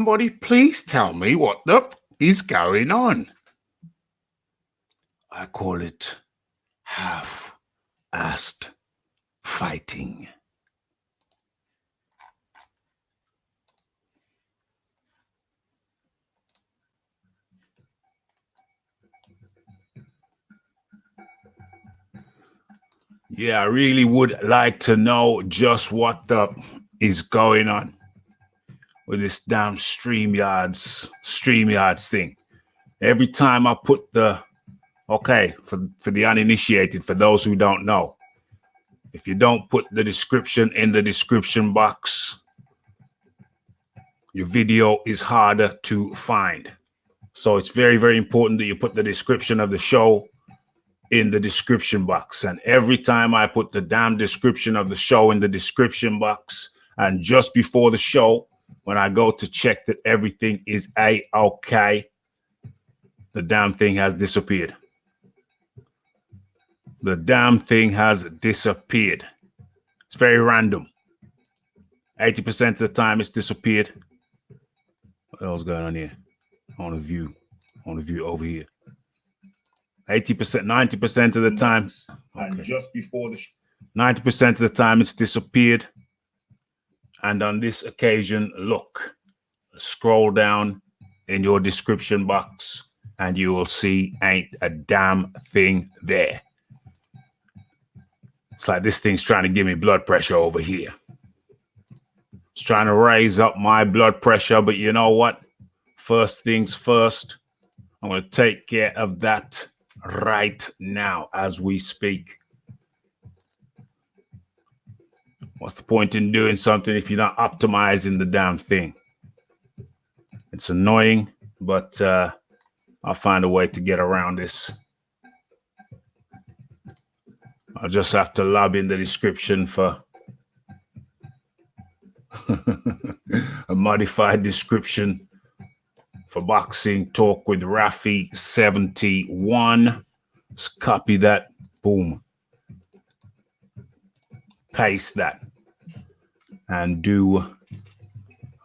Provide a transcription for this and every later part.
Somebody please tell me what the is going on. I call it half-assed fighting. Yeah, I really would like to know just what the is going on with this damn StreamYards thing. Every time I put the, okay, for the uninitiated, for those who don't know, if you don't put the description in the description box, your video is harder to find. So it's very, very important that you put the description of the show in the description box. And every time I put the damn description of the show in the description box, and just before the show, when I go to check that everything is A-okay, the damn thing has disappeared. The damn thing has disappeared. It's very random. 80% of the time it's disappeared. What else going on here? On the view over here. 80%, 90% of the time. And just before the 90% of the time it's disappeared. And on this occasion, look, scroll down in your description box and you will see ain't a damn thing there. It's like this thing's trying to give me blood pressure over here. It's trying to raise up my blood pressure, but you know what? First things first, I'm going to take care of that right now as we speak. What's the point in doing something if you're not optimizing the damn thing? It's annoying, but I'll find a way to get around this. I'll just have to lob in the description for a modified description for Boxing Talk with Raphie 71. Let's copy that. Boom. Paste that. And do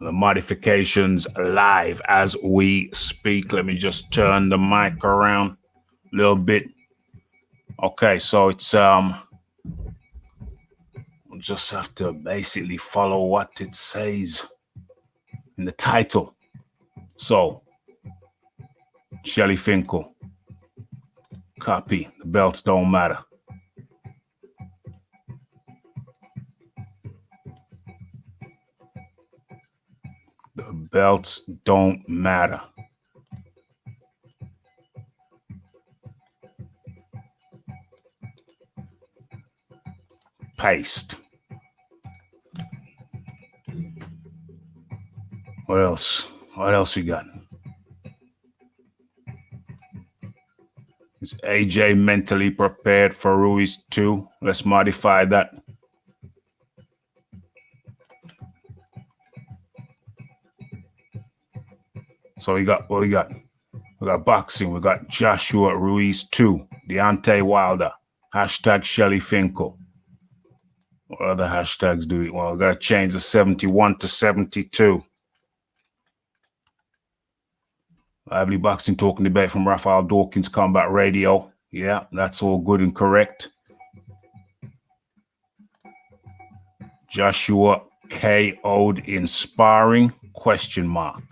the modifications live as we speak. Let me just turn the mic around a little bit. Okay, so it's we'll just have to basically follow what it says in the title. So, Shelly Finkle, copy. The belts don't matter. The belts don't matter. Paste. What else? What else we got? Is AJ mentally prepared for Ruiz 2? Let's modify that. So we got what we got. We got boxing. We got Joshua Ruiz 2. Deontay Wilder. Hashtag Shelly Finkle. What other hashtags do we? Well, we got to change the 71 to 72. Lively Boxing Talk and Debate from Raphael Dawkins Combat Radio. Yeah, that's all good and correct. Joshua KO'd in sparring? Question mark.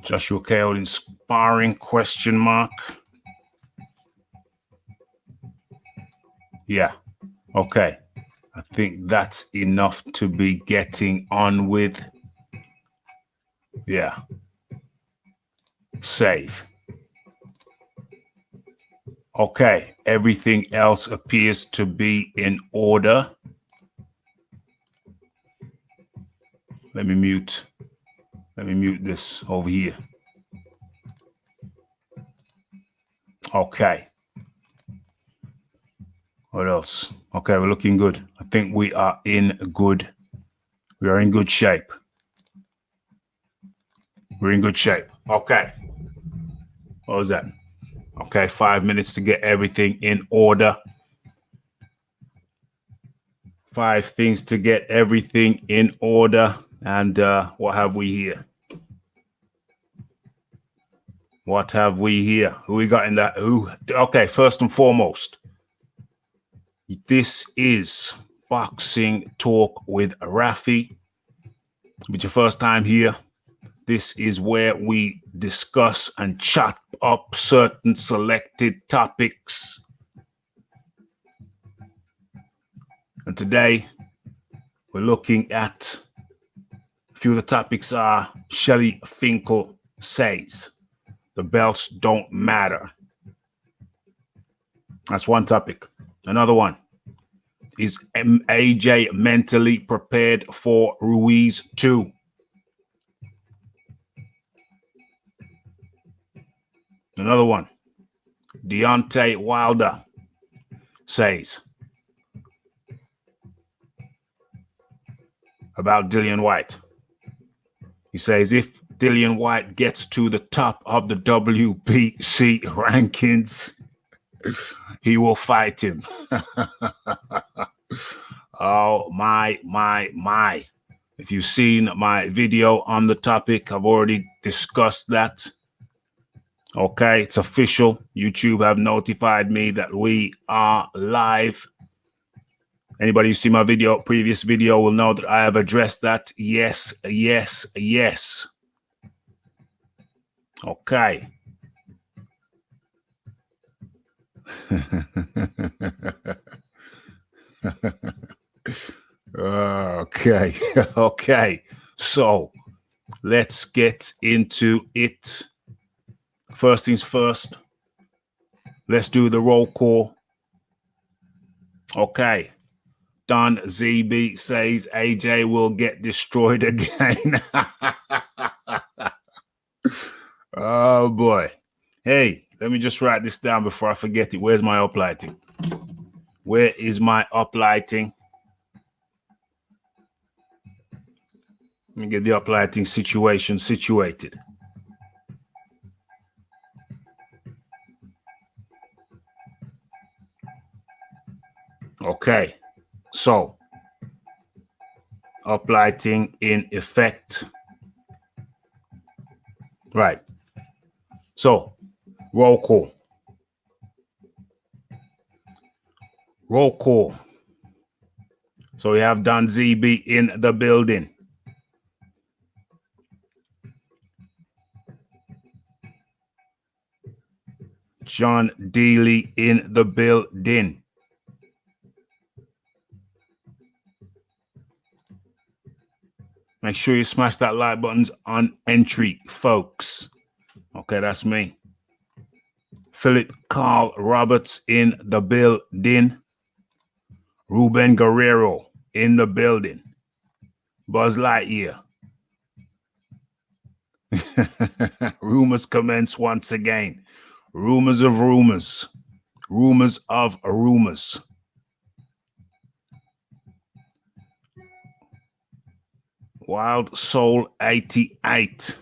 Joshua KO'd in sparring? Question mark. Yeah. Okay. I think that's enough to be getting on with. Yeah. Save. Okay. Everything else appears to be in order. Let me mute this over here. Okay. What else? Okay, we're looking good. I think we are in good shape. We're in good shape. Okay. What was that? Okay, 5 minutes to get everything in order. 5 things to get everything in order. And what have we here? What have we here? Who we got in that? Who? Okay, first and foremost, this is Boxing Talk with Raphie. If it's your first time here, this is where we discuss and chat up certain selected topics. And today, we're looking at a few of the topics are Shelly Finkle says the belts don't matter. That's one topic. Another one is AJ mentally prepared for Ruiz 2? Another one, Deontay Wilder says about Dillian White. He says if Dillian White gets to the top of the WBC rankings, he will fight him. Oh, my. If you've seen my video on the topic, I've already discussed that. Okay, it's official. YouTube have notified me that we are live. Anybody who see my previous video will know that I have addressed that. Yes. Okay. Okay. So let's get into it. First things first, let's do the roll call. Okay. Don ZB says AJ will get destroyed again. Oh, boy. Hey, let me just write this down before I forget it. Where's my uplighting? Where is my uplighting? Let me get the uplighting situation situated. Okay, so uplighting in effect. Right. So roll call. Roll call. So we have Don ZB in the building. John Dealey in the building. Make sure you smash that like buttons on entry, folks. Okay, that's me. Philip Carl Roberts in the building. Ruben Guerrero in the building. Buzz Lightyear. Rumors commence once again. Rumors of rumors. Rumors of rumors. Wild Soul 88.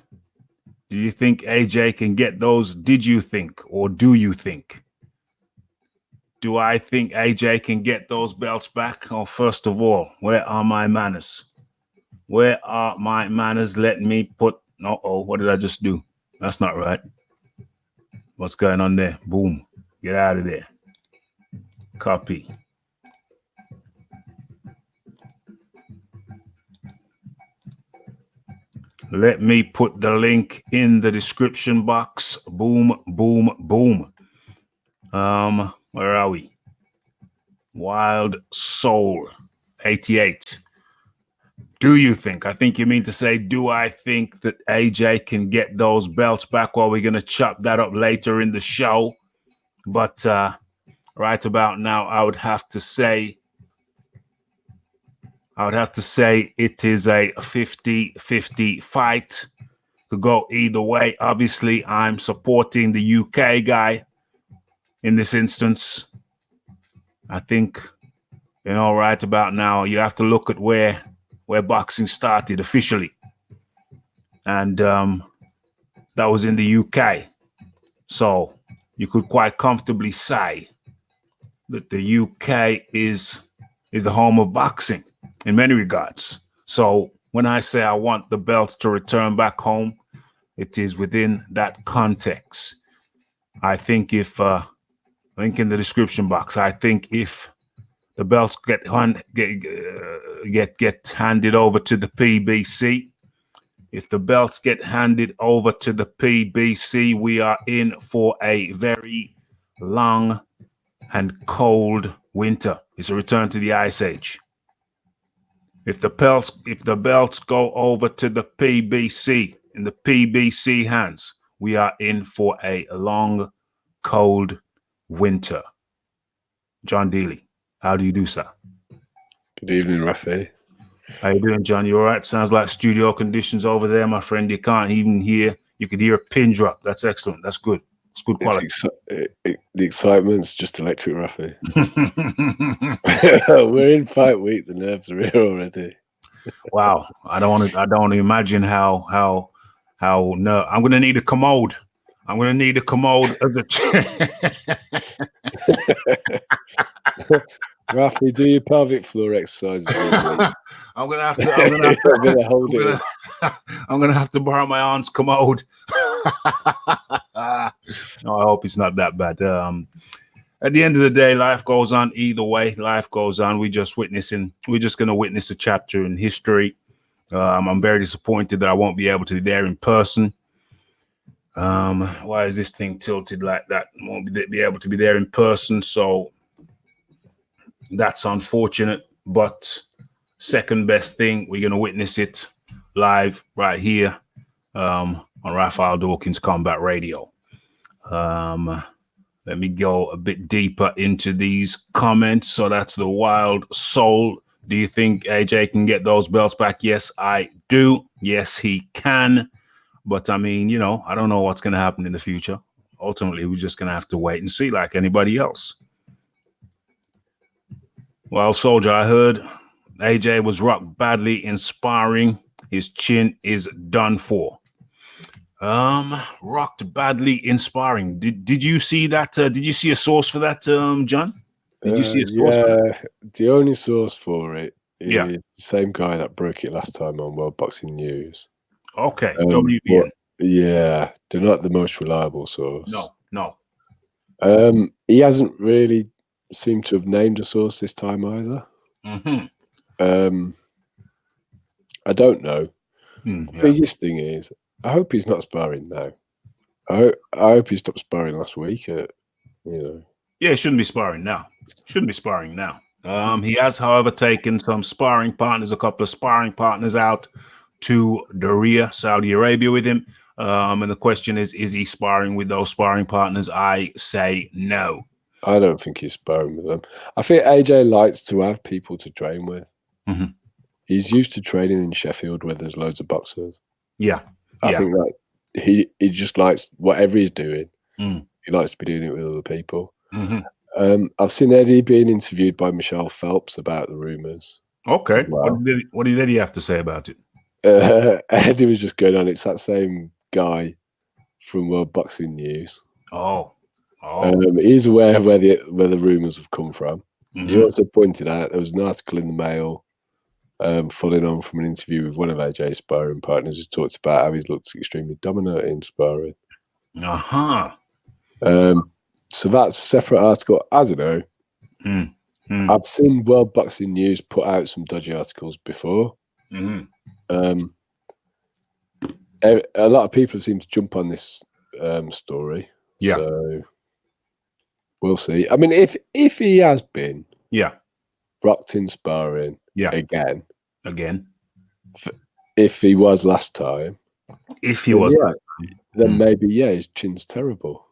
Do you think AJ can get those? Did you think, or do you think? Do I think AJ can get those belts back? Oh, first of all, where are my manners? Where are my manners? Let me put, what did I just do? That's not right. What's going on there? Boom. Get out of there. Copy. Let me put the link in the description box. Boom, boom, boom. Where are we? Wild Soul 88. Do you think? I think you mean to say, do I think that AJ can get those belts back? Well, we're going to chop that up later in the show. But right about now, I would have to say it is a 50-50 fight. Could go either way. Obviously, I'm supporting the UK guy in this instance. I think You know, right about now, you have to look at where boxing started officially. And that was in the UK. So you could quite comfortably say that the UK is the home of boxing in many regards. So when I say I want the belts to return back home, it is within that context. I think if link in the description box, I think if the belts get handed over to the PBC, if the belts get handed over to the PBC, we are in for a very long and cold winter. It's a return to the Ice Age. If the belts go over to the PBC, in the PBC hands, we are in for a long, cold winter. John Dealey, how do you do, sir? Good evening, Raphie. How you doing, John? You all right? Sounds like studio conditions over there, my friend. You can't even hear. You could hear a pin drop. That's excellent. That's good. It's good quality. The excitement's just electric, Raphie. We're in fight week. The nerves are here already. Wow. I don't want to imagine how no. I'm gonna need a commode. I'm gonna need a commode of the Raphie, do your pelvic floor exercises. I'm gonna have to borrow my aunt's commode. No, I hope it's not that bad. At the end of the day, life goes on either way. Life goes on. We're just gonna witness a chapter in history. I'm very disappointed that I won't be able to be there in person. Why is this thing tilted like that? I won't be able to be there in person, so that's unfortunate. But second best thing, we're gonna witness it live right here on Raphael Dawkins Combat Radio. Let me go a bit deeper into these comments. So that's the Wild Soul. Do you think AJ can get those belts back? Yes, I do. Yes, he can. But I mean, you know, I don't know what's going to happen in the future. Ultimately, we're just going to have to wait and see like anybody else. Well, Soldier, I heard AJ was rocked badly in sparring. His chin is done for. Rocked badly in sparring. Did you see that? Did you see a source for that, John? Did you see a source? Yeah, the only source for it is the same guy that broke it last time on World Boxing News. Okay, WBN. Yeah, they're not the most reliable source. No. He hasn't really seemed to have named a source this time either. Mm-hmm. I don't know. The biggest thing is, I hope he's not sparring now. I hope he stopped sparring last week. Yeah, he shouldn't be sparring now. He has, however, taken some sparring partners, a couple of sparring partners out to Riyadh, Saudi Arabia with him. And the question is he sparring with those sparring partners? I say no. I don't think he's sparring with them. I think AJ likes to have people to train with. Mm-hmm. He's used to training in Sheffield where there's loads of boxers. Yeah. I think that he just likes whatever he's doing. He likes to be doing it with other people. Mm-hmm. I've seen Eddie being interviewed by Michelle Phelps about the rumours. Okay. Well, what did Eddie have to say about it? Eddie was just going on. It's that same guy from World Boxing News. Oh. He's aware of where the rumours have come from. Mm-hmm. He also pointed out there was an article in the Mail following on from an interview with one of AJ's sparring partners who talked about how he's looked extremely dominant in sparring. So that's a separate article. I don't know. I've seen World Boxing News put out some dodgy articles before. Mm-hmm. A lot of people seem to jump on this story. Yeah. So we'll see. I mean, if he has been rocked in sparring again, if he was last time, then maybe his chin's terrible.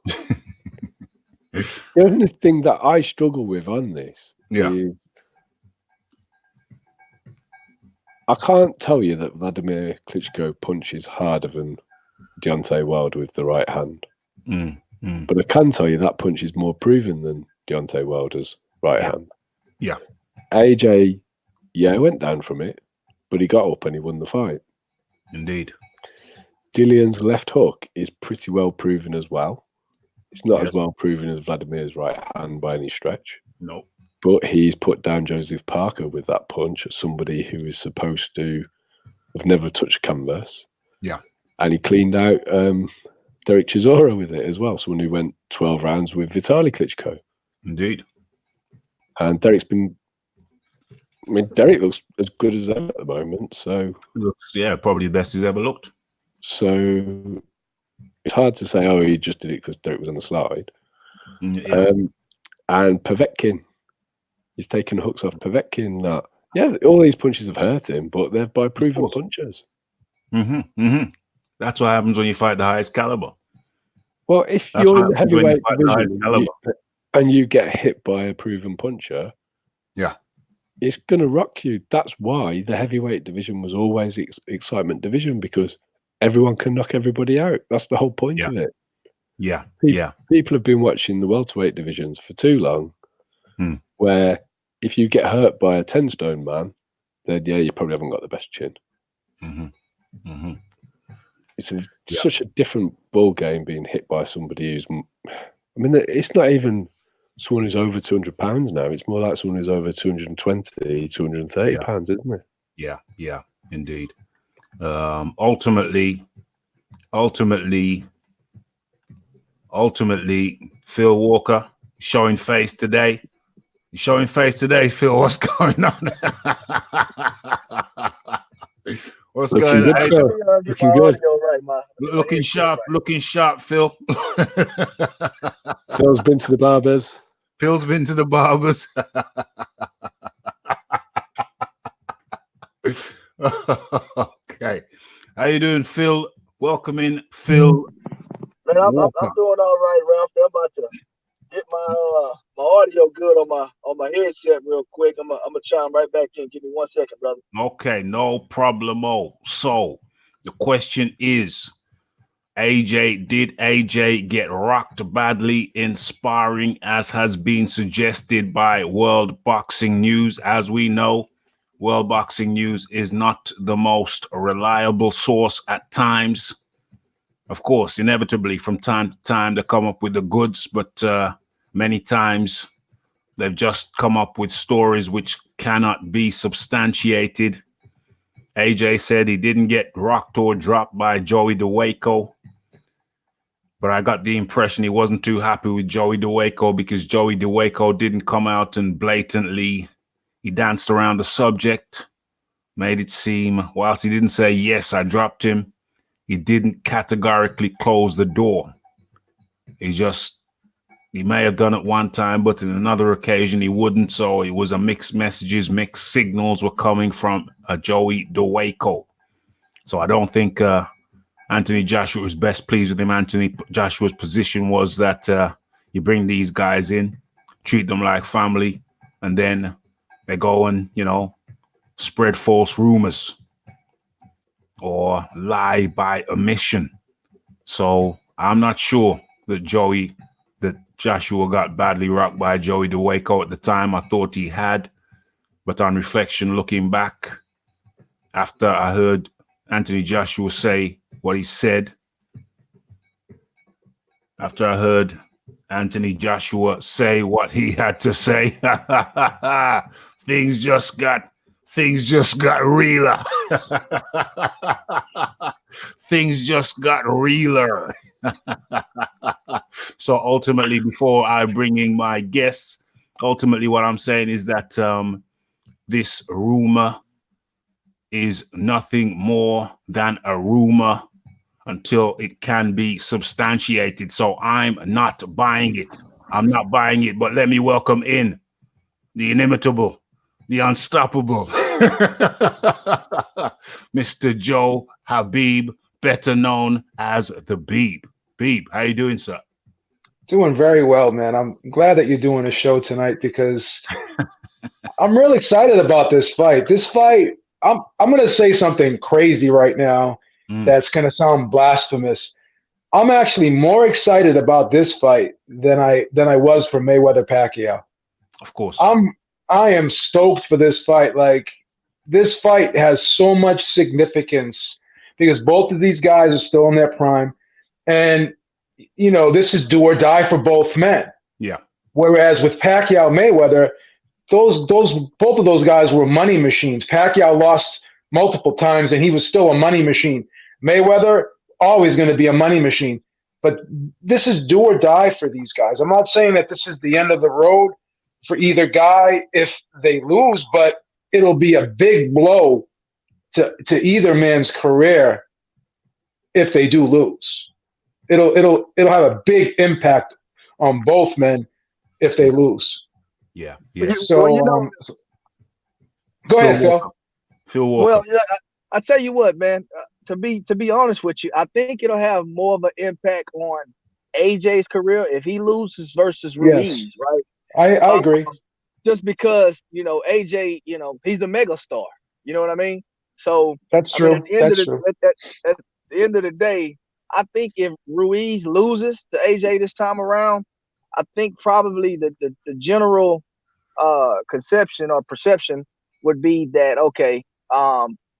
The only thing that I struggle with on this is I can't tell you that Vladimir Klitschko punches harder than Deontay Wilder with the right hand. But I can tell you that punch is more proven than Deontay Wilder's right hand. Yeah. AJ, went down from it, but he got up and he won the fight. Indeed. Dillian's left hook is pretty well proven as well. It's not as well proven as Vladimir's right hand by any stretch. No. But he's put down Joseph Parker with that punch, somebody who is supposed to have never touched canvas. Yeah. And he cleaned out Derek Chisora with it as well, someone who went 12 rounds with Vitaly Klitschko. Indeed. And Derek looks as good as ever at the moment. So looks, probably the best he's ever looked. So it's hard to say, he just did it because Derek was on the slide. Yeah. And Povetkin, he's taken hooks off Povetkin. All these punches have hurt him, but they're by proven punchers. That's what happens when you fight the highest caliber. Well, if you're in the heavyweight division and you get hit by a proven puncher, it's going to rock you. That's why the heavyweight division was always excitement division, because everyone can knock everybody out. That's the whole point of it. People have been watching the welterweight divisions for too long, where if you get hurt by a 10-stone man, then you probably haven't got the best chin. It's such a different ball game being hit by somebody who's. It's not even someone who's over 200 pounds now. It's more like someone who's over 220, 230 pounds, isn't it? Yeah, indeed. Ultimately, Phil Walker showing face today. Showing face today, Phil. What's going on? What's going on? Looking good. Looking sharp, Phil. Phil's been to the barbers. Okay. How you doing, Phil? Welcome in, Phil. Man, I'm doing all right, Raphael. I'm about to get my audio good on my headset real quick. I'm gonna chime right back in. Give me 1 second, brother. Okay, no problemo. So the question is, did AJ get rocked badly in sparring, as has been suggested by World Boxing News? As we know, World Boxing News is not the most reliable source at times. Of course, inevitably, from time to time, they come up with the goods, but many times they've just come up with stories which cannot be substantiated. AJ said he didn't get rocked or dropped by Joey DeWaco, but I got the impression he wasn't too happy with Joey DeWaco, because Joey DeWaco didn't come out and blatantly, he danced around the subject, made it seem, whilst he didn't say, yes, I dropped him, he didn't categorically close the door. He may have done it one time, but in another occasion he wouldn't. So it was a mixed messages, mixed signals were coming from Joey DeWaco. So I don't think Anthony Joshua was best pleased with him. Anthony Joshua's position was that you bring these guys in, treat them like family, and then they go and, spread false rumors or lie by omission. So I'm not sure that Joshua got badly rocked by Joey DeWaco at the time. I thought he had, but on reflection, looking back, after I heard Anthony Joshua say what he said, after I heard Anthony Joshua say what he had to say, things just got realer. Things just got realer. So ultimately, before I bring in my guests, ultimately what I'm saying is that this rumor is nothing more than a rumor until it can be substantiated. So I'm not buying it. But let me welcome in the inimitable, the unstoppable, Mr. Joe Habib, better known as the Beeb. Beeb, how you doing, sir? Doing very well, man. I'm glad that you're doing a show tonight, because I'm really excited about this fight. This fight, I'm going to say something crazy right now that's going to sound blasphemous. I'm actually more excited about this fight than I was for Mayweather Pacquiao. Of course. I am stoked for this fight. Like, this fight has so much significance because both of these guys are still in their prime. And, you know, this is do or die for both men. Yeah. Whereas with Pacquiao Mayweather, both of those guys were money machines. Pacquiao lost multiple times and he was still a money machine. Mayweather, always going to be a money machine. But this is do or die for these guys. I'm not saying that this is the end of the road for either guy if they lose, but it'll be a big blow to either man's career if they do lose. It'll have a big impact on both men if they lose. Yeah. Yeah. So, well, you know, go ahead, Phil. Phil Walker. Well, I tell you what, man. To be honest with you, I think it'll have more of an impact on AJ's career if he loses versus Ruiz, yes. right? I agree. Just because, you know, AJ, you know, he's the mega star. You know what I mean? So that's true. At the end of the day, I think if Ruiz loses to AJ this time around, I think probably the general conception or perception would be that, okay,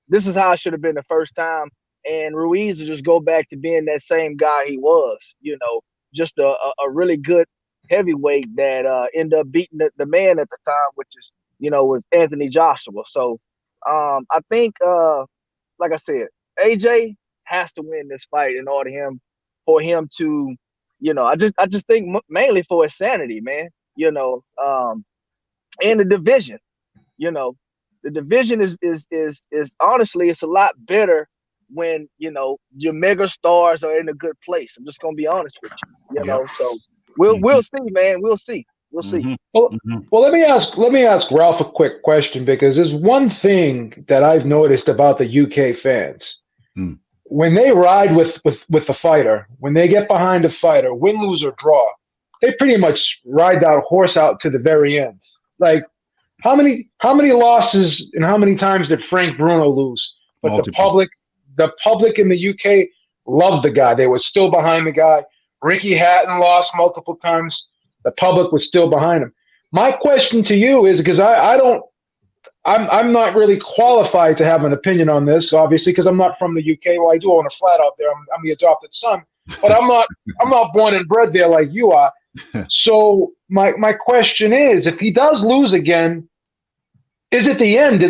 this is how it should have been the first time, and Ruiz will just go back to being that same guy he was, you know, just a really good heavyweight that ended up beating the man at the time, which is, you know, was Anthony Joshua. So I think, like I said, AJ has to win this fight in order for him to, you know, I just think mainly for his sanity, man, you know, and the division, you know, the division is honestly, it's a lot better when, you know, your mega stars are in a good place. I'm just gonna be honest with you, you know. So we'll see, man. We'll see. Well, let me ask Ralph a quick question, because there's one thing that I've noticed about the UK fans. When they ride with the fighter, when they get behind a fighter, win, lose, or draw, they pretty much ride that horse out to the very end. Like, how many losses and how many times did Frank Bruno lose? But multiple. The public in the UK loved the guy. They were still behind the guy. Ricky Hatton lost multiple times. The public was still behind him. My question to you is, because I'm not really qualified to have an opinion on this, obviously, because I'm not from the UK. Well, I do own a flat out there. I'm the adopted son, but I'm not born and bred there like you are. So my question is, if he does lose again, is it the end?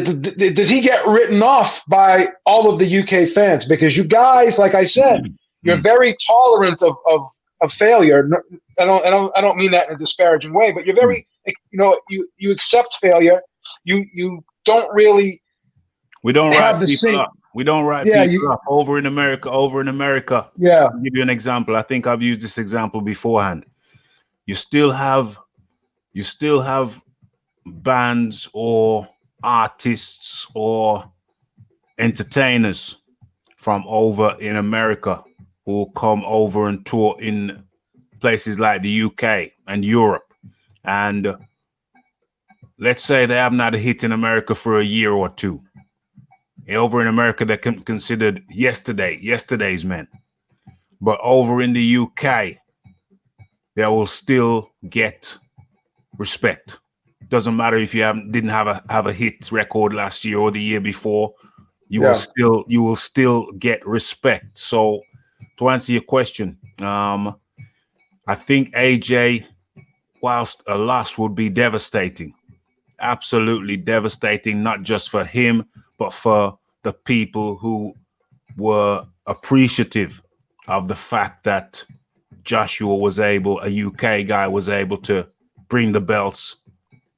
Does he get written off by all of the UK fans? Because you guys, like I said, you're very tolerant of failure. I don't mean that in a disparaging way, but you're very, you know, you accept failure. You don't really. We don't write people up. We don't write people up over in America. Yeah. I'll give you an example. I think I've used this example beforehand. You still have bands or artists or entertainers from over in America who come over and tour in places like the UK and Europe. And let's say they haven't had a hit in America for a year or two. Over in America, they're considered yesterday's men. But over in the UK, they will still get respect. Doesn't matter if you didn't have a hit record last year or the year before. You will still get respect. So to answer your question, I think AJ, whilst a loss would be devastating, absolutely devastating, not just for him, but for the people who were appreciative of the fact that Joshua a UK guy was able to bring the belts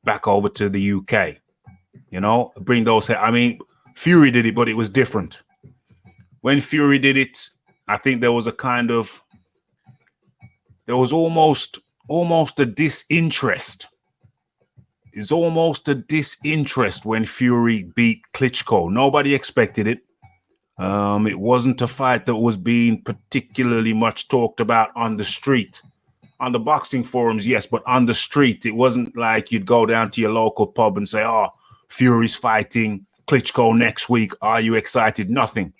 back over to the UK, you know, bring those. I mean, Fury did it, but it was different. When Fury did it, I think there was almost a disinterest. It's almost a disinterest when Fury beat Klitschko. Nobody expected it. It wasn't a fight that was being particularly much talked about on the street. On the boxing forums, yes, but on the street, it wasn't like you'd go down to your local pub and say, oh, Fury's fighting Klitschko next week. Are you excited? Nothing.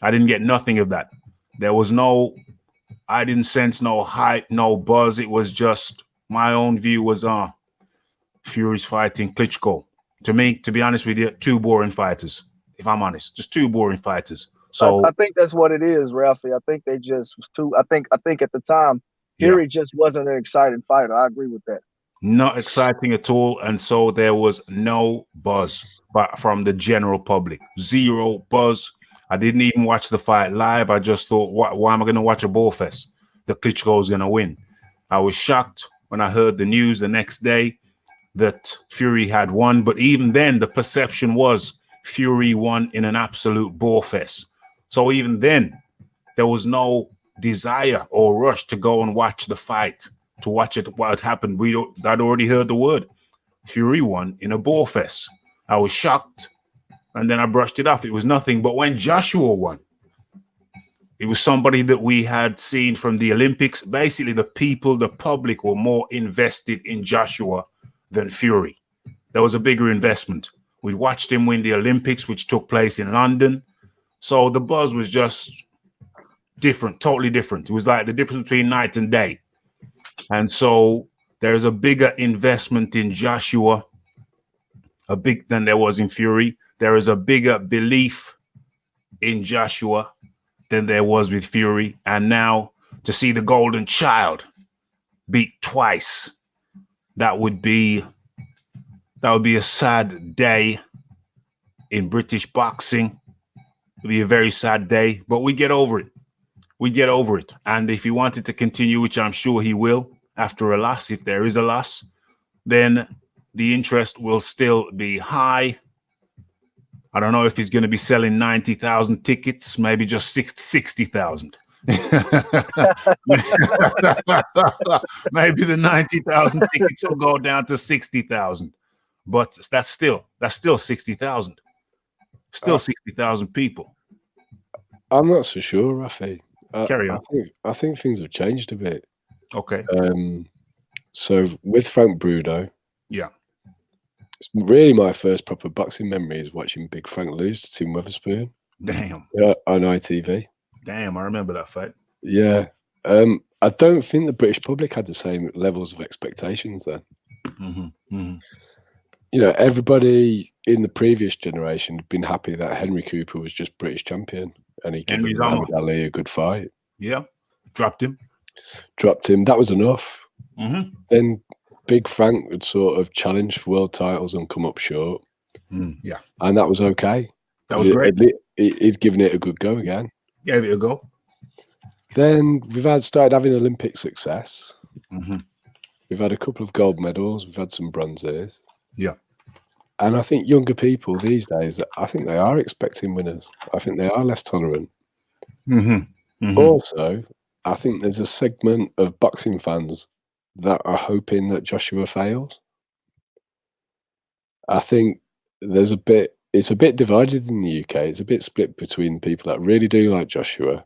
I didn't get nothing of that. I didn't sense no hype, no buzz. It was just my own view was, Fury's fighting Klitschko. To me, to be honest with you, two boring fighters. If I'm honest, just two boring fighters. So I think that's what it is, Raphie. I think they just was too. I think at the time, Fury just wasn't an exciting fighter. I agree with that. Not exciting at all, and so there was no buzz, but from the general public, zero buzz. I didn't even watch the fight live. I just thought, why am I going to watch a ball fest? The Klitschko is going to win. I was shocked when I heard the news the next day that Fury had won, but even then, the perception was Fury won in an absolute ball fest. So even then, there was no desire or rush to go and watch the fight, to watch it, what had happened. I'd already heard the word. Fury won in a ball fest. I was shocked, and then I brushed it off. It was nothing. But when Joshua won, it was somebody that we had seen from the Olympics. Basically, the people, the public were more invested in Joshua than Fury. There was a bigger investment. We watched him win the Olympics, which took place in London. So the buzz was just different, totally different. It was like the difference between night and day. And so there's a bigger investment in Joshua, than there was in Fury. There is a bigger belief in Joshua than there was with Fury. And now to see the Golden Child beat twice, that would be a sad day in British boxing. It would be a very sad day, but we get over it. We get over it. And if he wanted to continue, which I'm sure he will, after a loss, if there is a loss, then the interest will still be high. I don't know if he's going to be selling 90,000 tickets, maybe just 60,000. Maybe the 90,000 tickets will go down to 60,000. But that's still 60,000. Still 60,000 people. I'm not so sure, Raphie. Carry on. I think things have changed a bit. Okay. So with Frank Bruno, yeah, it's really my first proper boxing memory is watching Big Frank lose to Tim Witherspoon. Damn. On ITV. Damn, I remember that fight. Yeah. I don't think the British public had the same levels of expectations then. Mm-hmm. Mm-hmm. You know, everybody in the previous generation had been happy that Henry Cooper was just British champion and he gave Muhammad Ali a good fight. Yeah. Dropped him. That was enough. Mm-hmm. Then Big Frank would sort of challenge for world titles and come up short. Yeah. And that was okay. That was great. He'd given it a good go again. Gave it a go. Then we've started having Olympic success. Mm-hmm. We've had a couple of gold medals. We've had some bronzes. Yeah. And I think younger people these days, I think they are expecting winners. I think they are less tolerant. Mm-hmm. Mm-hmm. Also, I think there's a segment of boxing fans that are hoping that Joshua fails. I think it's a bit divided in the UK. It's a bit split between people that really do like Joshua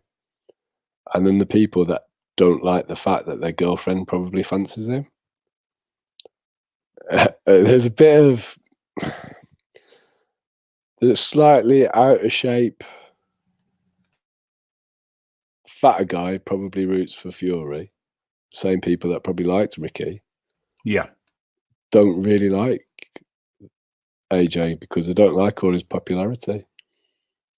and then the people that don't like the fact that their girlfriend probably fancies him. There's a bit of there's slightly out of shape fatter guy probably roots for Fury. Same people that probably liked Ricky. Yeah. Don't really like AJ because they don't like all his popularity.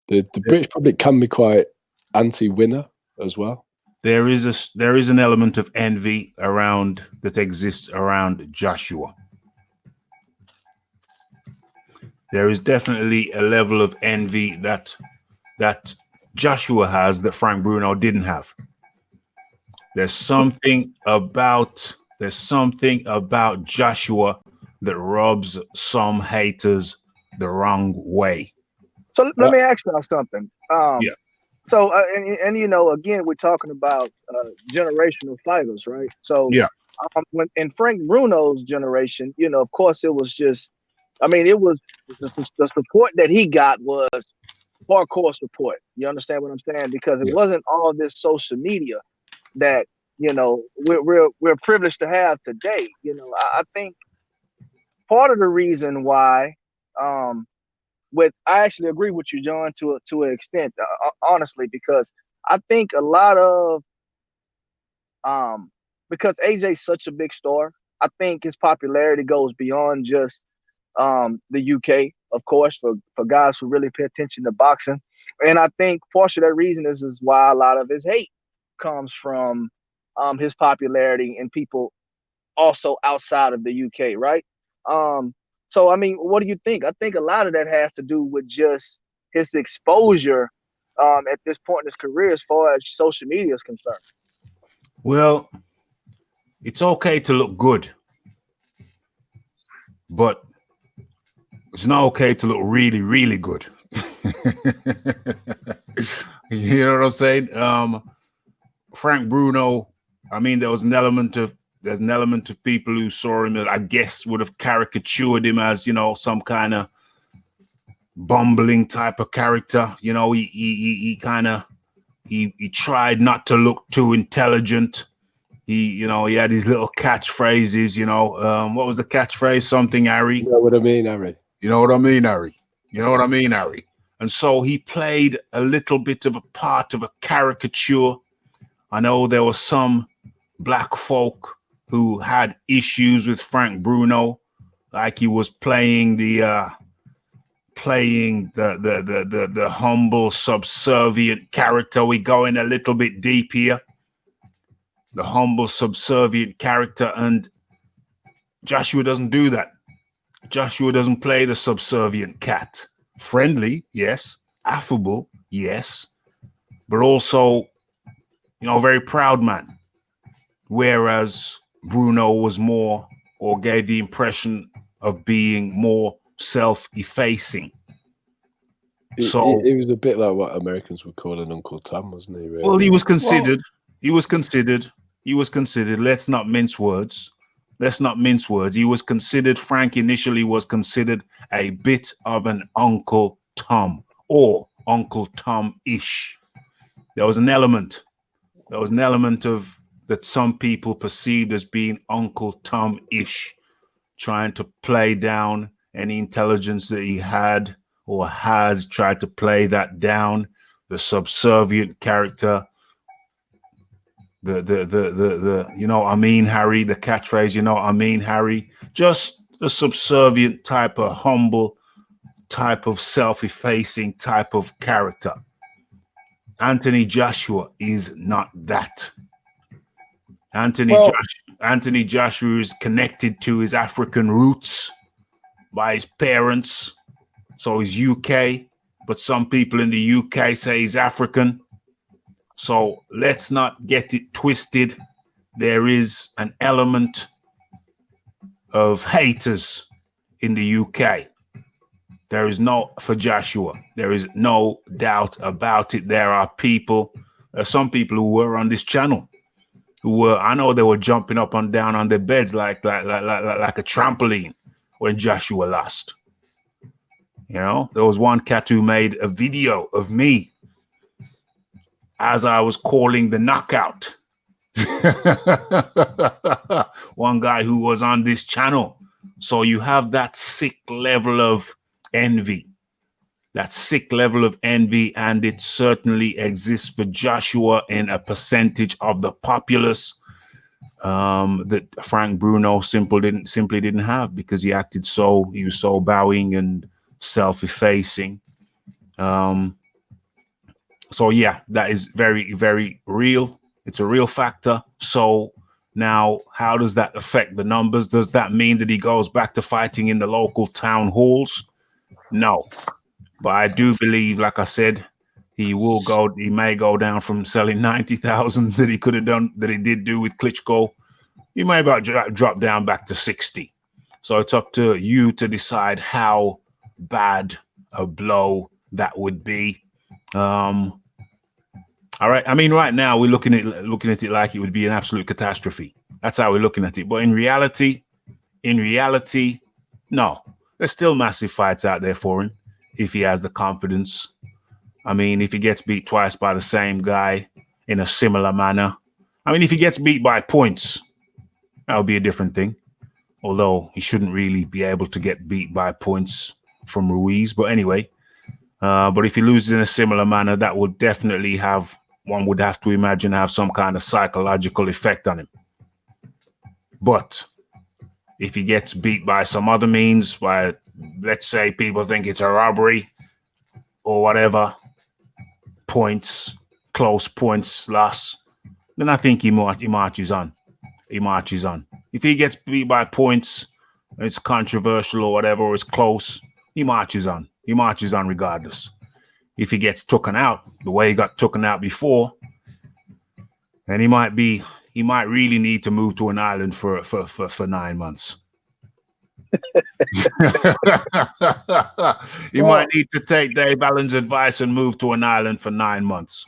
The British public can be quite anti-winner as well. There is an element of envy that exists around Joshua. There is definitely a level of envy that Joshua has that Frank Bruno didn't have. There's something about Joshua that rubs some haters the wrong way. So let me ask you something. Yeah. So and you know, again, we're talking about generational fighters, right? So yeah. When in Frank Bruno's generation, you know, of course, it was just, I mean, it was the support that he got was hardcore support. You understand what I'm saying? Because it wasn't all this social media that, you know, we're privileged to have today. You know, I think part of the reason why, I actually agree with you, John, to an extent, honestly, because I think a lot of, because AJ's such a big star, I think his popularity goes beyond just the UK, of course, for guys who really pay attention to boxing. And I think partially that reason is why a lot of his hate comes from his popularity and people also outside of the UK, right? So, I mean, what do you think? I think a lot of that has to do with just his exposure at this point in his career as far as social media is concerned. Well, it's okay to look good, but it's not okay to look really, really good. You know what I'm saying? Frank Bruno, I mean, there's an element of people who saw him that I guess would have caricatured him as, you know, some kind of bumbling type of character. You know, he tried not to look too intelligent. He had his little catchphrases, you know. What was the catchphrase? Something, Harry. You know what I mean, Harry? You know what I mean, Harry? You know what I mean, Harry? And so he played a little bit of a part of a caricature. I know there were some black folk who had issues with Frank Bruno, like he was playing the humble, subservient character. We go in a little bit deep here. The humble, subservient character, and Joshua doesn't do that. Joshua doesn't play the subservient cat. Friendly, yes. Affable, yes. But also, you know, very proud man. Whereas Bruno was more, or gave the impression of being more self-effacing. So it was a bit like what Americans would call an Uncle Tom, wasn't he? Really? Well, he was considered. He was considered. Let's not mince words. He was considered, Frank initially was considered a bit of an Uncle Tom, or Uncle Tom-ish. There was an element of that some people perceived as being Uncle Tom-ish, trying to play down any intelligence that he had or has, tried to play that down, the subservient character, the you know what I mean, Harry, the catchphrase, you know what I mean, Harry, just the subservient type of humble type of self-effacing type of character. Anthony Joshua is not that. Anthony Joshua is connected to his African roots by his parents, so he's UK, but some people in the UK say he's African. So let's not get it twisted. There is an element of haters in the UK. There is for Joshua. There is no doubt about it. There are some people who were on this channel I know they were jumping up and down on their beds like a trampoline when Joshua lost. You know, there was one cat who made a video of me as I was calling the knockout. One guy who was on this channel. So you have that sick level of envy. And it certainly exists for Joshua in a percentage of the populace that Frank Bruno simply didn't have, because he was so bowing and self-effacing. So yeah, that is very, very real. It's a real factor. So now, how does that affect the numbers? Does that mean that he goes back to fighting in the local town halls? No. But I do believe, like I said, he may go down from selling 90,000 that he could have done, that he did do with Klitschko. He may about drop down back to 60. So it's up to you to decide how bad a blow that would be. All right. I mean, right now we're looking at it like it would be an absolute catastrophe. That's how we're looking at it. But in reality, no. There's still massive fights out there for him if he has the confidence. I mean, if he gets beat twice by the same guy in a similar manner. I mean, if he gets beat by points, that would be a different thing. Although he shouldn't really be able to get beat by points from Ruiz. But anyway, but if he loses in a similar manner, that would definitely one would have to imagine have some kind of psychological effect on him. But If he gets beat by some other means, by, let's say, people think it's a robbery or whatever, points, close points loss, then I think he marches on. He marches on. If he gets beat by points, it's controversial or whatever, or it's close, he marches on. He marches on regardless. If he gets taken out the way he got taken out before, then he might really need to move to an island for 9 months. You might need to take Dave Allen's advice and move to an island for 9 months.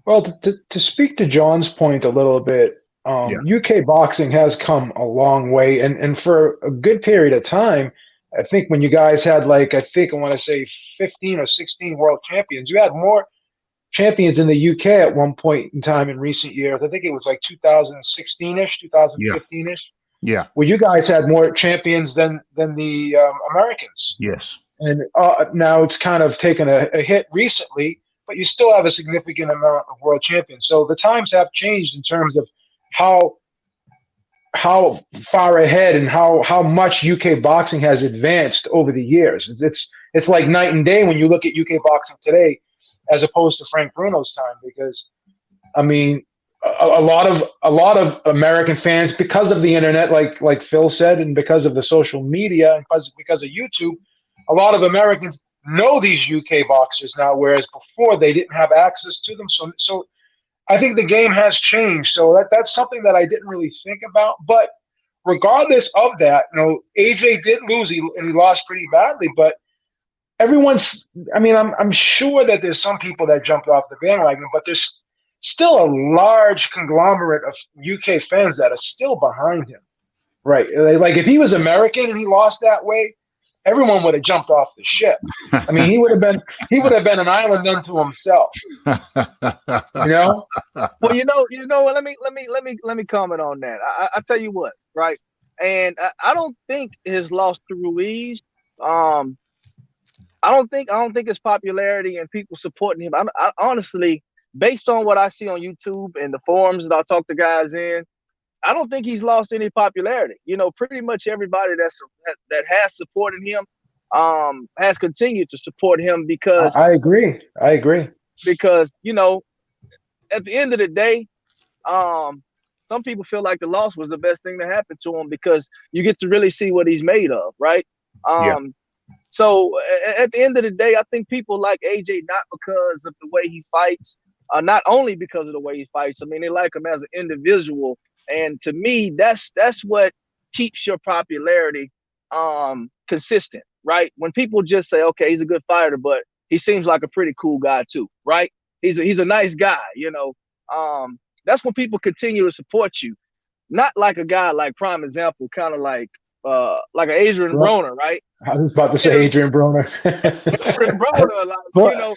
Well, to speak to John's point a little bit, UK boxing has come a long way, and for a good period of time, I think when you guys had I want to say 15 or 16 world champions, you had more champions in the UK at one point in time in recent years. I think it was like 2016-ish, 2015-ish. Yeah. Well, you guys had more champions than the Americans. Yes. And now it's kind of taken a hit recently, but you still have a significant amount of world champions. So the times have changed in terms of how far ahead and how much UK boxing has advanced over the years. It's like night and day when you look at UK boxing today as opposed to Frank Bruno's time, because I mean a lot of American fans, because of the internet, like Phil said, and because of the social media and because of YouTube, a lot of Americans know these UK boxers now, whereas before they didn't have access to them. So I think the game has changed. So that's something that I didn't really think about. But regardless of that, AJ did lose, and he lost pretty badly. But I'm sure that there's some people that jumped off the bandwagon, but there's still a large conglomerate of UK fans that are still behind him. Right. Like if he was American and he lost that way, everyone would have jumped off the ship. I mean, he would have been an island unto himself. Well, let me comment on that. I tell you what, right? And I don't think his loss to Ruiz, I don't think his popularity and people supporting him. I honestly, based on what I see on YouTube and the forums that I talk to guys in, I don't think he's lost any popularity. Pretty much everybody that has supported him has continued to support him because I agree. Because at the end of the day, some people feel like the loss was the best thing to happen to him because you get to really see what he's made of, right? So at the end of the day, I think people like AJ not because of the way he fights, not only because of the way he fights. I mean, they like him as an individual. And to me, that's what keeps your popularity consistent, right? When people just say, okay, he's a good fighter, but he seems like a pretty cool guy too, right? He's a nice guy, that's when people continue to support you. Not like a guy like, prime example, kind of like an Adrian Broner, right? I was about to say Adrian Broner. Adrian Broner,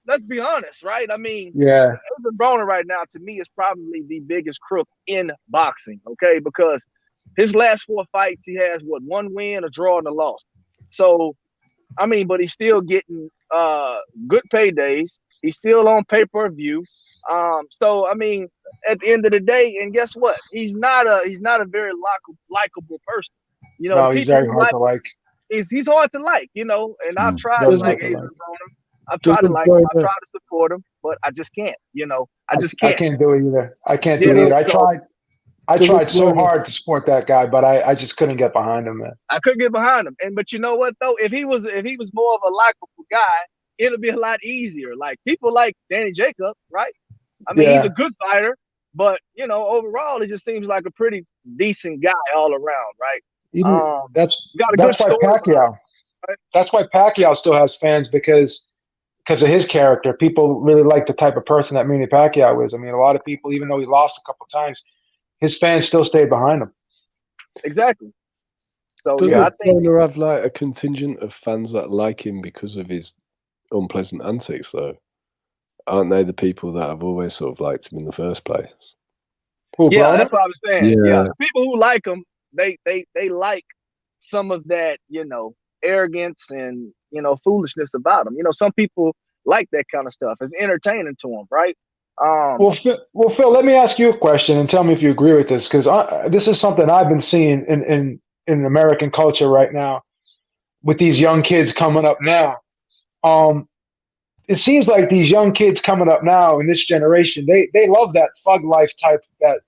let's be honest, right? I mean, Adrian Broner right now, to me, is probably the biggest crook in boxing, okay? Because his last 4 fights, he has, 1 win, a draw, and a loss. So, I mean, but he's still getting good paydays. He's still on pay-per-view. So, I mean, at the end of the day, and guess what? He's not a very likable person. No, he's very hard to like. He's hard to like, and I've tried to like Adrian Broner. I've tried to like him. I've tried to support him, but I just can't, I just can't. I can't do it either. I can't do it either. I tried so hard to support that guy, but I just couldn't get behind him, man. I couldn't get behind him. But you know what though? If he was more of a likable guy, it'll be a lot easier. Like people like Danny Jacobs, right? I mean, he's a good fighter, but overall, it just seems like a pretty decent guy all around, right? That's why Pacquiao. Right? That's why Pacquiao still has fans because of his character. People really like the type of person that Manny Pacquiao is. I mean, a lot of people, even though he lost a couple of times, his fans still stayed behind him. Exactly. So I think Broner have like a contingent of fans that like him because of his unpleasant antics, though. Aren't they the people that have always sort of liked him in the first place? That's what I was saying. Yeah, the people who like him, they like some of that, arrogance and foolishness about him. Some people like that kind of stuff. It's entertaining to them, right? Well, Phil, let me ask you a question and tell me if you agree with this, because this is something I've been seeing in American culture right now with these young kids coming up now. It seems like these young kids coming up now in this generation, they love that thug life type, that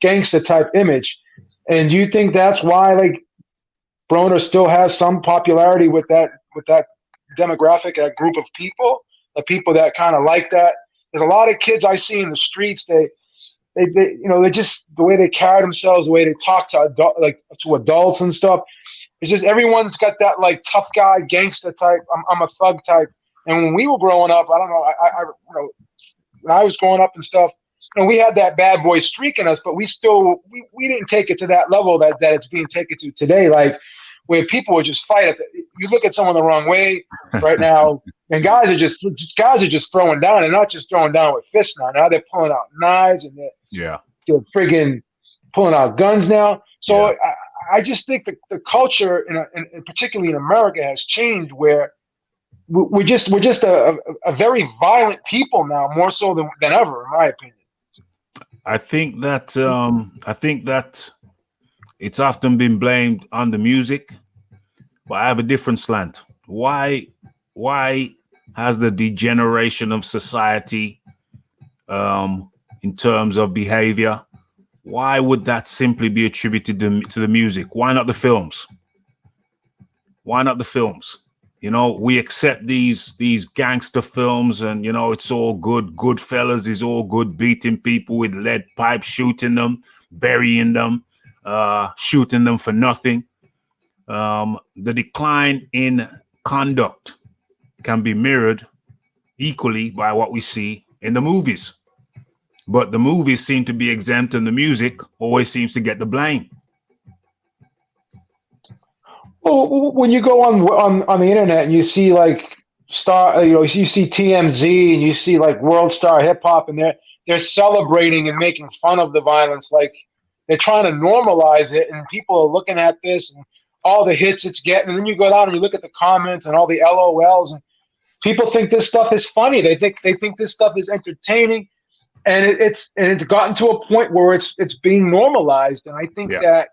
gangster type image. And do you think that's why, like, Broner still has some popularity with that demographic, that group of people, the people that kind of like that? There's a lot of kids I see in the streets. They just, the way they carry themselves, the way they talk to adults and stuff. It's just everyone's got that like tough guy, gangster type. I'm a thug type. And when we were growing up, I don't know. When I was growing up and stuff, we had that bad boy streak in us, but we didn't take it to that level that it's being taken to today. Like, where people would just fight. You look at someone the wrong way right now, and guys are just throwing down, and not just throwing down with fists now. Now they're pulling out knives, and they're friggin' pulling out guns now. So I just think the culture, in particularly in America, has changed, where we're just a very violent people now, more so than ever, in my opinion. I think that it's often been blamed on the music, but I have a different slant. Why has the degeneration of society, in terms of behavior, why would that simply be attributed to the music? Why not the films? Why not the films? We accept these gangster films, and it's all good. Goodfellas is all good, beating people with lead pipes, shooting them, burying them, shooting them for nothing. The decline in conduct can be mirrored equally by what we see in the movies, but the movies seem to be exempt, and the music always seems to get the blame. Well, when you go on the internet and you see like you see TMZ and you see like World Star Hip Hop, and they're celebrating and making fun of the violence, like they're trying to normalize it, and people are looking at this and all the hits it's getting, and then you go down and you look at the comments and all the LOLs, and people think this stuff is funny. They think this stuff is entertaining, and it's gotten to a point where it's being normalized, and I think that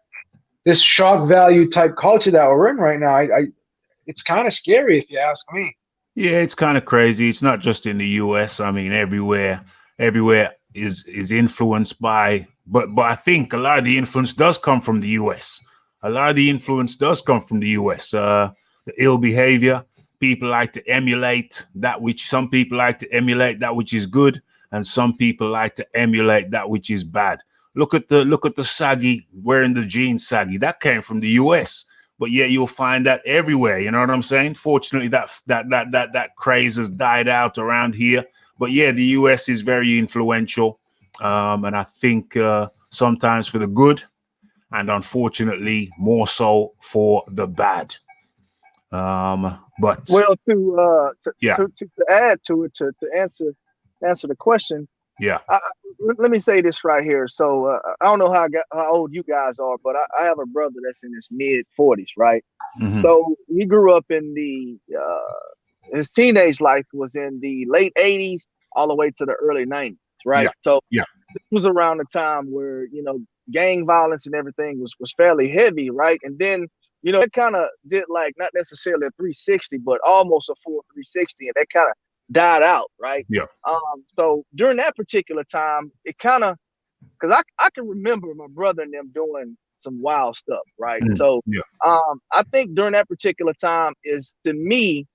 this shock value type culture that we're in right now, it's kind of scary if you ask me. Yeah, it's kind of crazy. It's not just in the US. I mean, everywhere is influenced by, but I think a lot of the influence does come from the US. A lot of the influence does come from the US. The ill behavior, people like to emulate that which, some people like to emulate that which is good, and some people like to emulate that which is bad. Look at the saggy, wearing the jeans saggy. That came from the US, but yeah, you'll find that everywhere. You know what I'm saying? Fortunately, that craze has died out around here. But yeah, the US is very influential, and I think sometimes for the good, and unfortunately more so for the bad. But well, to add to it, to answer the question. Yeah. Let me say this right here. So I don't know how old you guys are, but I have a brother that's in his mid-40s, right? Mm-hmm. So he grew up in his teenage life was in the late 80s all the way to the early 90s, right? Yeah. So this was around the time where, gang violence and everything was fairly heavy, right? And then, it kind of did like not necessarily a 360, but almost a full 360, and that kind of died out, right? Yeah. So during that particular time, it kind of, because I can remember my brother and them doing some wild stuff, right? Mm, so I think during that particular time is, to me,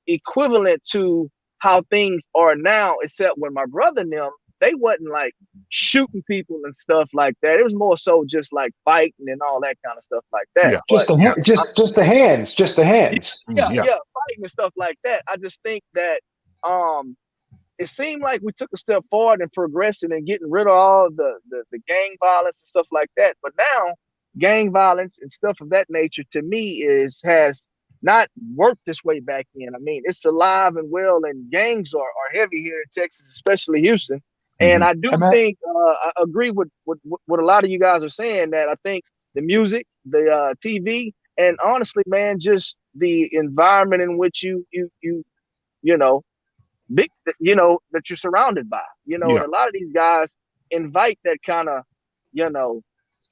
equivalent to how things are now, except when my brother and them, they wasn't like shooting people and stuff like that. It was more so just like fighting and all that kind of stuff like that. Yeah. Just the hands. Yeah, fighting and stuff like that. I just think that it seemed like we took a step forward in progressing and getting rid of all the gang violence and stuff like that. But now gang violence and stuff of that nature, to me, has not worked this way back in. I mean, it's alive and well, and gangs are heavy here in Texas, especially Houston. And I do think I agree with what a lot of you guys are saying, that I think the music, the TV, and honestly, man, just the environment in which you big, you know, that you're surrounded by, you know, and a lot of these guys invite that kind of, you know,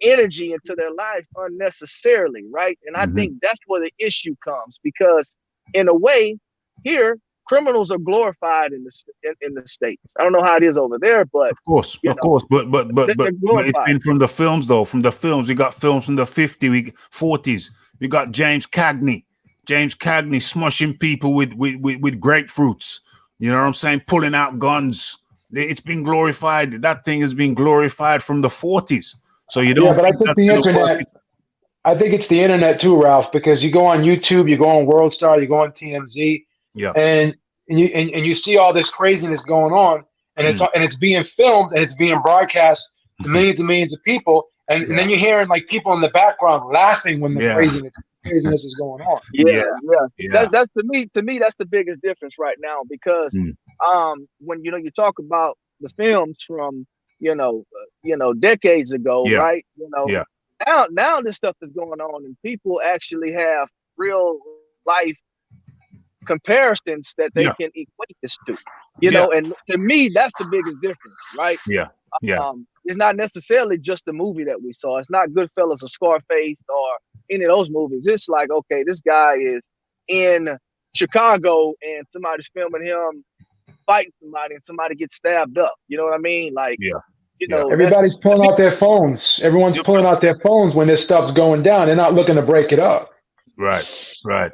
energy into their lives unnecessarily, right? And I think that's where the issue comes, because in a way here, criminals are glorified in the States. I don't know how it is over there, but of course, but it's been from the films though. From the films, we got films from the 40s. We got James Cagney smushing people with grapefruits. You know what I'm saying? Pulling out guns. It's been glorified. That thing has been glorified from the 40s. So you don't. Yeah, but I think the internet. I think it's the internet too, Ralph, because you go on YouTube, you go on World Star, you go on TMZ, and you see all this craziness going on, and it's being filmed and it's being broadcast to millions and millions of people, and then you're hearing like people in the background laughing when the craziness is going on. That's to me that's the biggest difference right now, because when you know you talk about the films from you know decades ago, right? You know, now this stuff is going on, and people actually have real life comparisons that they can equate this to, you know, and to me that's the biggest difference, right? It's not necessarily just the movie that we saw. It's not Goodfellas or Scarface or any of those movies. It's like, okay, this guy is in Chicago and somebody's filming him fighting somebody and somebody gets stabbed up. You know what I mean? Like, you know, everybody's pulling out their phones. Everyone's pulling out their phones when this stuff's going down. They're not looking to break it up. Right.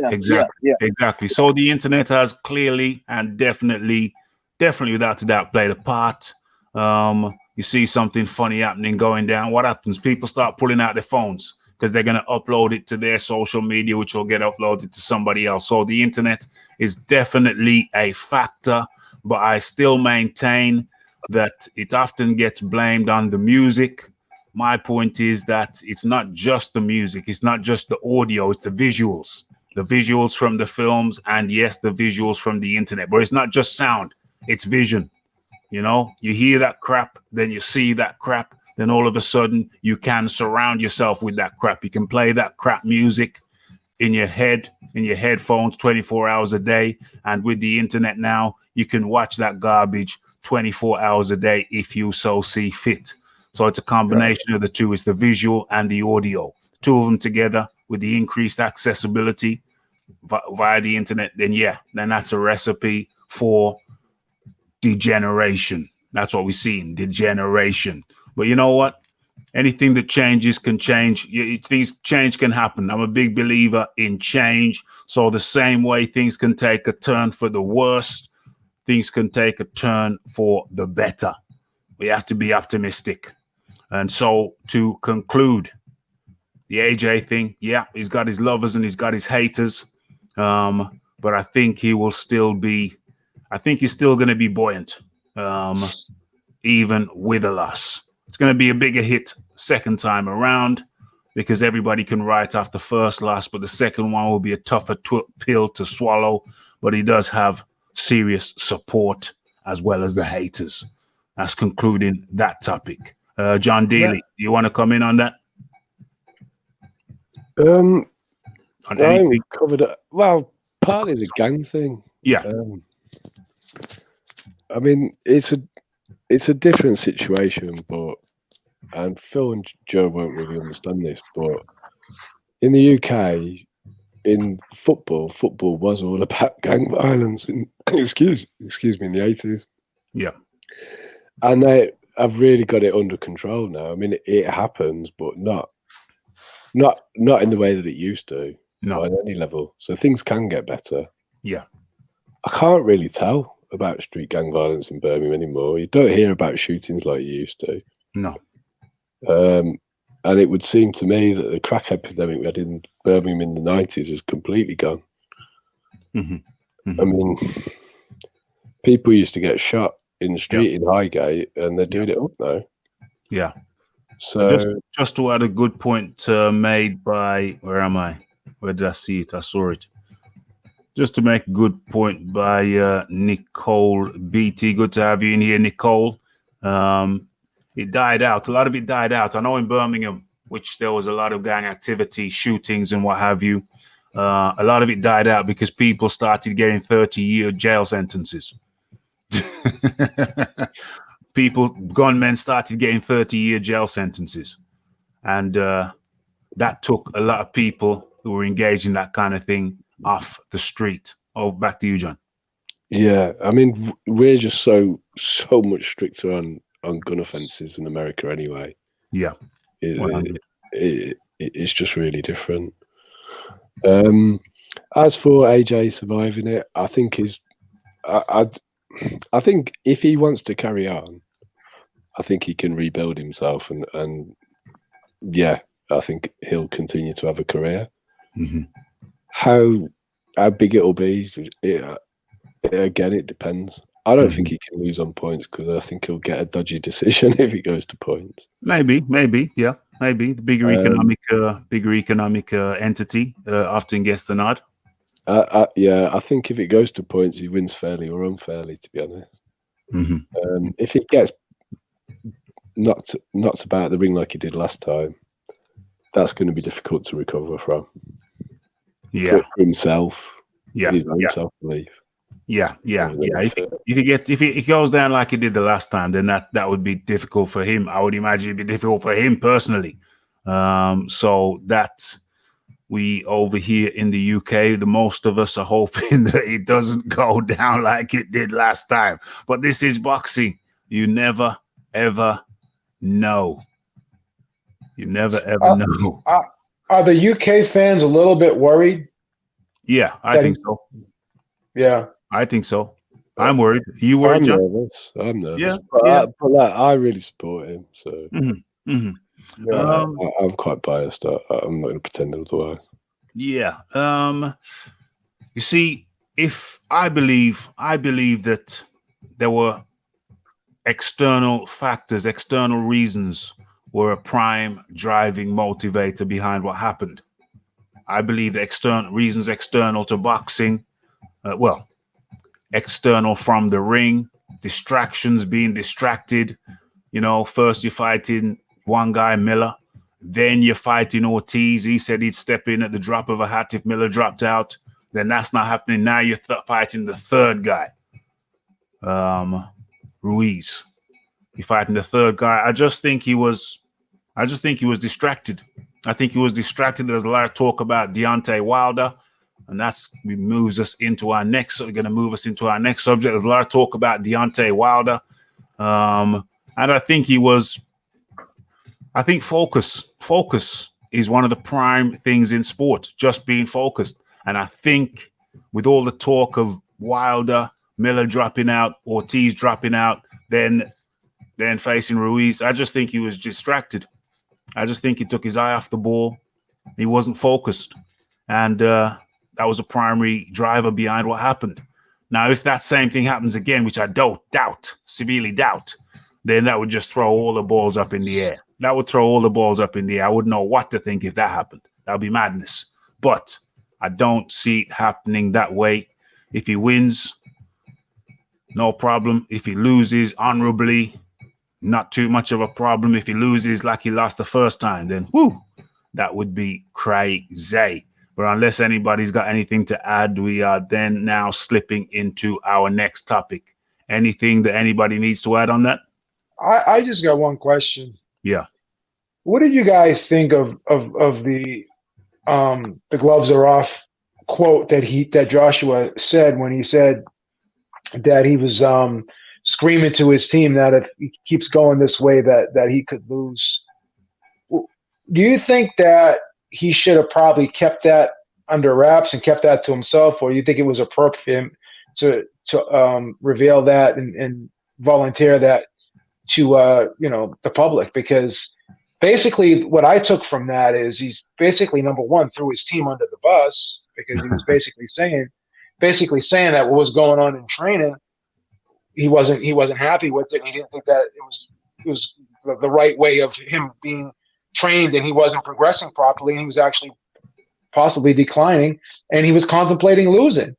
Exactly. So the internet has clearly and definitely without a doubt played a part. You see something funny happening going down. What happens? People start pulling out their phones because they're going to upload it to their social media, which will get uploaded to somebody else. So the internet is definitely a factor, but I still maintain that it often gets blamed on the music. My point is that it's not just the music. It's not just the audio. It's the visuals from the films, and yes, the visuals from the internet. But it's not just sound. It's vision. You know, you hear that crap, then you see that crap, then all of a sudden you can surround yourself with that crap. You can play that crap music in your head, in your headphones 24 hours a day. And with the internet now, you can watch that garbage 24 hours a day if you so see fit. So it's a combination of the two. It's the visual and the audio. Two of them together with the increased accessibility via the internet, then that's a recipe for degeneration. That's what we see in degeneration. But you know what? Anything that changes can change. Things change can happen. I'm a big believer in change. So the same way things can take a turn for the worse, things can take a turn for the better. We have to be optimistic. And so to conclude, the AJ thing, he's got his lovers and he's got his haters. But I think he will still be, he's still going to be buoyant, even with a loss. It's going to be a bigger hit second time around because everybody can write off the first loss, but the second one will be a tougher pill to swallow. But he does have serious support as well as the haters. That's concluding that topic. John Daly, do you want to come in on that? I think we covered it. Well, partly the gang thing. I mean, it's a different situation, and Phil and Joe won't really understand this, but in the UK, in football was all about gang violence. Excuse me, in the 80s. And they have really got it under control now. I mean, it happens, but not in the way that it used to. Not on any level. So things can get better. I can't really tell about street gang violence in Birmingham anymore. You don't hear about shootings like you used to. No. And it would seem to me that the crack epidemic we had in Birmingham in the 90s is completely gone. I mean, people used to get shot in the street in Highgate, and they're doing it up now. So just to add a good point made by, where am I? Where did I see it? I saw it. Just to make a good point by Nicole BT. Good to have you in here, Nicole. It died out. A lot of it died out. I know in Birmingham, which there was a lot of gang activity, shootings and what have you. A lot of it died out because people started getting 30-year jail sentences. Gunmen started getting 30-year jail sentences. And that took a lot of people who were engaged in that kind of thing off the street. Oh, back to you, John. Yeah, I mean, we're just so much stricter on gun offences in America anyway. Yeah. It's just really different. As for AJ surviving it, I think I think if he wants to carry on, I think he can rebuild himself, and yeah, I think he'll continue to have a career. Mm-hmm. How big it'll be, again, it depends. I don't think he can lose on points because I think he'll get a dodgy decision if he goes to points. Maybe, yeah, maybe the bigger economic entity often gets the nod. Yeah, I think if it goes to points, he wins fairly or unfairly, to be honest. Mm-hmm. If it gets knocked about the ring like he did last time, that's going to be difficult to recover from. Yeah, for himself. Yeah, his own self-belief. Yeah. If it goes down like it did the last time, then that would be difficult for him. I would imagine it'd be difficult for him personally. So that we over here in the UK, the most of us are hoping that it doesn't go down like it did last time. But this is boxing. You never ever know. You never ever know. Are the UK fans a little bit worried? Yeah, I think so. Yeah, I think so. I'm worried. You worried, John? I'm nervous. Yeah, but I really support him. So Yeah. I'm quite biased. I'm not going to pretend otherwise. Yeah. You see, if I believe that there were external factors, external reasons were a prime driving motivator behind what happened. I believe the external to boxing, external from the ring, distractions, being distracted. You know, first you're fighting one guy, Miller, then you're fighting Ortiz. He said he'd step in at the drop of a hat if Miller dropped out. Then that's not happening. Now you're fighting the third guy, Ruiz. You're fighting the third guy. I just think he was distracted. I think he was distracted. There's a lot of talk about Deontay Wilder, and moves us into our next. So we're going to move us into our next subject. There's a lot of talk about Deontay Wilder, and I think I think focus is one of the prime things in sport. Just being focused, and I think with all the talk of Wilder, Miller dropping out, Ortiz dropping out, then facing Ruiz, I just think he was distracted. I just think he took his eye off the ball. He wasn't focused. And that was a primary driver behind what happened. Now, if that same thing happens again, which I severely doubt, then that would just throw all the balls up in the air. I wouldn't know what to think if that happened. That would be madness. But I don't see it happening that way. If he wins, no problem. If he loses honorably, not too much of a problem. If he loses like he lost the first time, then that would be crazy. But unless anybody's got anything to add, we are then now slipping into our next topic. Anything that anybody needs to add on that? I just got one question. Yeah. What did you guys think of the gloves are off quote that Joshua said when he said that he was screaming to his team that if he keeps going this way that he could lose? Do you think that he should have probably kept that under wraps and kept that to himself, or do you think it was appropriate for him to reveal that and volunteer that to the public? Because basically what I took from that is he's basically, number one, threw his team under the bus, because he was basically saying that what was going on in training, he wasn't happy with it. And he didn't think that it was the right way of him being trained, and he wasn't progressing properly, and he was actually possibly declining, and he was contemplating losing.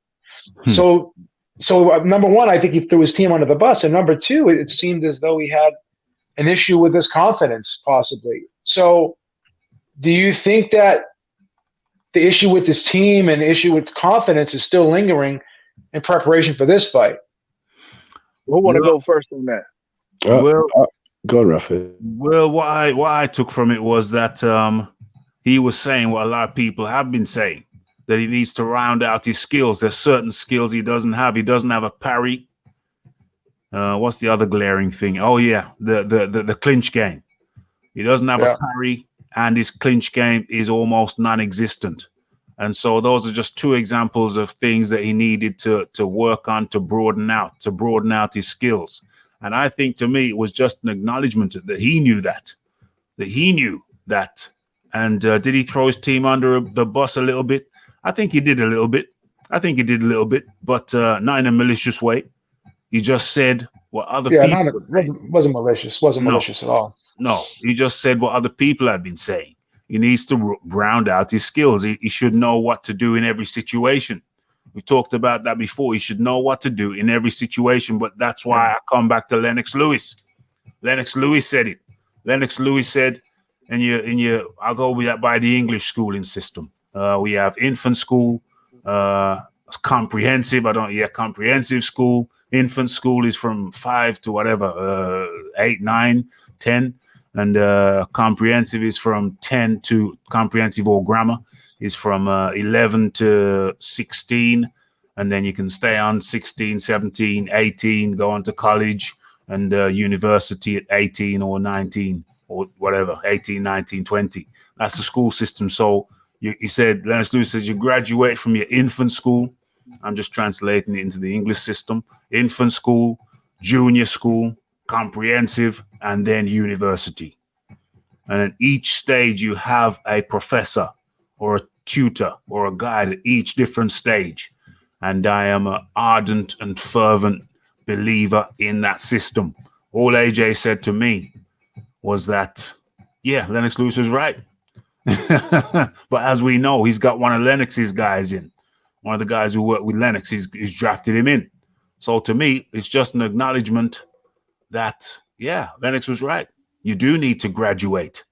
So number one, I think he threw his team under the bus, and number two, it seemed as though he had an issue with his confidence, possibly. So do you think that the issue with his team and the issue with confidence is still lingering in preparation for this fight? Who want to go first on that? Go on, Raphie. Well, what I took from it was that he was saying what a lot of people have been saying, that he needs to round out his skills. There's certain skills he doesn't have. He doesn't have a parry. What's the other glaring thing? Oh yeah, the clinch game. He doesn't have a parry, and his clinch game is almost non-existent. And so those are just two examples of things that he needed to work on, to broaden out his skills. And I think, to me, it was just an acknowledgement that he knew that. And did he throw his team under the bus a little bit? I think he did a little bit. But not in a malicious way. He just said what other people. Wasn't malicious. Wasn't malicious at all. No, he just said what other people had been saying. He needs to round out his skills. He should know what to do in every situation. We talked about that before. He should know what to do in every situation. But that's why I come back to Lennox Lewis. Lennox Lewis said it. Lennox Lewis said, I'll go with that by the English schooling system. We have infant school, comprehensive. Comprehensive school. Infant school is from 5 to whatever, 8, 9, 10. And comprehensive is from 10 to comprehensive or grammar is from 11 to 16. And then you can stay on 16, 17, 18, go on to college and university at 18 or 19 or whatever, 18, 19, 20. That's the school system. So he said, Lennox Lewis says, you graduate from your infant school. I'm just translating it into the English system. Infant school, junior school, comprehensive, and then university. And at each stage, you have a professor or a tutor or a guide at each different stage. And I am an ardent and fervent believer in that system. All AJ said to me was that, Lennox Lewis was right. But as we know, he's got one of Lennox's guys in. One of the guys who worked with Lennox, he's drafted him in. So to me, it's just an acknowledgement that, Lennox was right. You do need to graduate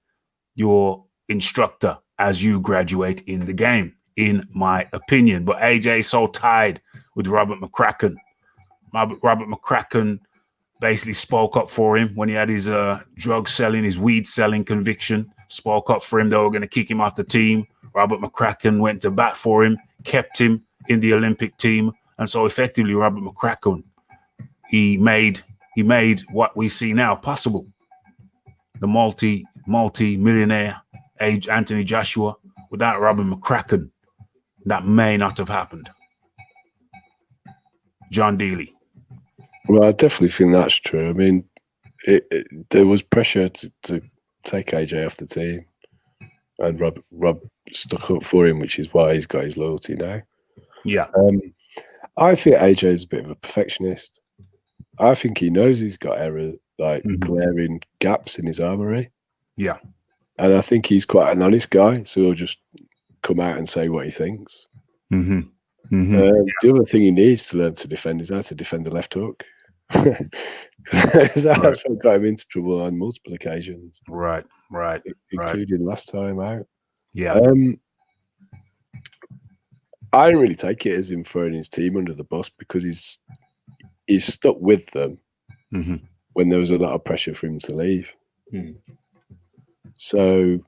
your instructor as you graduate in the game, in my opinion. But AJ's so tied with Robert McCracken. Robert McCracken basically spoke up for him when he had his drug selling, his weed selling conviction. Spoke up for him. They were going to kick him off the team. Robert McCracken went to bat for him, kept him in the Olympic team. And so effectively, Robert McCracken, he made what we see now possible. The multi-millionaire Anthony Joshua, without Robert McCracken, that may not have happened. John Dealey. Well, I definitely think that's true. I mean, there was pressure to take AJ off the team, and Rob stuck up for him, which is why he's got his loyalty now. Yeah. I think AJ is a bit of a perfectionist. I think he knows he's got errors, glaring gaps in his armory. Yeah. And I think he's quite an honest guy, so he'll just come out and say what he thinks. Mm-hmm. Mm-hmm. The other thing he needs to learn to defend is how to defend the left hook. That's what got him into trouble on multiple occasions. Right. Including last time out. Yeah. I didn't really take it as him throwing his team under the bus because he's stuck with them when there was a lot of pressure for him to leave. Mm. So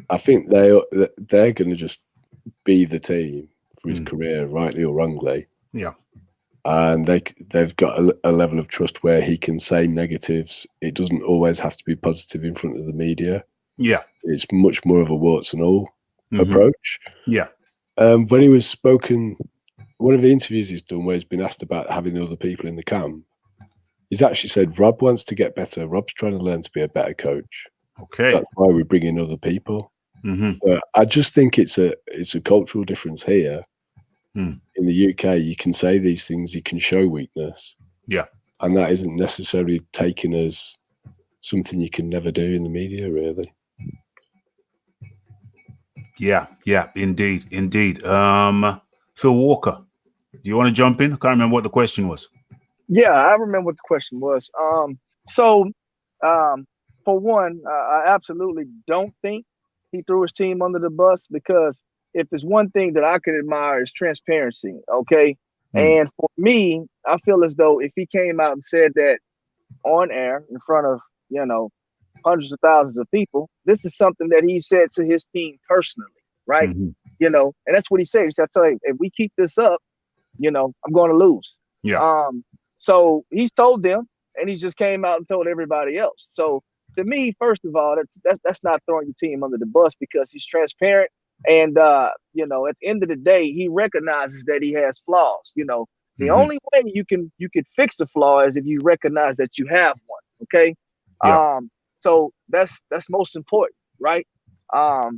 I think they're going to just be the team for his career, rightly or wrongly. Yeah. And they've got a level of trust where he can say negatives. It doesn't always have to be positive in front of the media. Yeah. It's much more of a warts and all approach. Yeah. When he was spoken, one of the interviews he's done where he's been asked about having other people in the camp, he's actually said Rob wants to get better. Rob's trying to learn to be a better coach. Okay. That's why we bring in other people. But I just think it's a cultural difference here. In the UK, you can say these things, you can show weakness. Yeah. And that isn't necessarily taken as something you can never do in the media, really. Yeah, indeed. Phil Walker, do you want to jump in? I can't remember what the question was. Yeah, I remember what the question was. For one, I absolutely don't think he threw his team under the bus, because if there's one thing that I could admire is transparency, okay? And for me, I feel as though if he came out and said that on air in front of, hundreds of thousands of people, this is something that he said to his team personally, right? And that's what he said. He said, I tell you, if we keep this up, I'm going to lose. Yeah. So he's told them, and he just came out and told everybody else. So to me, first of all, that's not throwing your team under the bus, because he's transparent. And at the end of the day, he recognizes that he has flaws. The only way you can fix the flaw is if you recognize that you have one. Okay. Yeah. So that's most important, right? So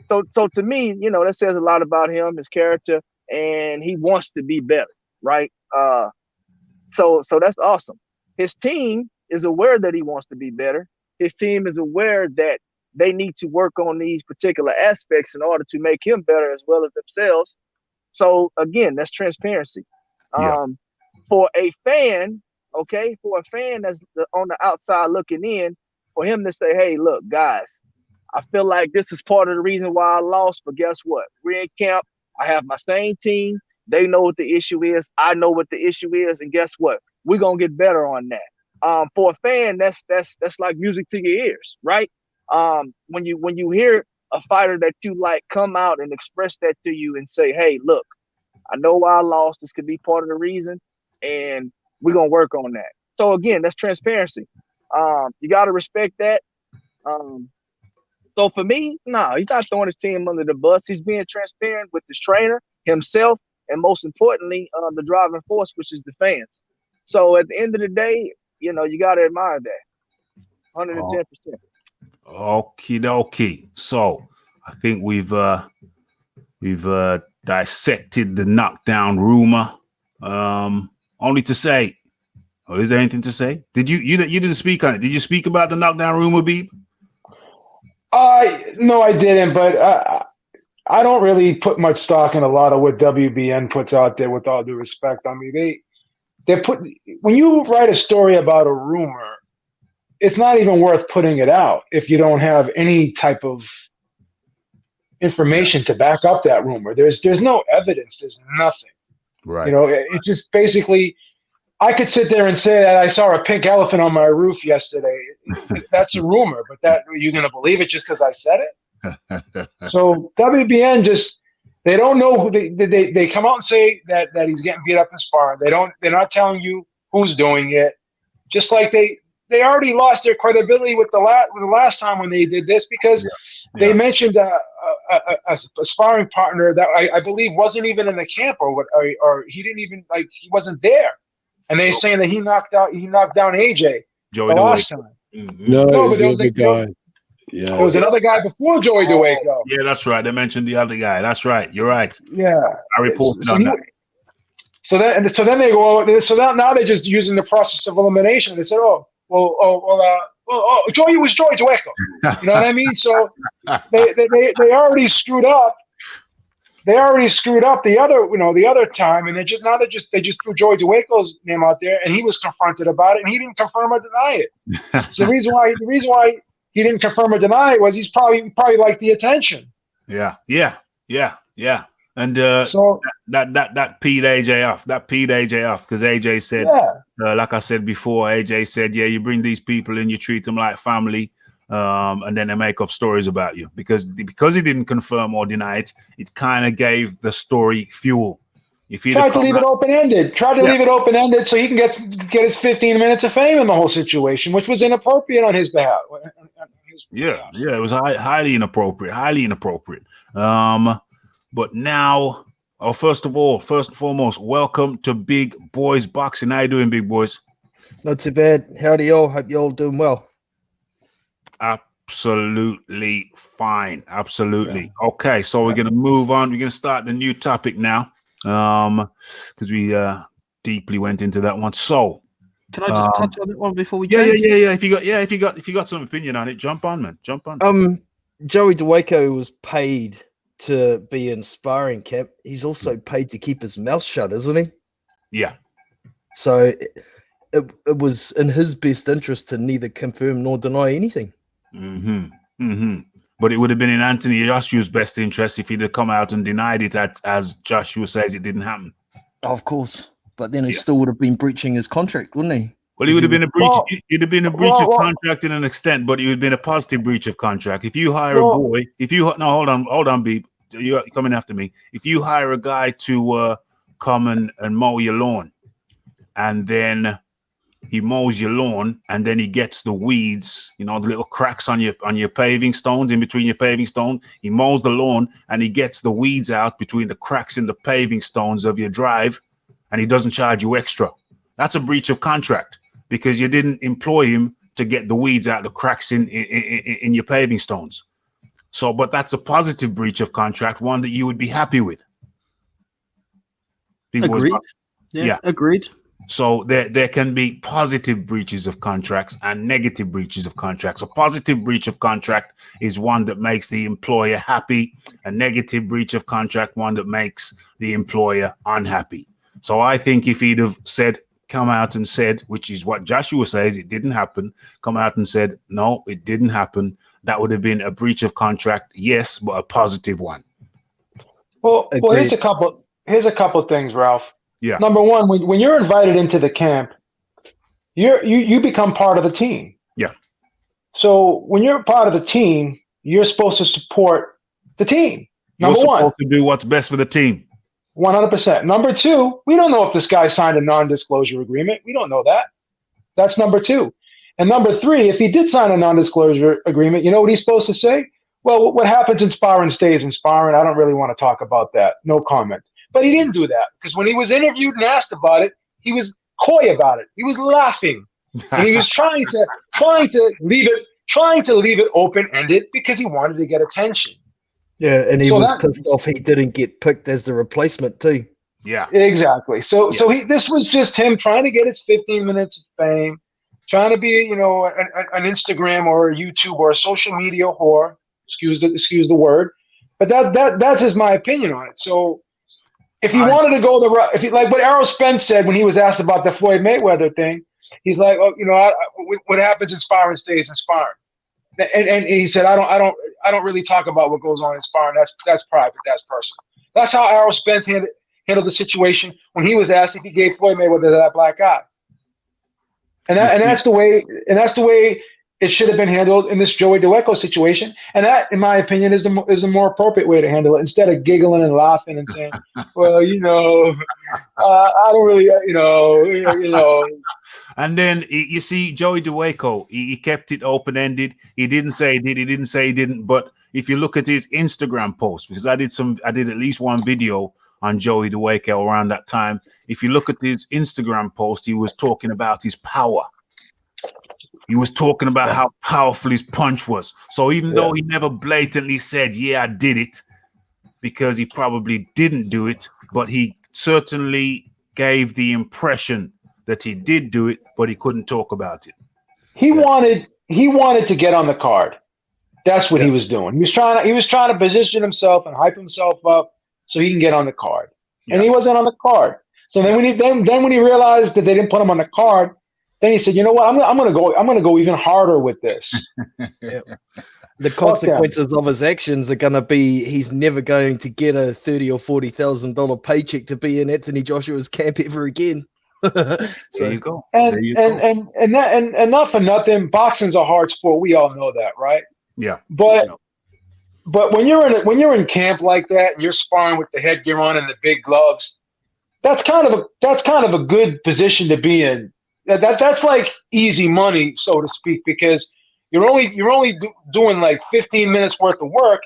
to me, that says a lot about him, his character, and he wants to be better, right? So that's awesome. His team is aware that he wants to be better. His team is aware that they need to work on these particular aspects in order to make him better as well as themselves. So again, that's transparency. For a fan, that's on the outside looking in, for him to say, hey, look, guys, I feel like this is part of the reason why I lost, but guess what? We're in camp. I have my same team. They know what the issue is. I know what the issue is. And guess what? We're going to get better on that. For a fan, that's like music to your ears, right? When you hear a fighter that you like come out and express that to you and say, hey, look, I know why I lost. This could be part of the reason, and we're going to work on that. So again, that's transparency. You got to respect that. So for me, no, he's not throwing his team under the bus. He's being transparent with his trainer, himself, and most importantly, the driving force, which is the fans. So at the end of the day, you got to admire that. 110%. Okie dokie. So I think we've dissected the knockdown rumor. Only to say, is there anything to say? Did you didn't speak on it? Did you speak about the knockdown rumor, Beeb? No, I didn't. But I don't really put much stock in a lot of what WBN puts out there. With all due respect, I mean they put, when you write a story about a rumor, it's not even worth putting it out if you don't have any type of information to back up that rumor. There's no evidence. There's nothing. Right. It's just basically, I could sit there and say that I saw a pink elephant on my roof yesterday. That's a rumor, but are you going to believe it just because I said it? So WBN they don't know who they come out and say that he's getting beat up in sparring. They're not telling you who's doing it. Just like they already lost their credibility with the last time when they did this, because they mentioned a sparring partner that I believe wasn't even in the camp or he didn't even, he wasn't there, and they're saying that he knocked down AJ Joey the last time. No, but there was a guy. Yeah, there was another guy before Joey DeWaco. Yeah, that's right. They mentioned the other guy. That's right. You're right. Yeah, I reported on that. So then they go. So now they're just using the process of elimination. They said, Joey was Joey DeWaco. You know what I mean? So they already screwed up. They already screwed up the other time, and they just threw Joey DeWaco's name out there, and he was confronted about it, and he didn't confirm or deny it. So the reason why he didn't confirm or deny it was he's probably liked the attention. Yeah. And so that peed AJ off. That peed AJ off, because AJ said, like I said before, AJ said, you bring these people in, you treat them like family, and then they make up stories about you. Because he didn't confirm or deny it, it kind of gave the story fuel. If he tried to leave it open-ended, leave it open-ended so he can get his 15 minutes of fame in the whole situation, which was inappropriate on his behalf. It was highly inappropriate. But now, first and foremost, welcome to Big Boys Boxing. How you doing, Big Boys? Not too bad. Howdy, y'all. Hope you're all doing well. Absolutely fine. Absolutely. Yeah. Okay, so we're going to move on. We're going to start the new topic now, because we deeply went into that one. So, can I just touch on that one before we change? Yeah. If you got some opinion on it, jump on, man. Jump on. Joey DeWaco was paid to be in sparring camp. He's also paid to keep his mouth shut, isn't he? Yeah. So it was in his best interest to neither confirm nor deny anything. But it would have been in Anthony Joshua's best interest if he'd have come out and denied it, as Joshua says it didn't happen. Of course, but then he still would have been breaching his contract, wouldn't he? Well, he would have been a breach. It'd have been a breach of contract in an extent, but it would have been a positive breach of contract. If you hire a boy, hold on, Beep, you're coming after me. If you hire a guy to come and mow your lawn, and then he mows your lawn, and then he gets the weeds, the little cracks on your paving stones, in between your paving stones. He mows the lawn, and he gets the weeds out between the cracks in the paving stones of your drive, and he doesn't charge you extra. That's a breach of contract, because you didn't employ him to get the weeds out, the cracks in your paving stones. So, but that's a positive breach of contract, one that you would be happy with. Agreed. Yeah, agreed. So there can be positive breaches of contracts and negative breaches of contracts. A positive breach of contract is one that makes the employer happy. A negative breach of contract, one that makes the employer unhappy. So I think if he'd have come out and said, which is what Joshua says, it didn't happen, come out and said, no, it didn't happen, that would have been a breach of contract, yes, but a positive one. Well, here's a couple of things, Ralph. Yeah. Number one, when you're invited into the camp, you become part of the team. Yeah. So when you're part of the team, you're supposed to support the team. Number one. You're supposed to do what's best for the team. 100%. Number two, we don't know if this guy signed a non-disclosure agreement. We don't know that. That's number two. And number three, if he did sign a non-disclosure agreement, you know what he's supposed to say? Well, what happens in sparring stays in sparring. I don't really want to talk about that. No comment. But he didn't do that, because when he was interviewed and asked about it, he was coy about it. He was laughing, and he was trying to leave it open-ended because he wanted to get attention. Yeah, and he was pissed off he didn't get picked as the replacement too. Yeah, exactly. So this was just him trying to get his 15 minutes of fame, trying to be an Instagram or a YouTube or a social media whore. Excuse the word, but that's just my opinion on it. So. If he wanted to go the route, like what Errol Spence said when he was asked about the Floyd Mayweather thing, he's like, what happens in sparring stays in sparring, and he said, I don't really talk about what goes on in sparring. That's private. That's personal. That's how Errol Spence handled the situation when he was asked if he gave Floyd Mayweather that black eye, and that's the way it should have been handled in this Joey DeWeco situation. And that, in my opinion, is the more appropriate way to handle it, instead of giggling and laughing and saying, well, I don't really, And then you see Joey DeWeco, he kept it open-ended. He didn't say he did, he didn't say he didn't. But if you look at his Instagram post, because I did at least one video on Joey DeWeco around that time. If you look at his Instagram post, he was talking about his power. He was talking about how powerful his punch was. So even though he never blatantly said, yeah, I did it, because he probably didn't do it, but he certainly gave the impression that he did do it, but he couldn't talk about it. He wanted to get on the card. That's what he was doing. He was trying to position himself and hype himself up so he can get on the card. And he wasn't on the card. So then when he realized that they didn't put him on the card, then he said, you know what, I'm gonna go even harder with this. The consequences of his actions are gonna be he's never going to get a $30,000 or $40,000 paycheck to be in Anthony Joshua's camp ever again. So there you go. And not for nothing, boxing's a hard sport. We all know that, right? Yeah. But when you're in camp like that and you're sparring with the headgear on and the big gloves, that's kind of a good position to be in. That's like easy money, so to speak, because you're only doing like 15 minutes worth of work,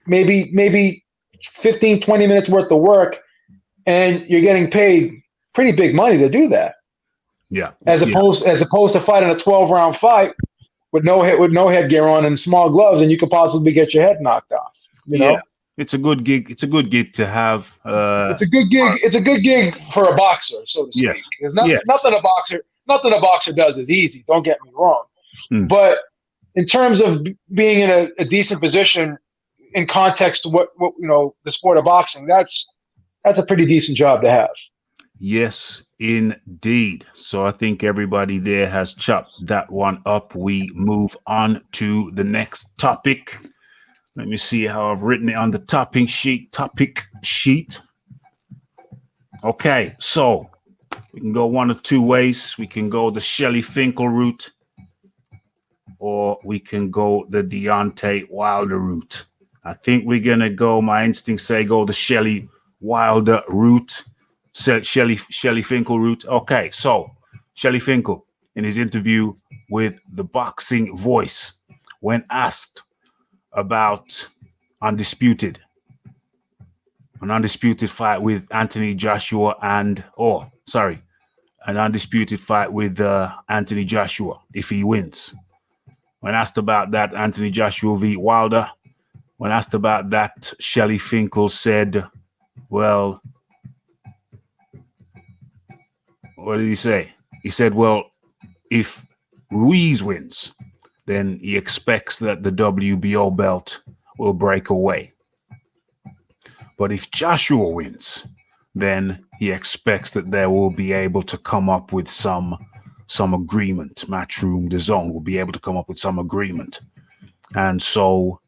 maybe 15, 20 minutes worth of work, and you're getting paid pretty big money to do that. Yeah. As opposed to fighting a 12-round fight with no headgear on and small gloves, and you could possibly get your head knocked off. You know? It's a good gig. It's a good gig to have. It's a good gig. It's a good gig for a boxer, so to speak. Yes. Because nothing a boxer does is easy. Don't get me wrong. But in terms of being in a decent position in context to what the sport of boxing, that's a pretty decent job to have. Yes, indeed. So I think everybody there has chopped that one up. We move on to the next topic. Let me see how I've written it on the topic sheet. Okay, so we can go one of two ways. We can go the Shelly Finkle route, or we can go the Deontay Wilder route. I think we're gonna go. My instincts say go the Shelly Wilder route, Shelly Finkle route. Okay, so Shelly Finkle, in his interview with the Boxing Voice, when asked about an undisputed fight with Anthony Joshua an undisputed fight with Anthony Joshua if he wins. When asked about that, Anthony Joshua v. Wilder, when asked about that, Shelly Finkle said, well, what did he say? He said, well, if Ruiz wins, then he expects that the WBO belt will break away. But if Joshua wins, then he expects that they will be able to come up with some agreement. Matchroom DAZN will be able to come up with some agreement. And so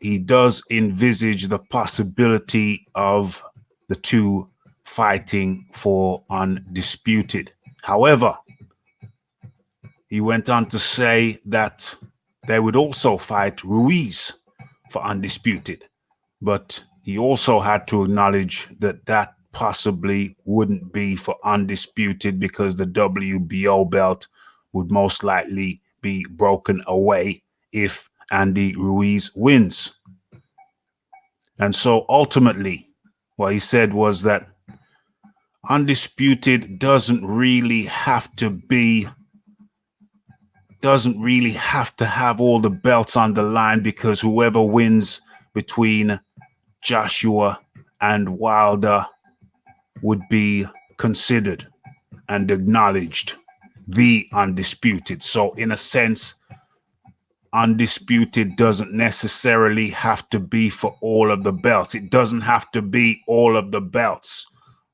he does envisage the possibility of the two fighting for undisputed. However, he went on to say that they would also fight Ruiz for undisputed, but he also had to acknowledge that that possibly wouldn't be for undisputed because the WBO belt would most likely be broken away if Andy Ruiz wins. And so ultimately, what he said was that undisputed doesn't really have to have all the belts on the line, because whoever wins between Joshua and Wilder would be considered and acknowledged the undisputed. So in a sense, undisputed doesn't necessarily have to be for all of the belts. It doesn't have to be all of the belts.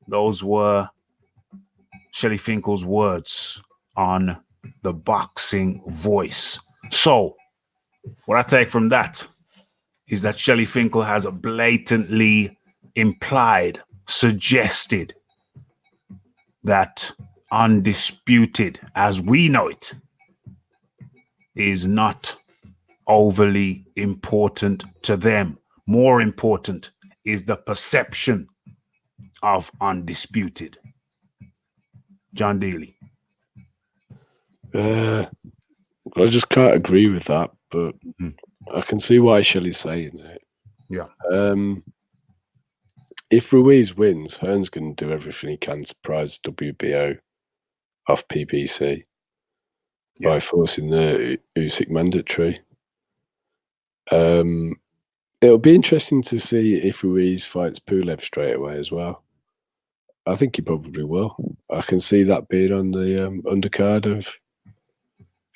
Those were Shelly Finkle's words on the Boxing Voice. So what I take from that is that Shelly Finkle has blatantly implied, suggested that undisputed, as we know it, is not overly important to them. More important is the perception of undisputed. John Daly. I just can't agree with that, but I can see why Shelly's saying it. Yeah. If Ruiz wins, Hearn's going to do everything he can to prize WBO off PBC by forcing the Usyk mandatory. It'll be interesting to see if Ruiz fights Pulev straight away as well. I think he probably will. I can see that being on the undercard of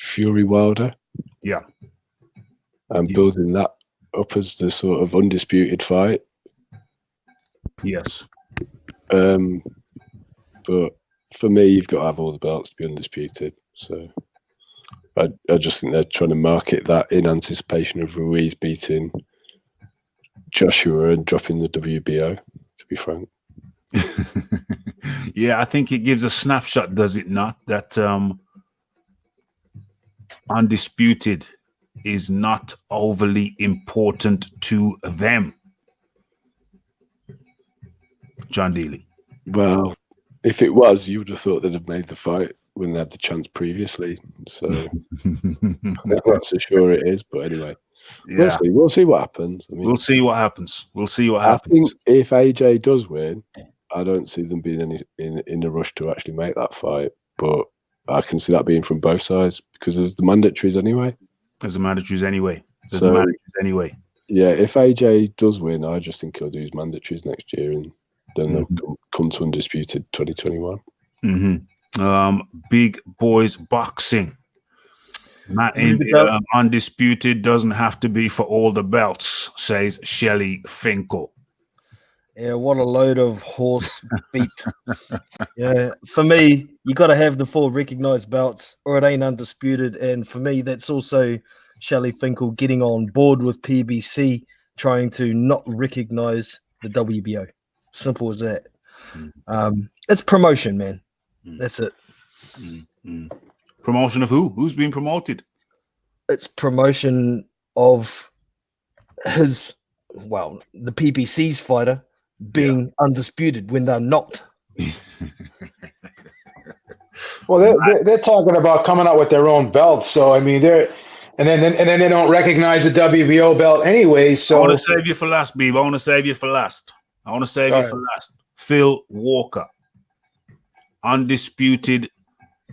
Fury Wilder. Yeah. And building that up as the sort of undisputed fight. Yes. But for me, you've got to have all the belts to be undisputed. So I just think they're trying to market that in anticipation of Ruiz beating Joshua and dropping the WBO, to be frank. Yeah, I think it gives a snapshot, does it not? That undisputed is not overly important to them. John Daly. Well, if it was, you would have thought they'd have made the fight when they had the chance previously. So I'm not so sure it is, but anyway. Yeah. We'll see what happens. I mean, we'll see what happens. I think if AJ does win, I don't see them being in a rush to actually make that fight. But I can see that being from both sides because there's the mandatories anyway. Yeah, if AJ does win, I just think he'll do his mandatories next year and then they'll come to undisputed 2021. Big boys boxing. Undisputed doesn't have to be for all the belts, says Shelly Finkle. Yeah, what a load of horse beep. Yeah, for me, you got to have the 4 recognized belts or it ain't undisputed. And for me, that's also Shelly Finkle getting on board with PBC, trying to not recognize the WBO. Simple as that. It's promotion, man. That's it. Promotion of who? Who's being promoted? It's promotion of the PBC's fighter being undisputed when they're not. Well, they're talking about coming out with their own belts. So I mean, and then they don't recognize the WBO belt anyway. So I want to save you for last, Beeb. I want to save you for last. Phil Walker, undisputed.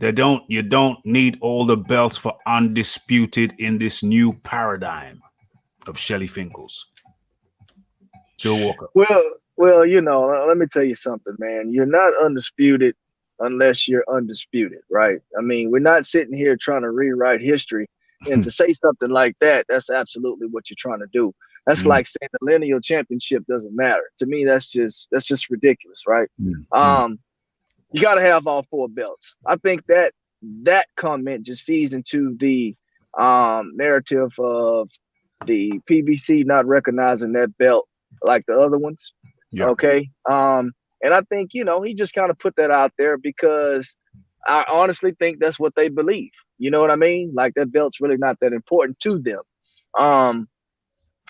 You don't need all the belts for undisputed in this new paradigm of Shelly Finkle's. Phil Walker. Well, let me tell you something, man. You're not undisputed unless you're undisputed, right? I mean, we're not sitting here trying to rewrite history, and to say something like that, that's absolutely what you're trying to do. That's like saying the lineal championship doesn't matter. To me, that's just ridiculous, right? You got to have all 4 belts. I think that comment just feeds into the narrative of the PBC not recognizing that belt like the other ones. Yeah. Okay. And I think, he just kind of put that out there because I honestly think that's what they believe. You know what I mean? Like that belt's really not that important to them.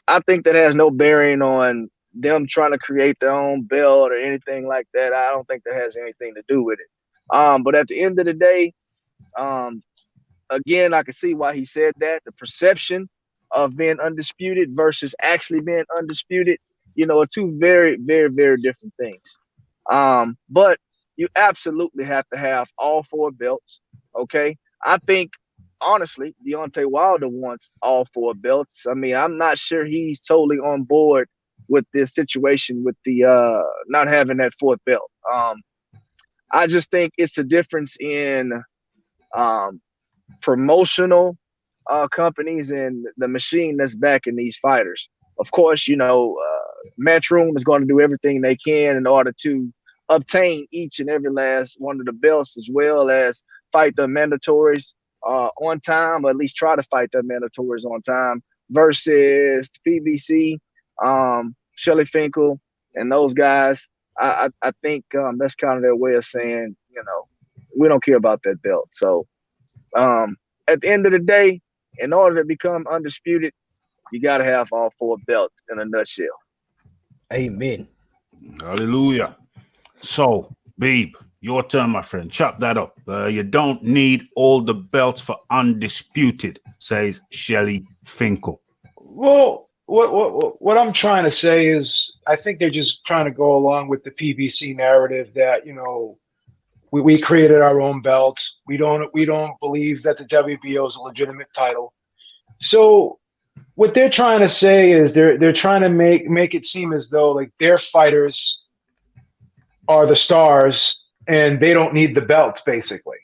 I think that has no bearing on them trying to create their own belt or anything like that. I don't think that has anything to do with it. But at the end of the day, again, I can see why he said that. The perception of being undisputed versus actually being undisputed, are 2 very, very, very different things. But you absolutely have to have all 4 belts. Okay. I think, honestly, Deontay Wilder wants all 4 belts. I mean, I'm not sure he's totally on board with this situation with the not having that 4th belt. I just think it's a difference in promotional companies and the machine that's backing these fighters. Of course, Matchroom is going to do everything they can in order to obtain each and every last one of the belts, as well as fight the mandatories on time, or at least try to fight the mandatories on time, versus the PBC, Shelly Finkle, and those guys. I think that's kind of their way of saying, we don't care about that belt. So at the end of the day, in order to become undisputed, you got to have all 4 belts in a nutshell. Amen. Hallelujah. So, Beeb, your turn, my friend. Chop that up. You don't need all the belts for undisputed, says Shelly Finkle. Well, what I'm trying to say is I think they're just trying to go along with the PBC narrative that, we created our own belts. We don't believe that the WBO is a legitimate title. So what they're trying to say is they're trying to make it seem as though like their fighters are the stars and they don't need the belts, basically.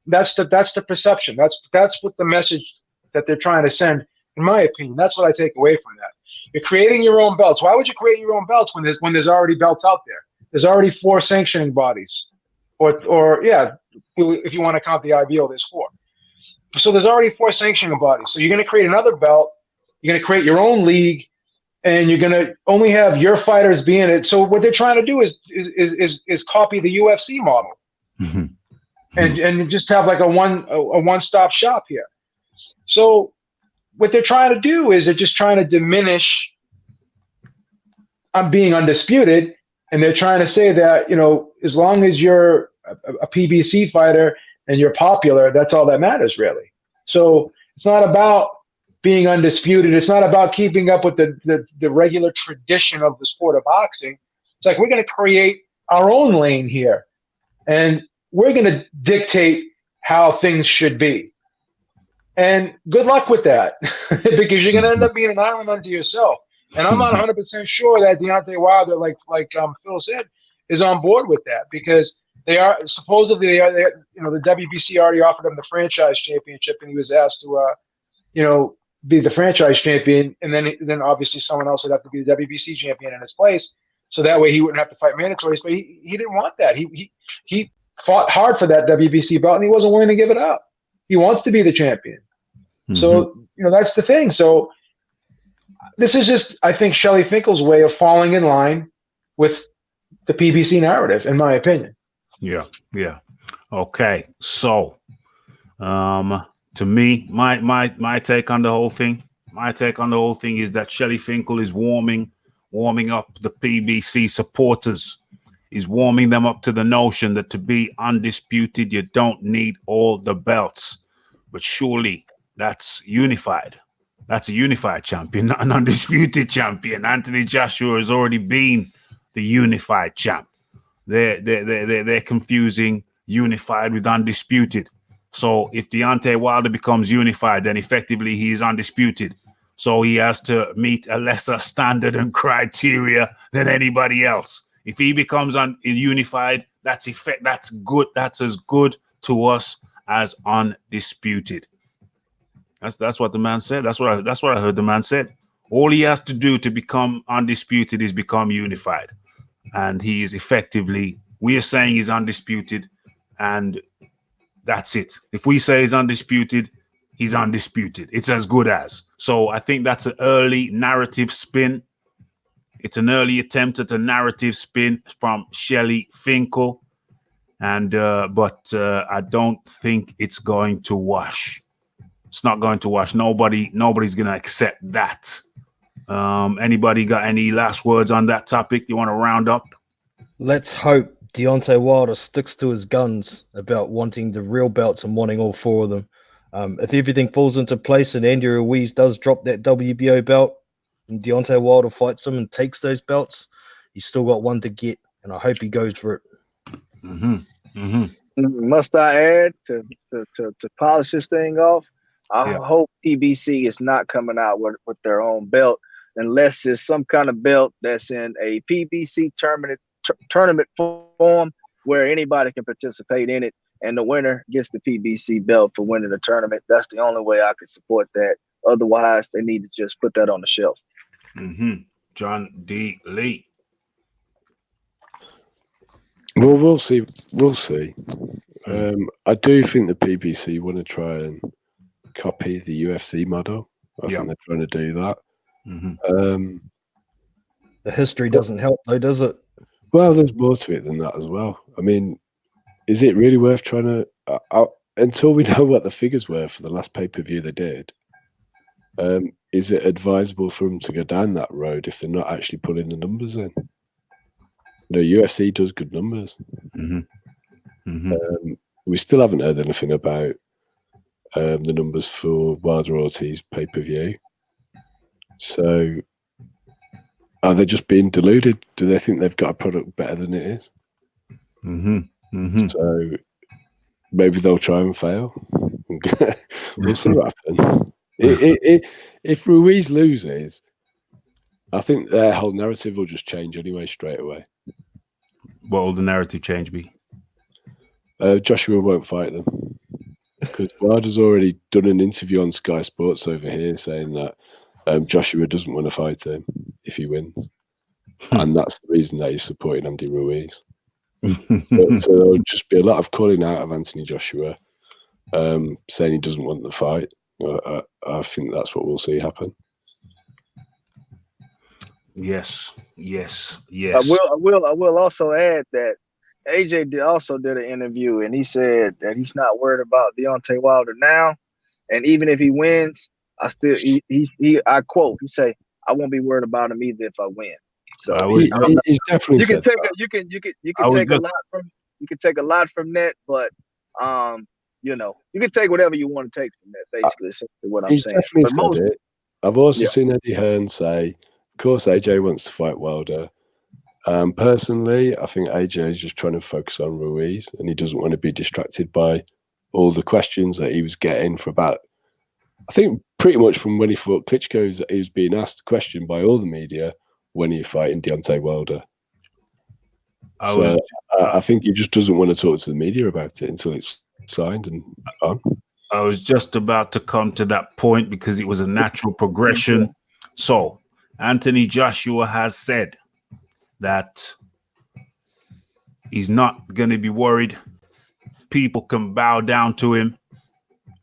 That's the perception. That's what the message that they're trying to send, in my opinion. That's what I take away from that. You're creating your own belts. Why would you create your own belts when there's already belts out there? There's already 4 sanctioning bodies. Or if you want to count the IBO, there's 4. So there's already 4 sanctioning bodies. So you're going to create another belt. You're going to create your own league, and you're going to only have your fighters be in it. So what they're trying to do is copy the UFC model, and just have like a one-stop shop here. So what they're trying to do is they're just trying to diminish being undisputed, and they're trying to say that as long as you're a PBC fighter and you're popular, that's all that matters, really. So it's not about being undisputed. It's not about keeping up with the regular tradition of the sport of boxing. It's like, we're going to create our own lane here, and we're going to dictate how things should be. And good luck with that, because you're going to end up being an island unto yourself. And I'm not 100% sure that Deontay Wilder, like Phil said, is on board with that, because they are supposedly the WBC already offered him the franchise championship, and he was asked to be the franchise champion, and then obviously someone else would have to be the WBC champion in his place, so that way he wouldn't have to fight mandatories. But he didn't want that. He fought hard for that WBC belt, and he wasn't willing to give it up. He wants to be the champion. So that's the thing. So this is just, I think, Shelly Finkle's way of falling in line with the PBC narrative, in my opinion. Yeah. Okay. So, to me, my take on the whole thing, is that Shelly Finkle is warming up the PBC supporters. He's warming them up to the notion that to be undisputed, you don't need all the belts. But surely that's unified. That's a unified champion, not an undisputed champion. Anthony Joshua has already been the unified champ. They're confusing unified with undisputed. So if Deontay Wilder becomes unified, then effectively he is undisputed. So he has to meet a lesser standard and criteria than anybody else. If he becomes unified, that's good. That's as good to us as undisputed. That's what the man said. That's what I heard the man said. All he has to do to become undisputed is become unified. And he is effectively, we are saying he's undisputed, and that's it. If we say he's undisputed, he's undisputed. It's as good as. So I think that's an early narrative spin. It's an early attempt at a narrative spin from Shelly Finkle. And but I don't think it's going to wash. It's not going to wash. Nobody's going to accept that. Anybody got any last words on that topic you want to round up? Let's hope Deontay Wilder sticks to his guns about wanting the real belts and wanting all four of them. If everything falls into place and Andy Ruiz does drop that WBO belt and Deontay Wilder fights him and takes those belts, he's still got one to get, and I hope he goes for it. Must I add to polish this thing off? I hope PBC is not coming out with their own belt unless it's some kind of belt that's in a PBC tournament form where anybody can participate in it, and the winner gets the PBC belt for winning the tournament. That's the only way I could support that. Otherwise, they need to just put that on the shelf. John D. Lee. Well, we'll see. I do think the PBC want to try and copy the UFC model. I think they're trying to do that. The history doesn't help, though, does it? Well, there's more to it than that as well. I mean, is it really worth trying to until we know what the figures were for the last pay-per-view they did? Is it advisable for them to go down that road if they're not actually pulling the numbers in? No, UFC does good numbers. We still haven't heard anything about the numbers for Wilder Ortiz pay-per-view. So are they just being deluded? Do they think they've got a product better than it is? So maybe they'll try and fail. We'll see what happens. If Ruiz loses, I think their whole narrative will just change anyway, straight away. What will the narrative change be? Joshua won't fight them. Because Wilder's already done an interview on Sky Sports over here saying that Joshua doesn't want to fight him if he wins. And that's the reason that he's supporting Andy Ruiz. So there'll just be a lot of calling out of Anthony Joshua, saying he doesn't want the fight. I think that's what we'll see happen. Yes. I will also add that AJ also did an interview, and he said that he's not worried about Deontay Wilder now, and even if he wins, I quote, he say, "I won't be worried about him either if I win." So he's definitely you can take a lot from that, but you can take whatever you want to take from that. Basically, is what I'm saying. Definitely said it. I've also seen Eddie Hearn say, "Of course, AJ wants to fight Wilder." Personally, I think AJ is just trying to focus on Ruiz, and he doesn't want to be distracted by all the questions that he was getting for about, I think pretty much from when he fought Klitschko, he was being asked a question by all the media, when are you fighting Deontay Wilder? I think he just doesn't want to talk to the media about it until it's signed and on. I was just about to come to that point because it was a natural progression. So Anthony Joshua has said that he's not going to be worried. People can bow down to him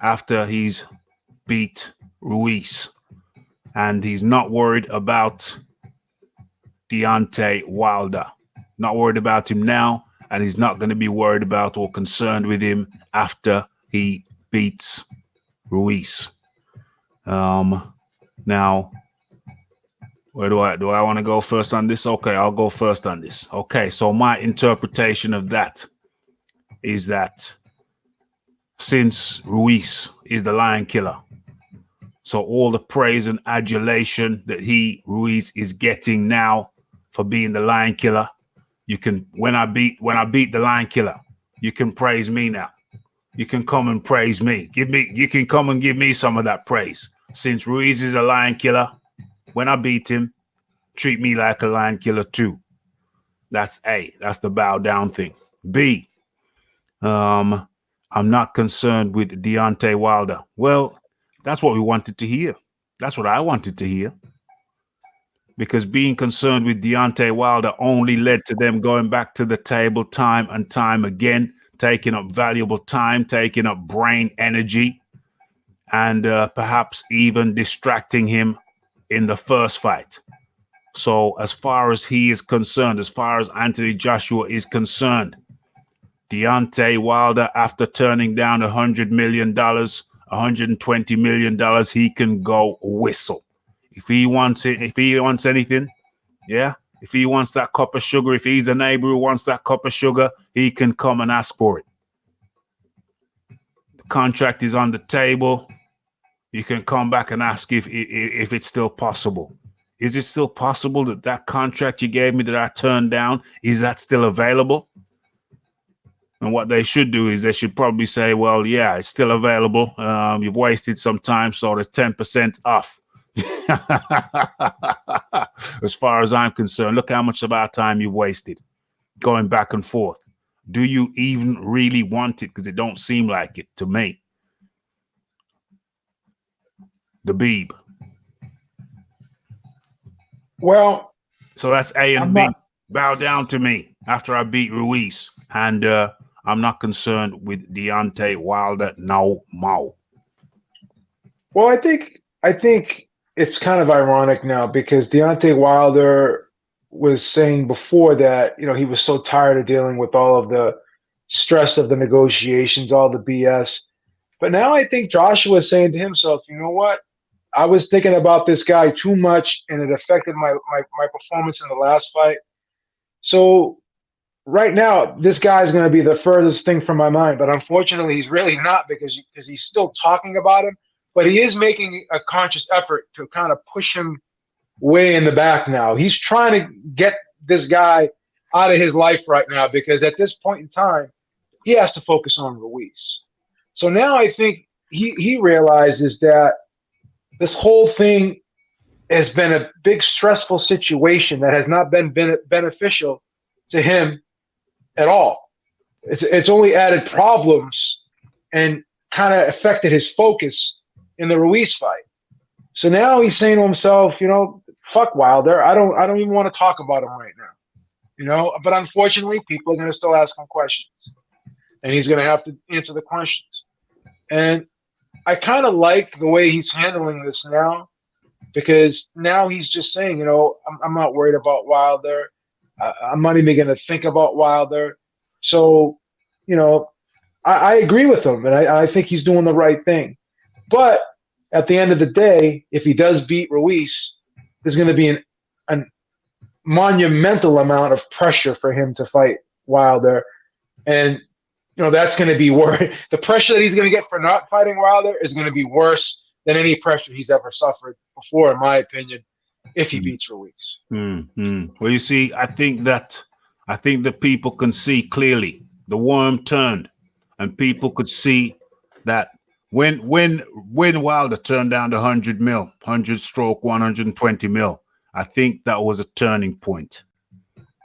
after he's beat Ruiz. And he's not worried about Deontay Wilder. Not worried about him now, and he's not going to be worried about or concerned with him after he beats Ruiz. Now, where do I want to go first on this? Okay, I'll go first on this. Okay, so my interpretation of that is that since Ruiz is the lion killer, so all the praise and adulation that Ruiz is getting now for being the lion killer, you can when I beat the lion killer, you can praise me now. You can come and praise me. You can come and give me some of that praise. Since Ruiz is a lion killer, when I beat him, treat me like a lion killer too. That's A. That's the bow down thing. B. I'm not concerned with Deontay Wilder. Well, that's what we wanted to hear. That's what I wanted to hear. Because being concerned with Deontay Wilder only led to them going back to the table time and time again, taking up valuable time, taking up brain energy, and perhaps even distracting him in the first fight. So as far as he is concerned, as far as Anthony Joshua is concerned, Deontay Wilder, after turning down $100 million, $120 million, he can go whistle. If he wants it, if he wants anything, yeah, if he wants that cup of sugar, if he's the neighbor who wants that cup of sugar, he can come and ask for it. The contract is on the table. You can come back and ask if it's still possible. Is it still possible that contract you gave me that I turned down, is that still available? And what they should do is they should probably say, well, yeah, it's still available. You've wasted some time, so there's 10% off. As far as I'm concerned, look how much of our time you've wasted going back and forth. Do you even really want it? Because it don't seem like it to me. The Beeb. Well, so that's A and B. Bow down to me after I beat Ruiz. And I'm not concerned with Deontay Wilder no more. Well, I think it's kind of ironic now because Deontay Wilder was saying before that, he was so tired of dealing with all of the stress of the negotiations, all the BS. But now I think Joshua is saying to himself, you know what? I was thinking about this guy too much and it affected my performance in the last fight. So right now, this guy is going to be the furthest thing from my mind. But unfortunately, he's really not because he's still talking about him. But he is making a conscious effort to kind of push him way in the back now. He's trying to get this guy out of his life right now because at this point in time, he has to focus on Ruiz. So now I think he realizes that this whole thing has been a big stressful situation that has not been beneficial to him at all. It's only added problems and kind of affected his focus in the Ruiz fight. So now he's saying to himself, fuck Wilder. I don't even want to talk about him right now. But unfortunately, people are going to still ask him questions. And he's going to have to answer the questions. And I kind of like the way he's handling this now because now he's just saying, I'm not worried about Wilder. I'm not even going to think about Wilder. So, I agree with him, and I think he's doing the right thing. But at the end of the day, if he does beat Ruiz, there's going to be a monumental amount of pressure for him to fight Wilder. And, that's going to be worse. The pressure that he's going to get for not fighting Wilder is going to be worse than any pressure he's ever suffered before, in my opinion, if he beats Ruiz. Mm-hmm. Well, you see, I think that people can see clearly the worm turned, and people could see that when Wilder turned down the 100 mil, 120 mil, I think that was a turning point.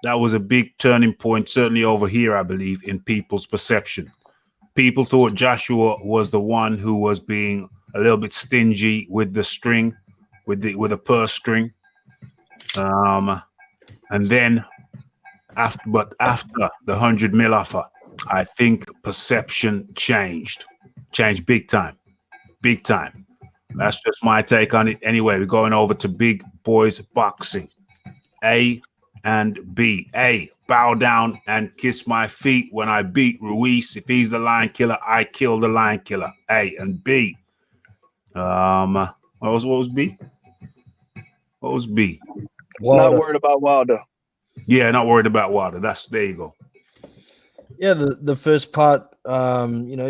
That was a big turning point, certainly over here, I believe, in people's perception. People thought Joshua was the one who was being a little bit stingy with the string, with the purse string. And then after the 100 mil offer, I think perception changed big time. That's just my take on it. Anyway, we're going over to Big Boys Boxing. A, and B. A, bow down and kiss my feet when I beat Ruiz. If he's the lion killer, I kill the lion killer. A. And B. What was B? What was B? Wilder. Not worried about Wilder. Yeah, not worried about Wilder. There you go. Yeah, the first part,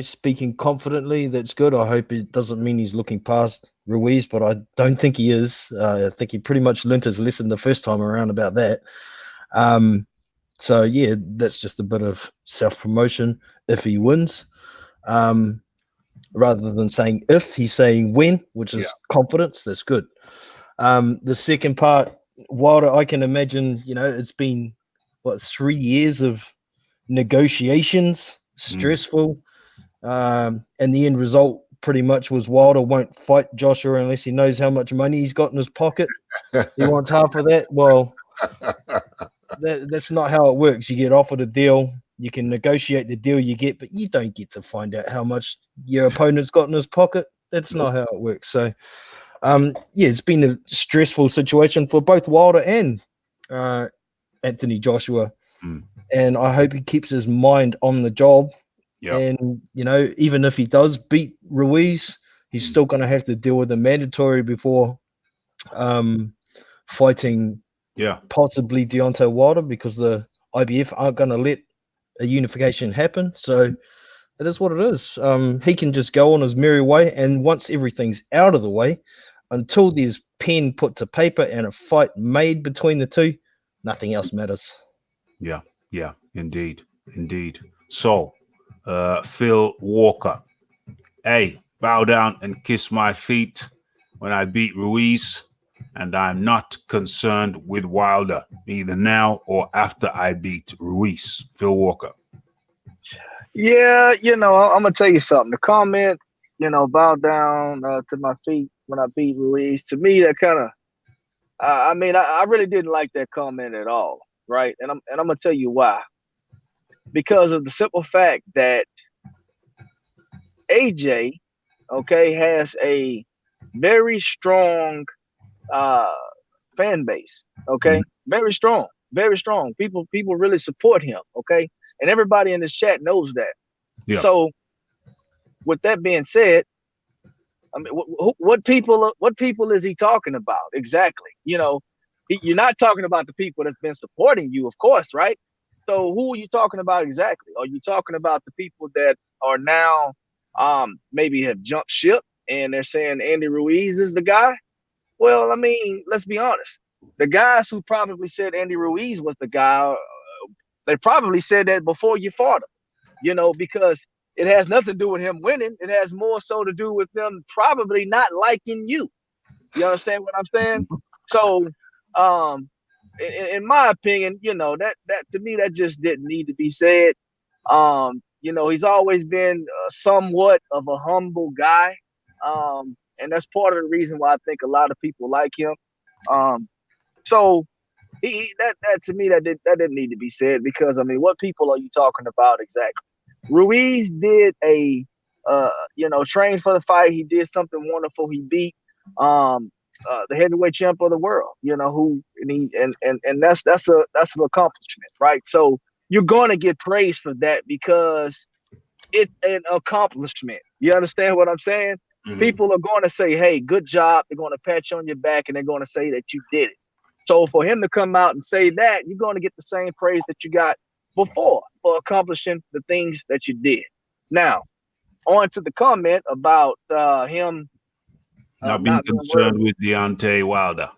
speaking confidently, that's good. I hope it doesn't mean he's looking past Ruiz, but I don't think he is. I think he pretty much learnt his lesson the first time around about that. So yeah, that's just a bit of self-promotion if he wins. Rather than saying if, he's saying when, which is confidence. That's good. The second part, Wilder, I can imagine, it's been 3 years of negotiations, stressful, and the end result pretty much was Wilder won't fight Joshua unless he knows how much money he's got in his pocket. He wants half of that. Well, that's not how it works. You get offered a deal, you can negotiate the deal you get, but you don't get to find out how much your opponent's got in his pocket. That's not how it works. So it's been a stressful situation for both Wilder and Anthony Joshua. And I hope he keeps his mind on the job. Yep. And, even if he does beat Ruiz, he's still going to have to deal with the mandatory before fighting possibly Deontay Wilder, because the IBF aren't going to let a unification happen. So it is what it is. He can just go on his merry way. And once everything's out of the way, until there's pen put to paper and a fight made between the two, nothing else matters. Yeah, indeed. So, Phil Walker. A, bow down and kiss my feet when I beat Ruiz, and I'm not concerned with Wilder, either now or after I beat Ruiz. Phil Walker. Yeah, I'm going to tell you something. The comment, bow down to my feet when I beat Ruiz, to me, that kind of, I really didn't like that comment at all. Right. And I'm going to tell you why. Because of the simple fact that AJ, has a very strong fan base. Very strong. People really support him. And everybody in this chat knows that. Yeah. So with that being said, what people is he talking about exactly? You're not talking about the people that's been supporting you, of course, right? So who are you talking about exactly? Are you talking about the people that are now maybe have jumped ship and they're saying Andy Ruiz is the guy? Well, let's be honest. The guys who probably said Andy Ruiz was the guy, they probably said that before you fought him, because it has nothing to do with him winning. It has more so to do with them probably not liking you. You understand what I'm saying? So, in my opinion, that to me, that just didn't need to be said. He's always been somewhat of a humble guy. And that's part of the reason why I think a lot of people like him. So that to me, that didn't need to be said, because what people are you talking about exactly? Ruiz did a train for the fight. He did something wonderful. He beat the heavyweight champ of the world, and that's an accomplishment, right? So you're going to get praised for that because it's an accomplishment. You understand what I'm saying? Mm-hmm. People are going to say, hey, good job. They're going to pat you on your back and they're going to say that you did it. So for him to come out and say that, you're going to get the same praise that you got before for accomplishing the things that you did. Now, on to the comment about him not being concerned with Deontay Wilder.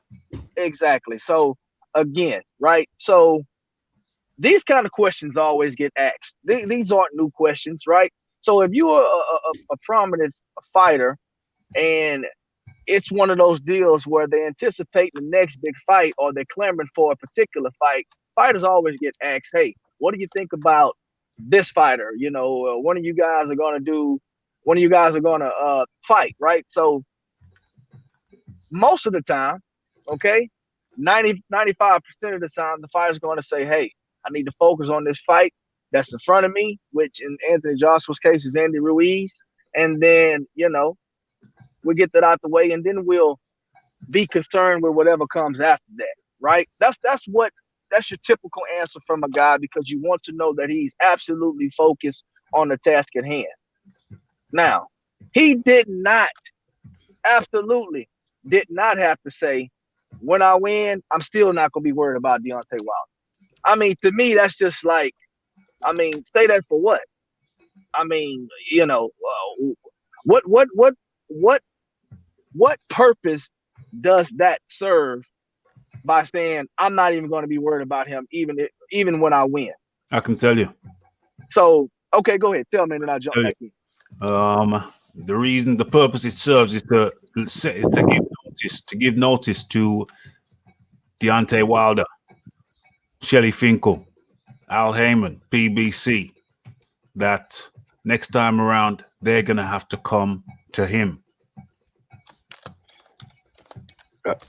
Exactly. So again, right? So these kind of questions always get asked. These aren't new questions, right? So if you are a prominent fighter and it's one of those deals where they anticipate the next big fight or they're clamoring for a particular fight, fighters always get asked, hey, what do you think about this fighter? One of you guys are going to fight, right? So most of the time, 95% of the time, the fighter's going to say, hey, I need to focus on this fight that's in front of me, which in Anthony Joshua's case is Andy Ruiz. And then, we get that out the way, and then we'll be concerned with whatever comes after that, right? That's what That's your typical answer from a guy because you want to know that he's absolutely focused on the task at hand. Now, he absolutely did not have to say, when I win, I'm still not going to be worried about Deontay Wilder. I mean, to me, that's just like, I mean, say that for what? I mean, you know, what purpose does that serve by saying I'm not even going to be worried about him even when I win? I can tell you. So, okay, go ahead. Tell me, and then I jump back in. The purpose it serves is to give notice to Deontay Wilder, Shelly Finkle, Al Heyman, PBC, that next time around they're gonna have to come to him.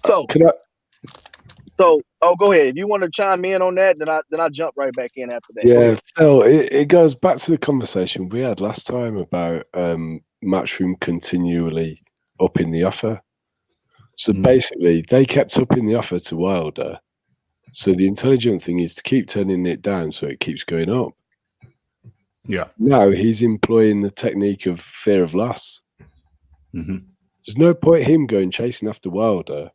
So go ahead. If you want to chime in on that, then I jump right back in after that. Yeah, Phil, it goes back to the conversation we had last time about Matchroom continually upping the offer. So basically, they kept upping the offer to Wilder. So the intelligent thing is to keep turning it down so it keeps going up. Yeah. Now he's employing the technique of fear of loss. Mm-hmm. There's no point him going chasing after Wilder.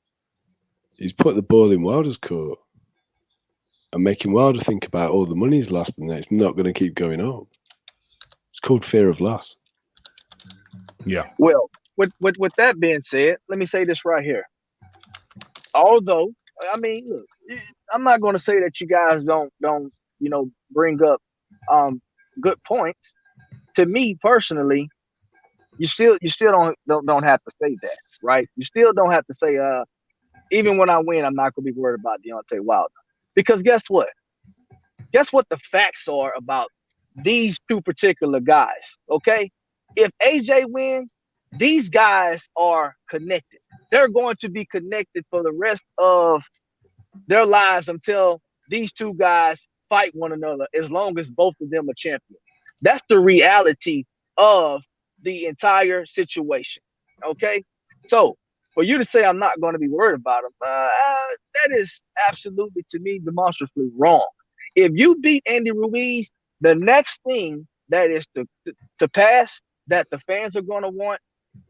He's put the ball in Wilder's court and making Wilder think about all the money he's lost and that it's not going to keep going up. It's called fear of loss. Yeah. Well, with that being said, let me say this right here. Although, I mean, look, I'm not going to say that you guys don't bring up good points. To me personally, you still don't have to say that, right? You still don't have to say even when I win, I'm not going to be worried about Deontay Wilder. Because guess what? Guess what the facts are about these two particular guys, okay? If AJ wins, these guys are connected. They're going to be connected for the rest of their lives until these two guys fight one another, as long as both of them are champions. That's the reality of the entire situation, okay? So for you to say I'm not going to be worried about him, that is absolutely, to me, demonstrably wrong. If you beat Andy Ruiz, the next thing that is to pass that the fans are going to want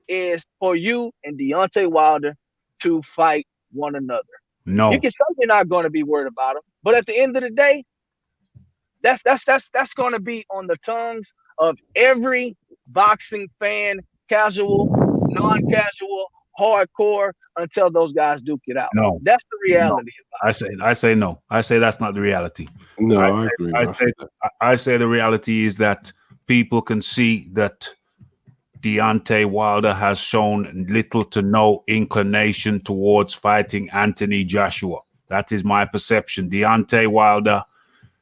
is for you and Deontay Wilder to fight one another. No, you can say you're not going to be worried about him, but at the end of the day, that's going to be on the tongues of every boxing fan, casual, non-casual, hardcore, until those guys duke it out. No, that's the reality. No. I say no. I say that's not the reality. No, I agree. I say the reality is that people can see that Deontay Wilder has shown little to no inclination towards fighting Anthony Joshua. That is my perception. Deontay Wilder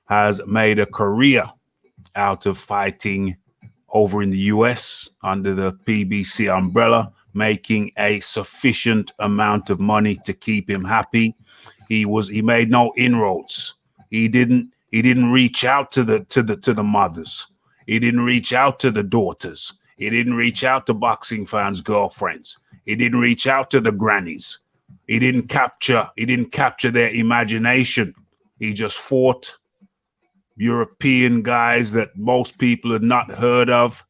has made a career out of fighting over in the US under the PBC umbrella, making a sufficient amount of money to keep him happy. He made no inroads. He didn't reach out to the mothers. He didn't reach out to the daughters. He didn't reach out to boxing fans' girlfriends. He didn't reach out to the grannies. He didn't capture their imagination. He just fought European guys that most people had not heard of.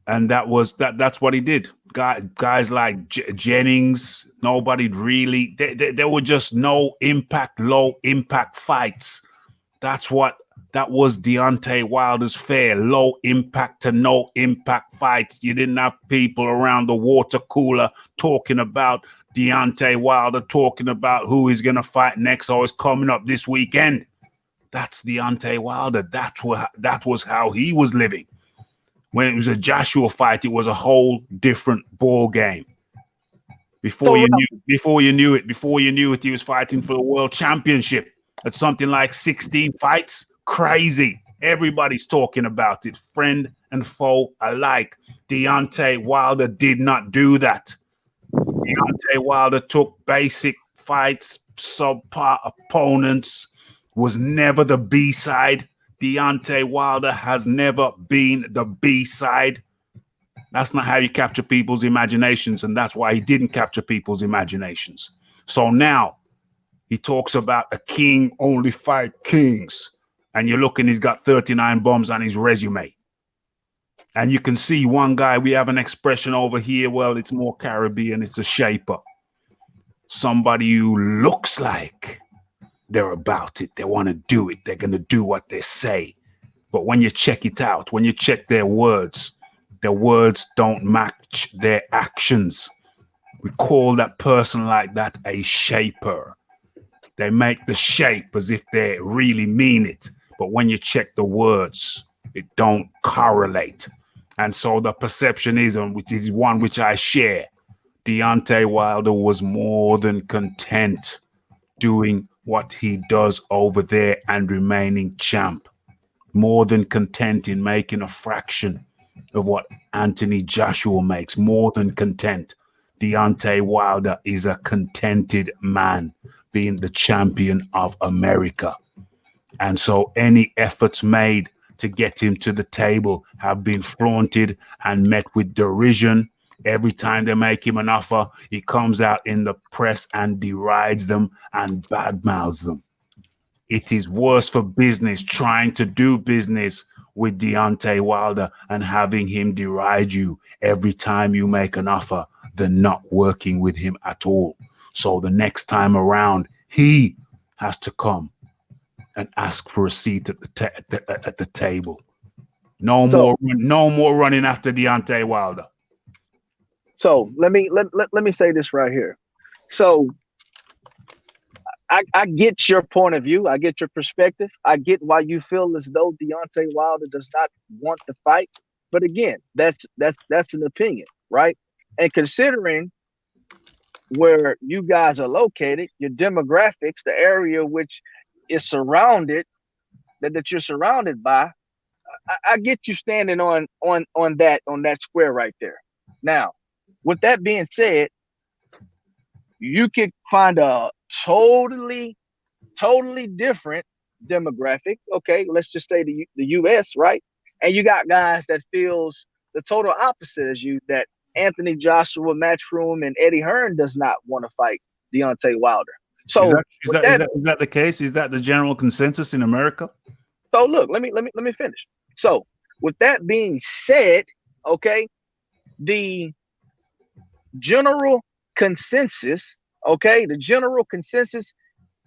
And that's what he did. Guys like Jennings, nobody really, there were just low impact fights. That was Deontay Wilder's fare, low impact to no impact fights. You didn't have people around the water cooler talking about Deontay Wilder, talking about who he's going to fight next or is coming up this weekend. That's Deontay Wilder. That was how he was living. When it was a Joshua fight, it was a whole different ball game. Before you knew it, he was fighting for the world championship at something like 16 fights. Crazy. Everybody's talking about it, friend and foe alike. Deontay Wilder did not do that. Deontay Wilder took basic fights, subpar opponents, was never the B-side. Deontay Wilder has never been the B-side. That's not how you capture people's imaginations, and that's why he didn't capture people's imaginations. So now, He talks about a king only fight kings. And you're looking, he's got 39 bombs on his resume. And you can see one guy, we have an expression over here. Well, it's more Caribbean. It's a shaper. Somebody who looks like they're about it. They want to do it. They're going to do what they say. But when you check it out, when you check their words don't match their actions. We call that person like that a shaper. They make the shape as if they really mean it. But when you check the words, it don't correlate. And so the perception is, and which is one which I share, Deontay Wilder was more than content doing what he does over there and remaining champ. More than content in making a fraction of what Anthony Joshua makes. More than content. Deontay Wilder is a contented man, being the champion of America. And so any efforts made to get him to the table have been flaunted and met with derision. Every time they make him an offer, he comes out in the press and derides them and badmouths them. It is worse for business trying to do business with Deontay Wilder and having him deride you every time you make an offer than not working with him at all. So the next time around, he has to come and ask for a seat at the table. No more running after Deontay Wilder. So let me say this right here. So I get your point of view. I get your perspective. I get why you feel as though Deontay Wilder does not want to fight. But again, that's an opinion, right? And considering where you guys are located, your demographics, the area which is surrounded, that you're surrounded by, I get you standing on that square right there. Now, with that being said, you could find a totally different demographic. Okay, let's just say the U.S., right? And you got guys that feels the total opposite as you, that Anthony Joshua, Matchroom, and Eddie Hearn does not want to fight Deontay Wilder. So is that the case? Is that the general consensus in America? So look, let me finish. So with that being said, okay, the general consensus,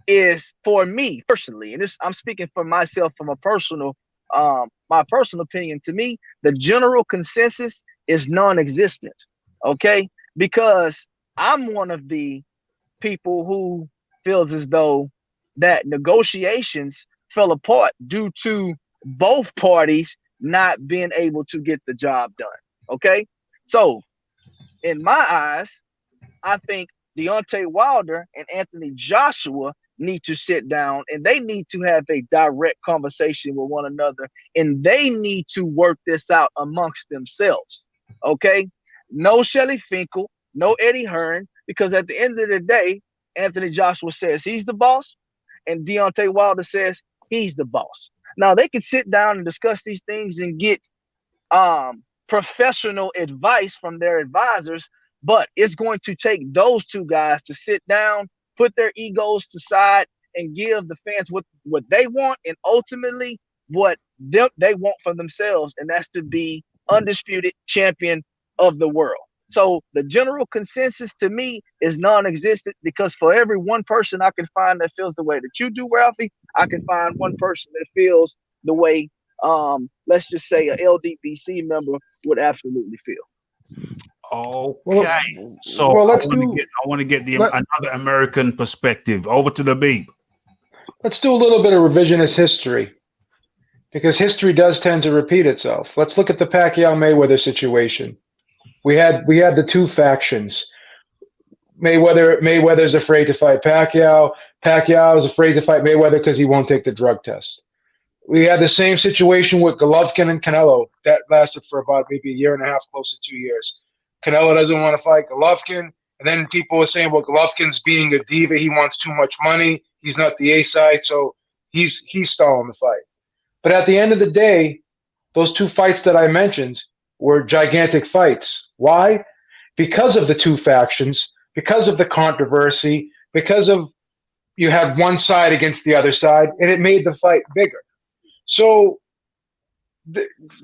is, for me personally, and this I'm speaking for myself from a personal, my personal opinion. To me, the general consensus is non-existent. Okay, because I'm one of the people who feels as though that negotiations fell apart due to both parties not being able to get the job done. Okay, so in my eyes, I think Deontay Wilder and Anthony Joshua need to sit down and they need to have a direct conversation with one another, and they need to work this out amongst themselves. Okay, no Shelly Finkle, no Eddie Hearn, because at the end of the day, Anthony Joshua says he's the boss and Deontay Wilder says he's the boss. Now they can sit down and discuss these things and get professional advice from their advisors, but it's going to take those two guys to sit down, put their egos aside, and give the fans what they want, and ultimately what they want for themselves, and that's to be undisputed champion of the world. So the general consensus to me is non-existent, because for every one person I can find that feels the way that you do, Raphie, I can find one person that feels the way, let's just say, a LDBC member would absolutely feel. Okay, so I want to get another American perspective. Over to the beat. Let's do a little bit of revisionist history, because history does tend to repeat itself. Let's look at the Pacquiao-Mayweather situation. We had the two factions. Mayweather's afraid to fight Pacquiao. Pacquiao is afraid to fight Mayweather because he won't take the drug test. We had the same situation with Golovkin and Canelo. That lasted for about maybe a year and a half, close to 2 years. Canelo doesn't want to fight Golovkin, and then people were saying, well, Golovkin's being a diva. He wants too much money. He's not the A side, so he's stalling the fight. But at the end of the day, those two fights that I mentioned were gigantic fights. Why? Because of the two factions, because of the controversy, because of, you have one side against the other side, and it made the fight bigger. So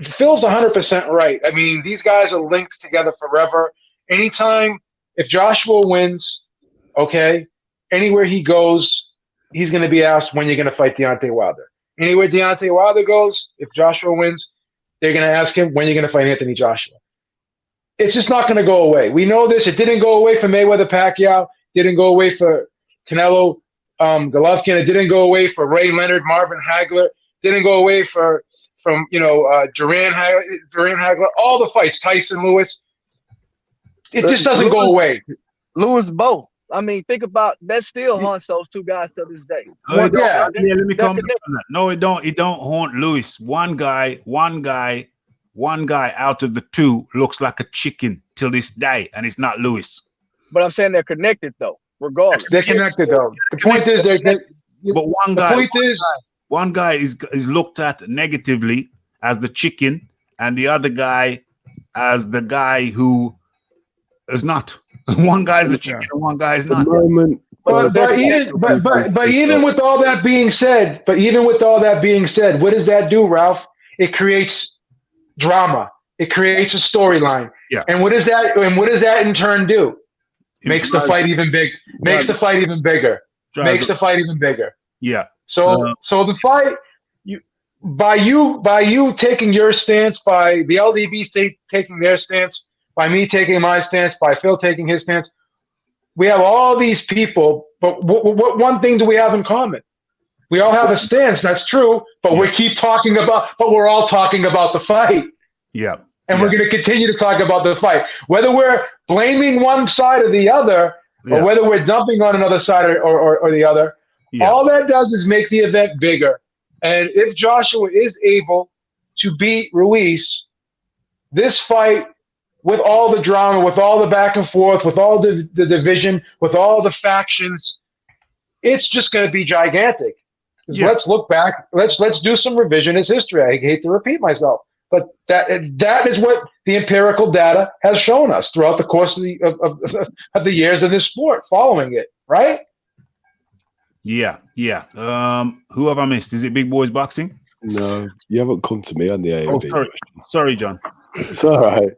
Phil's 100% right. I mean, these guys are linked together forever. Anytime, if Joshua wins, okay, anywhere he goes, he's going to be asked when you're going to fight Deontay Wilder. Anywhere Deontay Wilder goes, if Joshua wins, they're going to ask him when you're going to fight Anthony Joshua. It's just not going to go away. We know this. It didn't go away for Mayweather Pacquiao. Didn't go away for Canelo Golovkin. It didn't go away for Ray Leonard, Marvin Hagler. Didn't go away from Duran Hagler. All the fights, Tyson Lewis. It just doesn't go away. Lewis Bowe. I mean, think about that. Still haunts those two guys to this day. Let me comment on that. No, it don't. It don't haunt Lewis. One guy out of the two looks like a chicken till this day, and it's not Lewis. But I'm saying they're connected though, regardless. They're connected though. The point is But one guy is looked at negatively as the chicken, and the other guy as the guy who is not. One guy's a chicken and one guy's not. But even with all that being said, what does that do, Ralph? It creates drama. It creates a storyline. Yeah. And what does that in turn do? Makes the fight even big. Makes the fight even bigger. Makes the fight even bigger. Yeah. So the fight, by you taking your stance, by the LDB taking their stance, by me taking my stance, by Phil taking his stance, we have all these people. But what one thing do we have in common? We all have a stance. That's true. But we're all talking about the fight. Yeah. And we're going to continue to talk about the fight, whether we're blaming one side or the other, or whether we're dumping on another side or the other. Yeah. All that does is make the event bigger. And if Joshua is able to beat Ruiz, this fight, with all the drama, with all the back and forth, with all the division, with all the factions, it's just going to be gigantic. Yeah. Let's look back. Let's do some revisionist history. I hate to repeat myself, but that is what the empirical data has shown us throughout the course of the years of this sport, following it, right? Yeah. Who have I missed? Is it Big Boys Boxing? No, you haven't come to me on the AOB. Oh, sorry, John. It's all right.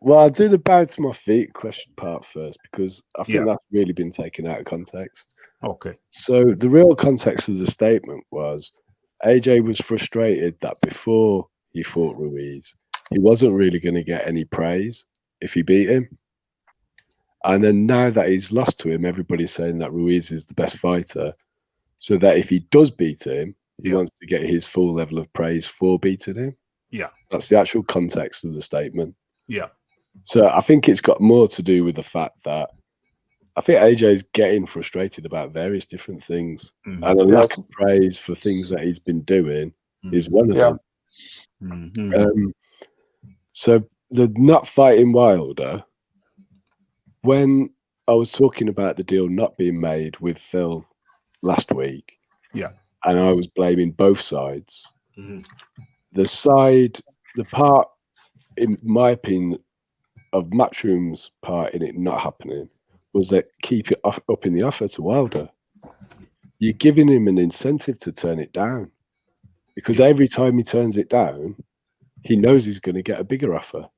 Well, I'll do the bow to my feet question part first, because I think that's really been taken out of context. Okay. So the real context of the statement was AJ was frustrated that before he fought Ruiz, he wasn't really going to get any praise if he beat him. And then now that he's lost to him, everybody's saying that Ruiz is the best fighter. So that if he does beat him, he wants to get his full level of praise for beating him. Yeah. That's the actual context of the statement. Yeah. So I think it's got more to do with the fact that I think AJ is getting frustrated about various different things, and a lack of praise for things that he's been doing is one of them. Mm-hmm. So the not fighting Wilder, when I was talking about the deal not being made with Phil last week, and I was blaming both sides, the part, in my opinion, of Matchroom's part in it not happening was that keep it up in the offer to Wilder. You're giving him an incentive to turn it down, because every time he turns it down, he knows he's going to get a bigger offer.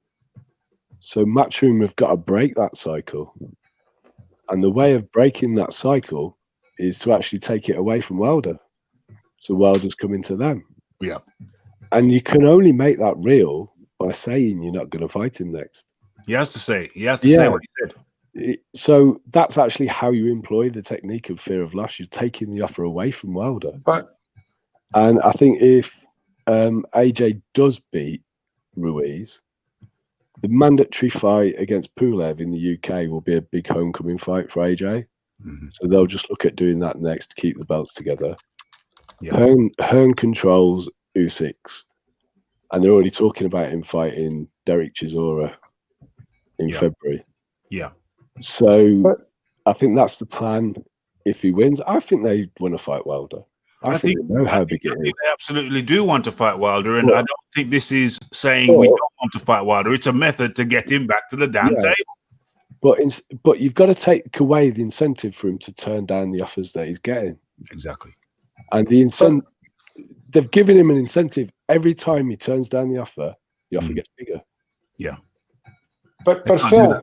So Matchroom have got to break that cycle. And the way of breaking that cycle is to actually take it away from Wilder. So Wilder's coming to them. Yeah. And you can only make that real by saying you're not going to fight him next. He has to say what he said. So that's actually how you employ the technique of fear of loss. You're taking the offer away from Wilder. And I think if AJ does beat Ruiz, the mandatory fight against Pulev in the UK will be a big homecoming fight for AJ. So they'll just look at doing that next to keep the belts together. Hearn controls Usyk, and they're already talking about him fighting Derek Chisora in February. Yeah. So I think that's the plan. If he wins, I think they want to fight Wilder. I think they know how big it is. They absolutely do want to fight Wilder, and I don't think this is saying we don't want to fight Wilder. It's a method to get him back to the damn table. But you've got to take away the incentive for him to turn down the offers that he's getting. Exactly. And the incentive, they've given him an incentive every time he turns down the offer gets bigger. Yeah. But Phil,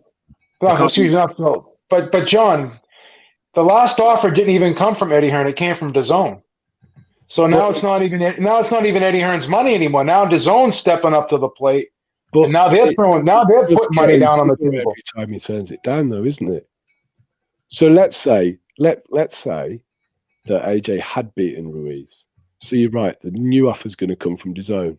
excuse me, not Phil. But John, the last offer didn't even come from Eddie Hearn. It came from DAZN. So now it's not even Eddie Hearn's money anymore. Now DAZN's stepping up to the plate. But and now they're putting money down on the table every time he turns it down, though, isn't it? So let's say that AJ had beaten Ruiz. So you're right. The new offer is going to come from DAZN.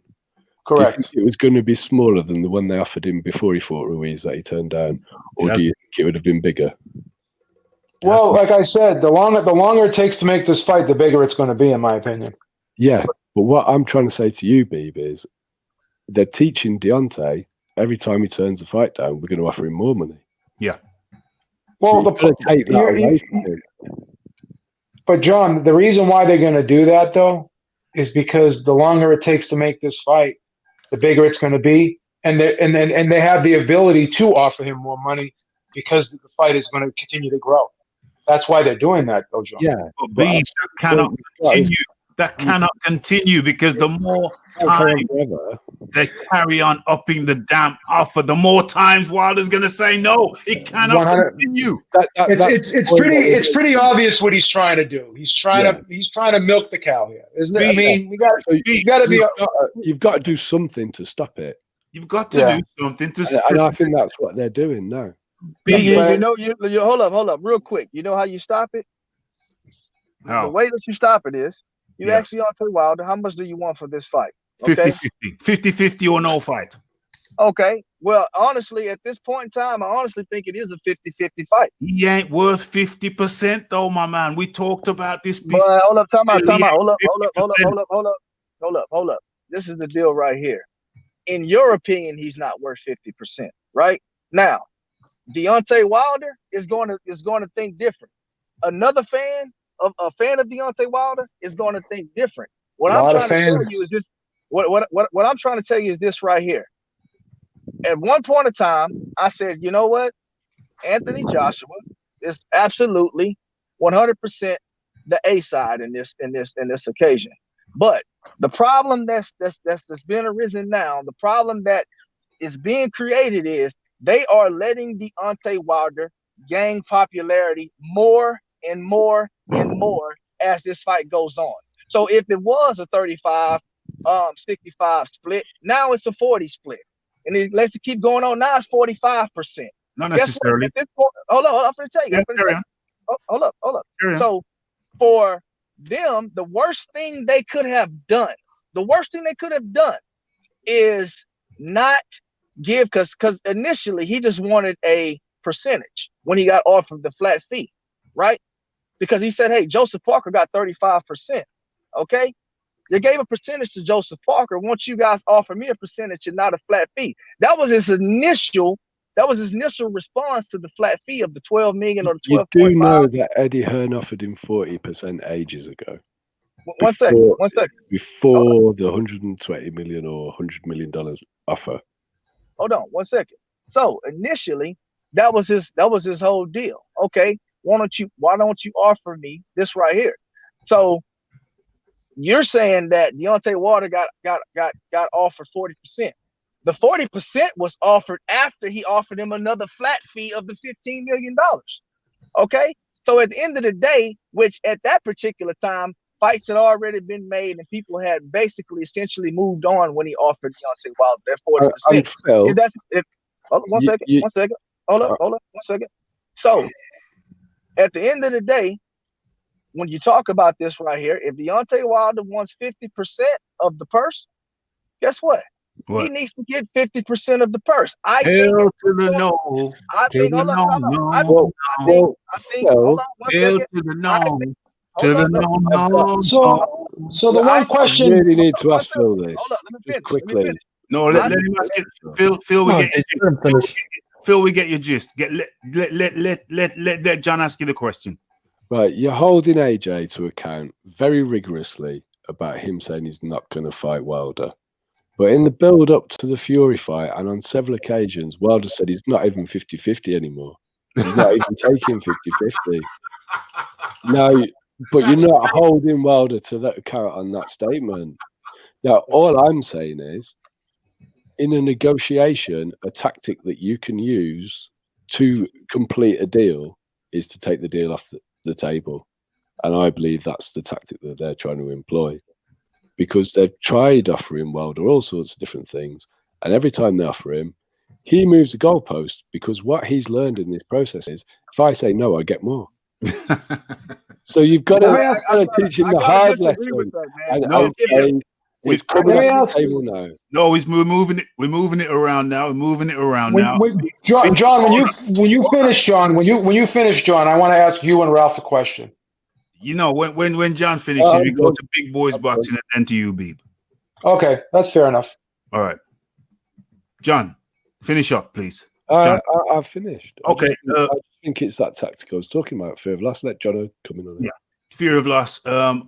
Correct. Do you think it was going to be smaller than the one they offered him before he fought Ruiz that he turned down, or do you think it would have been bigger? Well, like I said, the longer it takes to make this fight, the bigger it's going to be, in my opinion. Yeah, but what I'm trying to say to you, Beeb, is they're teaching Deontay every time he turns the fight down, we're going to offer him more money. Yeah. Well, so take that away from him. But John, the reason why they're going to do that, though, is because the longer it takes to make this fight, the bigger it's going to be, and they have the ability to offer him more money because the fight is going to continue to grow. That's why they're doing that, though, John. Yeah, but that cannot continue. That cannot continue because the more time they carry on upping the damn offer, the more times Wilder's going to say no. It cannot continue. It's pretty obvious what he's trying to do. He's trying to milk the cow here, isn't it? I mean, you've got to do something to stop it. You've got to do something to stop it. And I think that's what they're doing now. You hold up, real quick. You know how you stop it? How? The way that you stop it is you actually Deontay Wilder, how much do you want for this fight? Okay? 50-50 or no fight. Okay. Well, honestly, at this point in time, I honestly think it is a 50-50 fight. He ain't worth 50% though, my man. We talked about this before. But hold up, time out. Hold up. This is the deal right here. In your opinion, he's not worth 50%, right? Now, Deontay Wilder is going to think different. Another fan of Deontay Wilder is going to think different. What I'm trying to tell you is this. What I'm trying to tell you is this right here. At one point in time, I said, you know what, Anthony Joshua is absolutely 100% the A side in this occasion. But the problem that's been arisen now, the problem that is being created is they are letting Deontay Wilder gain popularity more and more and more as this fight goes on. So if it was a 35-65 split, now it's a 40 split. And let's keep going on. Now it's 45%. Not necessarily. Hold on, I'm going to tell you. Hold up. So for them, the worst thing they could have done is not give, because initially he just wanted a percentage when he got offered the flat fee, right? Because he said, hey, Joseph Parker got 35%. Okay. You gave a percentage to Joseph Parker. Once you guys offer me a percentage and not a flat fee. That was his initial response to the flat fee of the 12 million or the 12. You do know that Eddie Hearn offered him 40% ages ago. One second. Before the $120 million or $100 million offer. Hold on 1 second. So initially, that was his whole deal. Okay, why don't you offer me this right here? So you're saying that Deontay Wilder got offered 40%. The 40% was offered after he offered him another flat fee of the $15 million. Okay, so at the end of the day, which at that particular time, fights had already been made and people had basically essentially moved on when he offered Deontay Wilder that 40%. One second. Hold up. 1 second. So at the end of the day, when you talk about this right here, if Deontay Wilder wants 50% of the purse, guess what? He needs to get 50% of the purse. I think. So the one question. I really need to ask Phil this. Just quickly. No, let him ask it. Phil, we get your gist. Let John ask you the question. Right, you're holding AJ to account very rigorously about him saying he's not going to fight Wilder. But in the build-up to the Fury fight, and on several occasions, Wilder said he's not even 50-50 anymore. He's not even taking 50-50. No, but you're not holding Wilder to that carrot on that statement. Now, all I'm saying is, in a negotiation, a tactic that you can use to complete a deal is to take the deal off the table. And I believe that's the tactic that they're trying to employ, because they've tried offering Wilder all sorts of different things. And every time they offer him, he moves the goalpost, because what he's learned in this process is, if I say no, I get more. So you've got to teach him the hard lesson. It's coming off the table now. No, we're moving it. We're moving it around now. We're moving it around now. John, when you finish, John, I want to ask you and Ralph a question. You know, when John finishes, we go to Big Boys Boxing and then to you, Beeb. Okay, that's fair enough. All right, John, finish up, please. I've finished. Okay, I think it's that tactic I was talking about. Fear of loss. Let Jono come in on it. Yeah, fear of loss.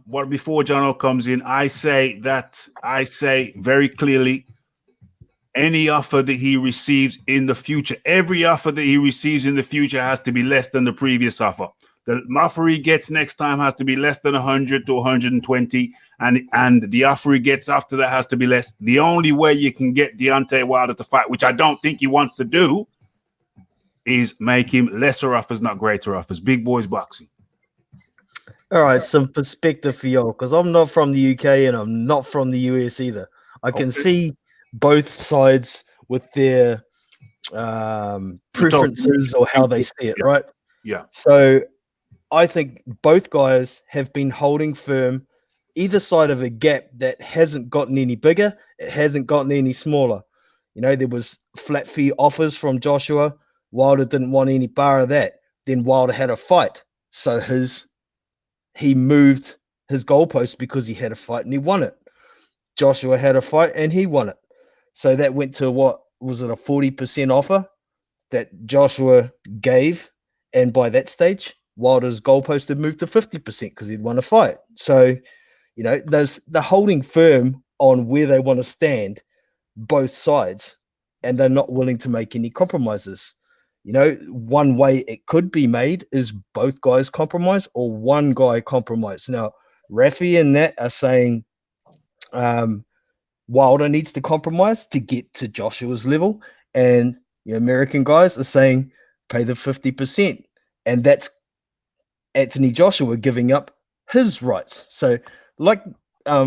What before Jono comes in, I say very clearly, any offer that he receives in the future, every offer that he receives in the future has to be less than the previous offer. The offer he gets next time has to be less than 100 to 120, and the offer he gets after that has to be less. The only way you can get Deontay Wilder to fight, which I don't think he wants to do, is make him lesser offers, not greater offers. Big Boys Boxing. All right, some perspective for y'all, because I'm not from the UK and I'm not from the US either. I can see both sides with their preferences or how they see it, right? Yeah. So I think both guys have been holding firm either side of a gap that hasn't gotten any bigger, it hasn't gotten any smaller. You know, there was flat fee offers from Joshua. Wilder didn't want any bar of that. Then Wilder had a fight. So he moved his goalpost because he had a fight and he won it. Joshua had a fight and he won it. So that went to what was it, a 40% offer that Joshua gave, and by that stage Wilder's goalpost had moved to 50% because he'd won a fight. So, you know, they're holding firm on where they want to stand, both sides, and they're not willing to make any compromises. You know, one way it could be made is both guys compromise or one guy compromise. Now, Raphie and that are saying Wilder needs to compromise to get to Joshua's level, and the American guys are saying pay the 50%, and that's Anthony Joshua giving up his rights. So, like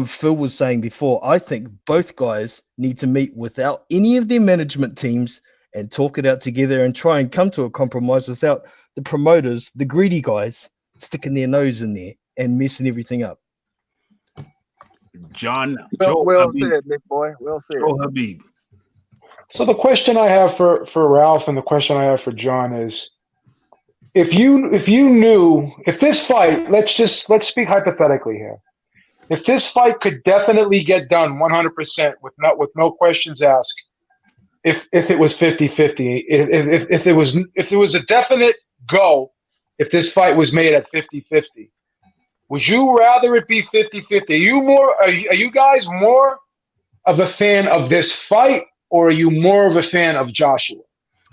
Phil was saying before, I think both guys need to meet without any of their management teams and talk it out together and try and come to a compromise without the promoters, the greedy guys, sticking their nose in there and messing everything up. John, well said, big boy. Well said. Joe Habib. So the question I have for Ralph and the question I have for John is, if this fight, let's speak hypothetically here. If this fight could definitely get done 100% with no questions asked, if it was 50-50, if there was a definite go, if this fight was made at 50-50, would you rather it be 50-50? Are you guys more of a fan of this fight, or are you more of a fan of Joshua?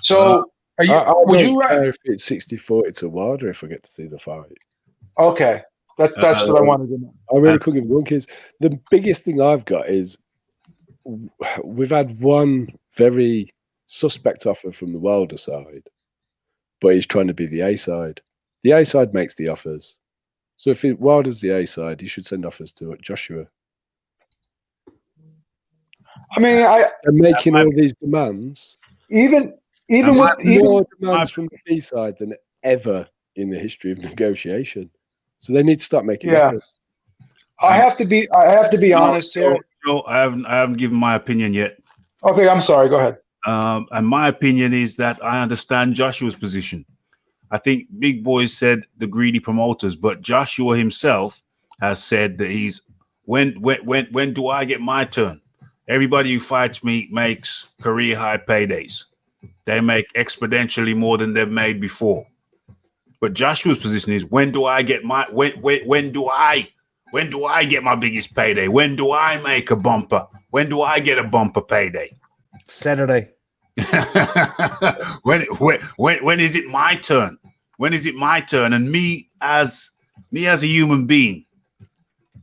So would you rather if it's 60-40 to Wilder if I get to see the fight? Okay. That's what I wanted to know. I really couldn't give one, because the biggest thing I've got is we've had one very suspect offer from the Wilder side, but he's trying to be the A side. The A side makes the offers. So if Wilder's the A side, he should send offers to Joshua. I mean, they're making all these demands. Even more demands from the B side than ever in the history of negotiation. So they need to start making offers. I have to be honest here. No, I haven't given my opinion yet. Okay, I'm sorry. Go ahead. And my opinion is that I understand Joshua's position. I think Big Boy said the greedy promoters, but Joshua himself has said that he's when do I get my turn? Everybody who fights me makes career high paydays. They make exponentially more than they've made before. But Joshua's position is, when do I get my when do I get my biggest payday? When do I make a bumper? When do I get a bumper payday? Saturday. when is it my turn? When is it my turn? And me as a human being,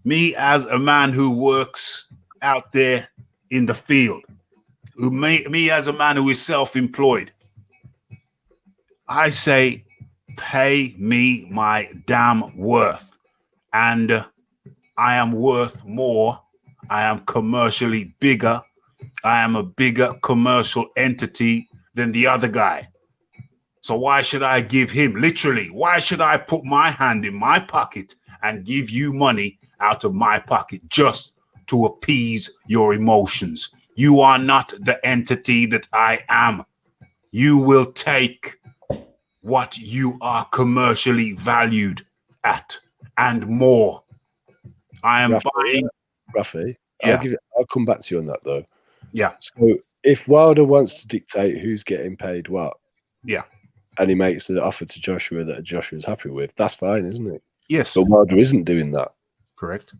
me as a man who works out there in the field, me as a man who is self-employed, I say, pay me my damn worth. And I am worth more. I am commercially bigger. I am a bigger commercial entity than the other guy. So why should I give him, literally, why should I put my hand in my pocket and give you money out of my pocket just to appease your emotions? You are not the entity that I am. You will take what you are commercially valued at and more. I am buying. Raphie, yeah. I'll come back to you on that though. Yeah. So if Wilder wants to dictate who's getting paid what, yeah, and he makes an offer to Joshua that Joshua's happy with, that's fine, isn't it? Yes. But Wilder isn't doing that. Correct.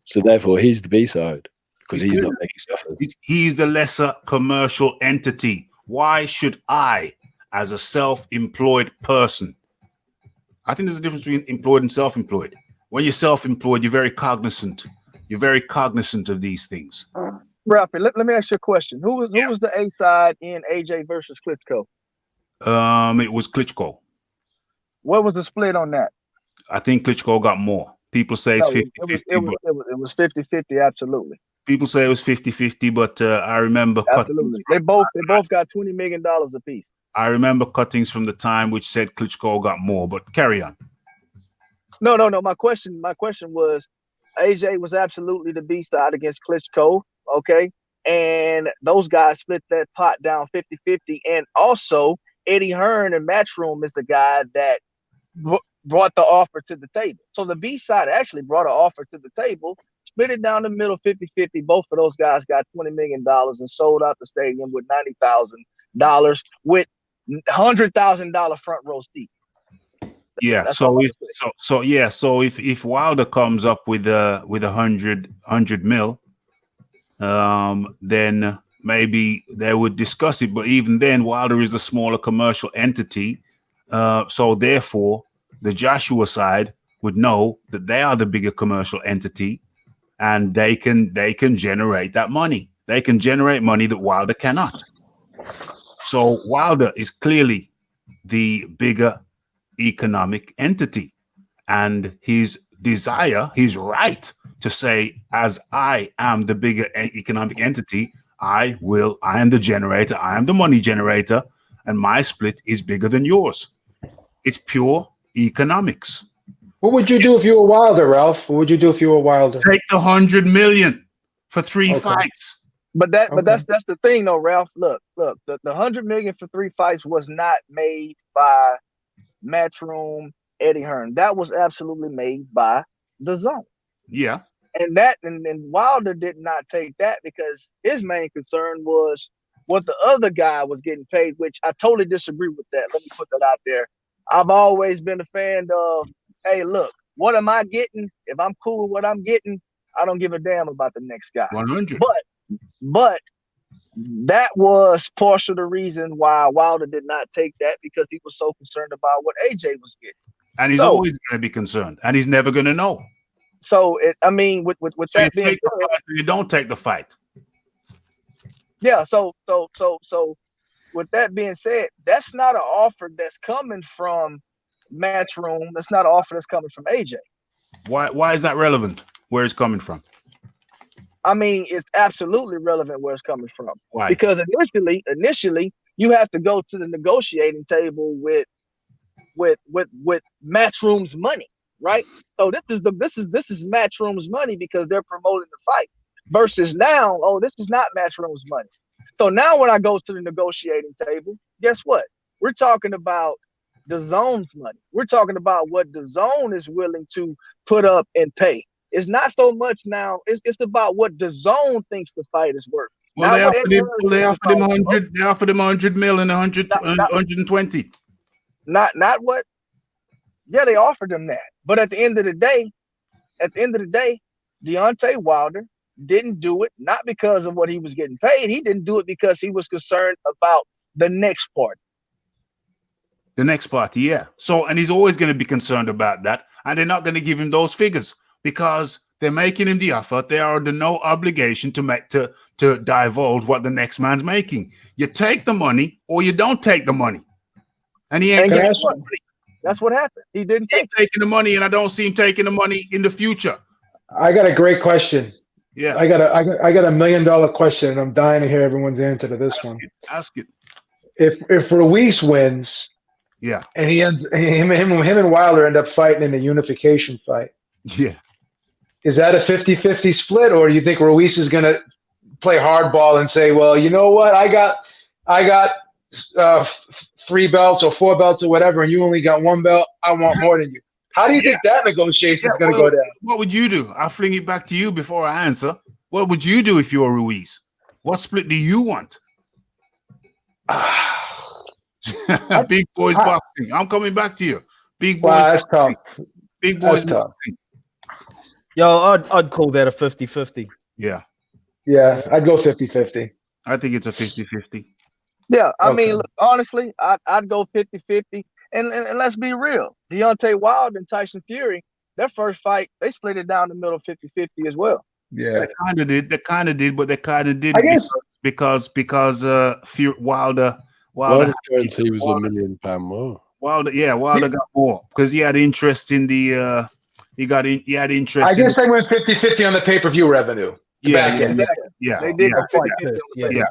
So therefore, he's the B side because he's not making offers. He's the lesser commercial entity. Why should I, as a self-employed person, I think there's a difference between employed and self-employed. When you're self-employed, you're very cognizant. You're very cognizant of these things. Raphie, let me ask you a question. Who was the A side in AJ versus Klitschko? It was Klitschko. What was the split on that? I think Klitschko got more. People say it's 50-50. It was 50-50, absolutely. People say it was 50-50, but I remember absolutely. They both got $20 million apiece. I remember cuttings from the time which said Klitschko got more, but carry on. No. My question was, AJ was absolutely the B side against Klitschko, okay? And those guys split that pot down 50-50. And also, Eddie Hearn and Matchroom is the guy that brought the offer to the table. So the B side actually brought an offer to the table, split it down the middle 50-50. Both of those guys got $20 million and sold out the stadium with $90,000 with $100,000 front row seats. Yeah. So if Wilder comes up with 100 mil, then maybe they would discuss it. But even then, Wilder is a smaller commercial entity. So therefore, the Joshua side would know that they are the bigger commercial entity, and they can generate that money. They can generate money that Wilder cannot. So Wilder is clearly the bigger economic entity, and his desire, his right to say, as I am the bigger economic entity, I am the generator, I am the money generator, and my split is bigger than yours. It's pure economics. What would you do if you were Wilder, Ralph? What would you do if you were Wilder? Take the $100 million for 3 fights. But that's the thing though, Ralph. Look, the $100 million for 3 fights was not made by Matchroom, Eddie Hearn. That was absolutely made by the Zone. Yeah. And Wilder did not take that because his main concern was what the other guy was getting paid, which I totally disagree with that. Let me put that out there. I've always been a fan of, hey, look, what am I getting? If I'm cool with what I'm getting, I don't give a damn about the next guy. 100. But that was partial the reason why Wilder did not take that, because he was so concerned about what AJ was getting. And he's always going to be concerned, and he's never going to know. So, with that being said, you don't take the fight. Yeah. So with that being said, that's not an offer that's coming from Matchroom. That's not an offer that's coming from AJ. Why is that relevant? Where it's coming from? I mean, it's absolutely relevant where it's coming from. Why? Because initially, you have to go to the negotiating table with Matchroom's money, right? So this is Matchroom's money because they're promoting the fight. Versus now, this is not Matchroom's money. So now when I go to the negotiating table, guess what? We're talking about the Zone's money. We're talking about what the Zone is willing to put up and pay. It's not so much now. It's about what the Zone thinks the fight is worth. Well, they offered him 100. They offered him 100 mil and 120. Not what? Yeah, they offered him that. But at the end of the day, Deontay Wilder didn't do it not because of what he was getting paid. He didn't do it because he was concerned about the next part. The next party, yeah. So, and he's always going to be concerned about that. And they're not going to give him those figures because they're making him the offer. They are under no obligation to divulge what the next man's making. You take the money or you don't take the money. And he ain't taking the money. That's what happened. He didn't take taking the money, and I don't see him taking the money in the future. I got a great question. Yeah. I got a $1 million question, and I'm dying to hear everyone's answer to this one. Ask it. If Ruiz wins, yeah, and him and Wilder end up fighting in a unification fight. Yeah. Is that a 50-50 split, or do you think Ruiz is going to play hardball and say, well, you know what, I got 3 belts or 4 belts or whatever, and you only got 1 belt, I want more than you. How do you think that negotiation is going to go down? What would you do? I'll fling it back to you before I answer. What would you do if you were Ruiz? What split do you want? Big boys boxing. I'm coming back to you. Big boys. Wow, that's tough. Big boys boxing. Yo, I'd call that a 50-50. Yeah. Yeah, I'd go 50-50. I think it's a 50-50. Yeah, I mean, look, honestly, I'd go 50-50. And let's be real. Deontay Wilder and Tyson Fury, their first fight, they split it down the middle 50-50 as well. Yeah. They kind of did, but they kind of did I guess because Wilder guarantee was £1 million more. Wilder got more because he had interest in the he had interest. I guess they went 50-50 on the pay-per-view revenue. Yeah. They did yeah.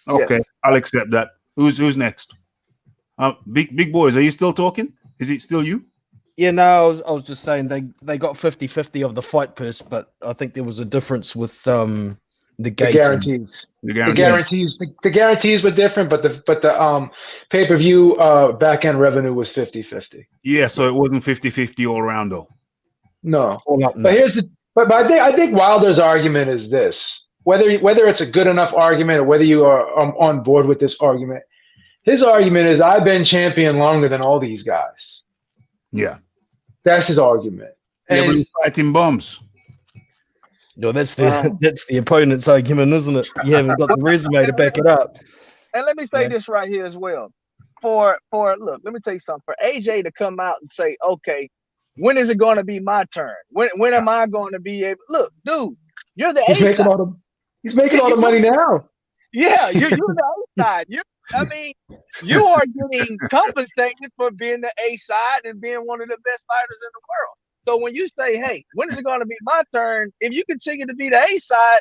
Okay, I'll accept that. Who's next? Big boys, are you still talking? Is it still you? Yeah, no, I was just saying they got 50-50 of the fight purse, but I think there was a difference with the guarantees. The guarantees were different, but the pay-per-view back end revenue was 50-50. Yeah, so it wasn't 50-50 all around though. No. But I think Wilder's argument is this. Whether it's a good enough argument or whether you are on board with this argument, his argument is I've been champion longer than all these guys. Yeah. That's his argument. And he's fighting bums. No, that's the opponent's argument, isn't it? You haven't got the resume to back it up. And let me say this right here as well. Look, let me tell you something. For AJ to come out and say, okay, when is it going to be my turn? When am I going to be able? Look, dude, you're the A side. He's making all the money now. Yeah, you're the A side. You are getting compensated for being the A side and being one of the best fighters in the world. So when you say, hey, when is it going to be my turn? If you continue to be the A side,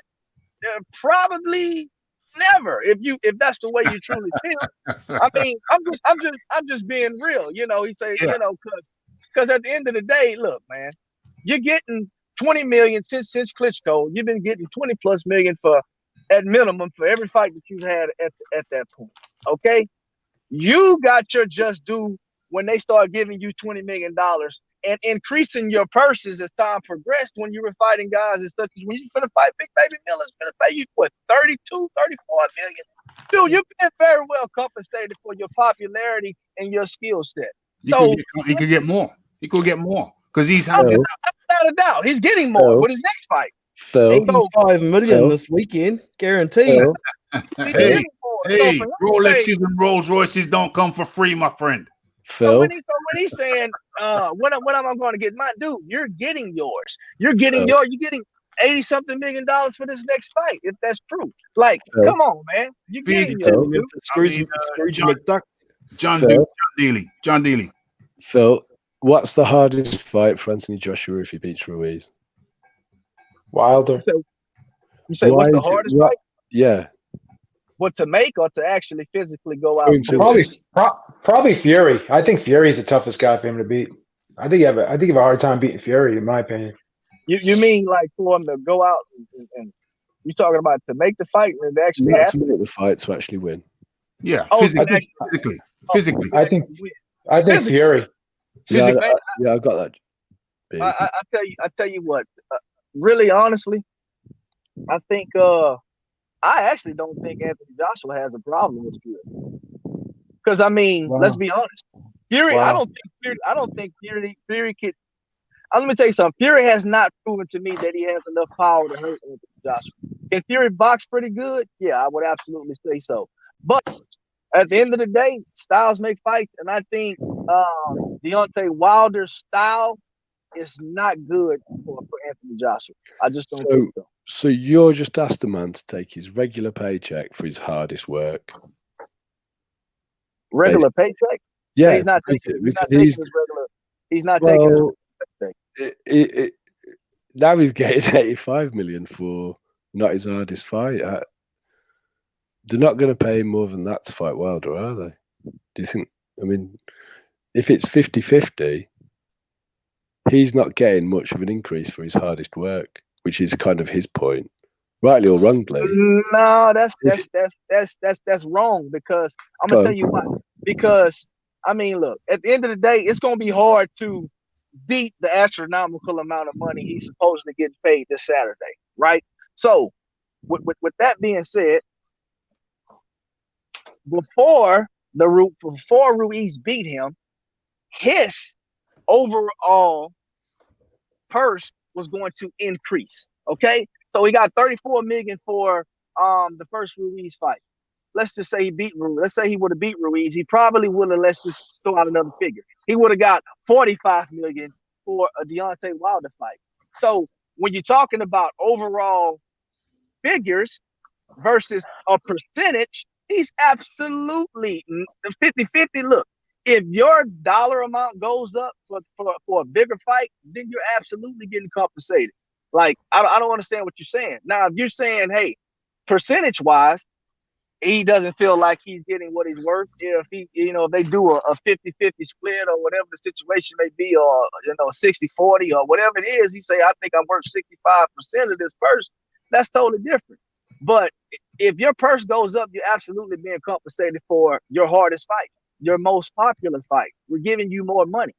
probably never. If that's the way you truly feel. I mean, I'm just being real. You know, he says, because at the end of the day, look, man, you're getting 20 million since Klitschko. You've been getting 20+ million at minimum for every fight that you've had at that point. Okay, you got your just due when they start giving you $20 million and increasing your purses as time progressed. When you were fighting guys as such as when you finna fight Big Baby Miller's finna pay you what 32, 34 million. Dude, you've been very well compensated for your popularity and your skill set. He could get more. He could get more because he's without a doubt. He's getting more with his next fight. 85 million this weekend, guaranteed. Hey, Rolexes and Rolls Royces don't come for free, my friend. So when he's saying, when am I going to get mine? Dude, you're getting yours. You're getting You're getting $80-something million for this next fight, if that's true. Like, come on, man. You're getting yours. John Dealey. Phil, what's the hardest fight for Anthony Joshua if he beats Ruiz? Wilder. You say what's the hardest fight? Yeah. What, to make or to actually physically go out? Probably Fury. I think Fury's the toughest guy for him to beat. I think you have a hard time beating Fury, in my opinion. You mean like for him to go out and you talking about to make the fight and actually to make the fight to actually win? Yeah, physically. I think Fury. Yeah, I got that. I tell you what. Really, honestly, I think I actually don't think Anthony Joshua has a problem with Fury. Because I mean, let's be honest. Fury, I don't think Fury could. Let me tell you something. Fury has not proven to me that he has enough power to hurt Anthony Joshua. Can Fury box pretty good? Yeah, I would absolutely say so. But at the end of the day, styles make fights, and I think Deontay Wilder's style is not good for Anthony Joshua. I just don't think so. So you're just asked a man to take his regular paycheck for his hardest work. Regular paycheck? Yeah, he's not taking his regular. He's not taking his paycheck. Now he's getting 85 million for not his hardest fight. They're not going to pay him more than that to fight Wilder, are they? Do you think? I mean, if it's 50-50, he's not getting much of an increase for his hardest work, which is kind of his point, rightly or wrongly. No, that's wrong, because I'm gonna tell you why. Because I mean, look, at the end of the day, it's gonna be hard to beat the astronomical amount of money he's supposedly getting paid this Saturday, right? So, with that being said, before Ruiz beat him, his overall purse was going to increase. Okay, so he got 34 million for the first Ruiz fight. Let's just say he beat Ruiz. Let's say he would have beat Ruiz. He probably would have, let's just throw out another figure, he would have got 45 million for a Deontay Wilder fight. So when you're talking about overall figures versus a percentage, he's absolutely 50-50. Look, if your dollar amount goes up for a bigger fight, then you're absolutely getting compensated. Like, I don't understand what you're saying. Now, if you're saying, hey, percentage-wise, he doesn't feel like he's getting what he's worth, if he, if they do a 50-50 split or whatever the situation may be, or 60-40 or whatever it is, he say, I think I'm worth 65% of this purse. That's totally different. But if your purse goes up, you're absolutely being compensated for your hardest fight, your most popular fight. We're giving you more money.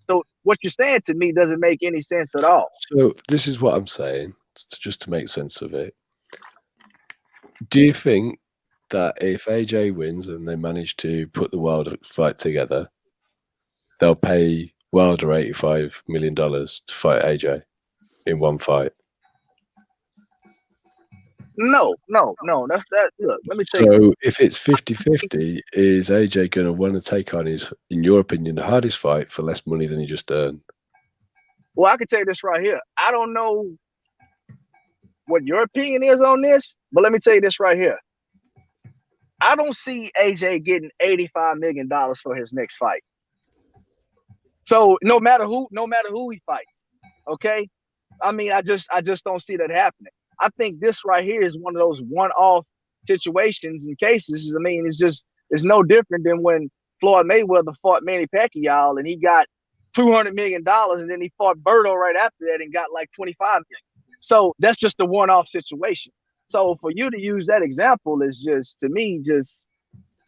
So what you're saying to me doesn't make any sense at all. So this is what I'm saying, just to make sense of it. Do you think that if AJ wins and they manage to put the Wilder fight together, they'll pay Wilder $85 million to fight AJ in one fight? No. That's that. Look, let me tell you. So if it's 50-50, is AJ going to want to take on his, in your opinion, the hardest fight for less money than he just earned? Well, I can tell you this right here. I don't know what your opinion is on this, but let me tell you this right here. I don't see AJ getting $85 million for his next fight. So no matter who he fights, okay? I mean, I just don't see that happening. I think this right here is one of those one-off situations and cases. I mean, it's no different than when Floyd Mayweather fought Manny Pacquiao and he got $200 million, and then he fought Berto right after that and got like $25 million. So that's just a one-off situation. So for you to use that example is just, to me, just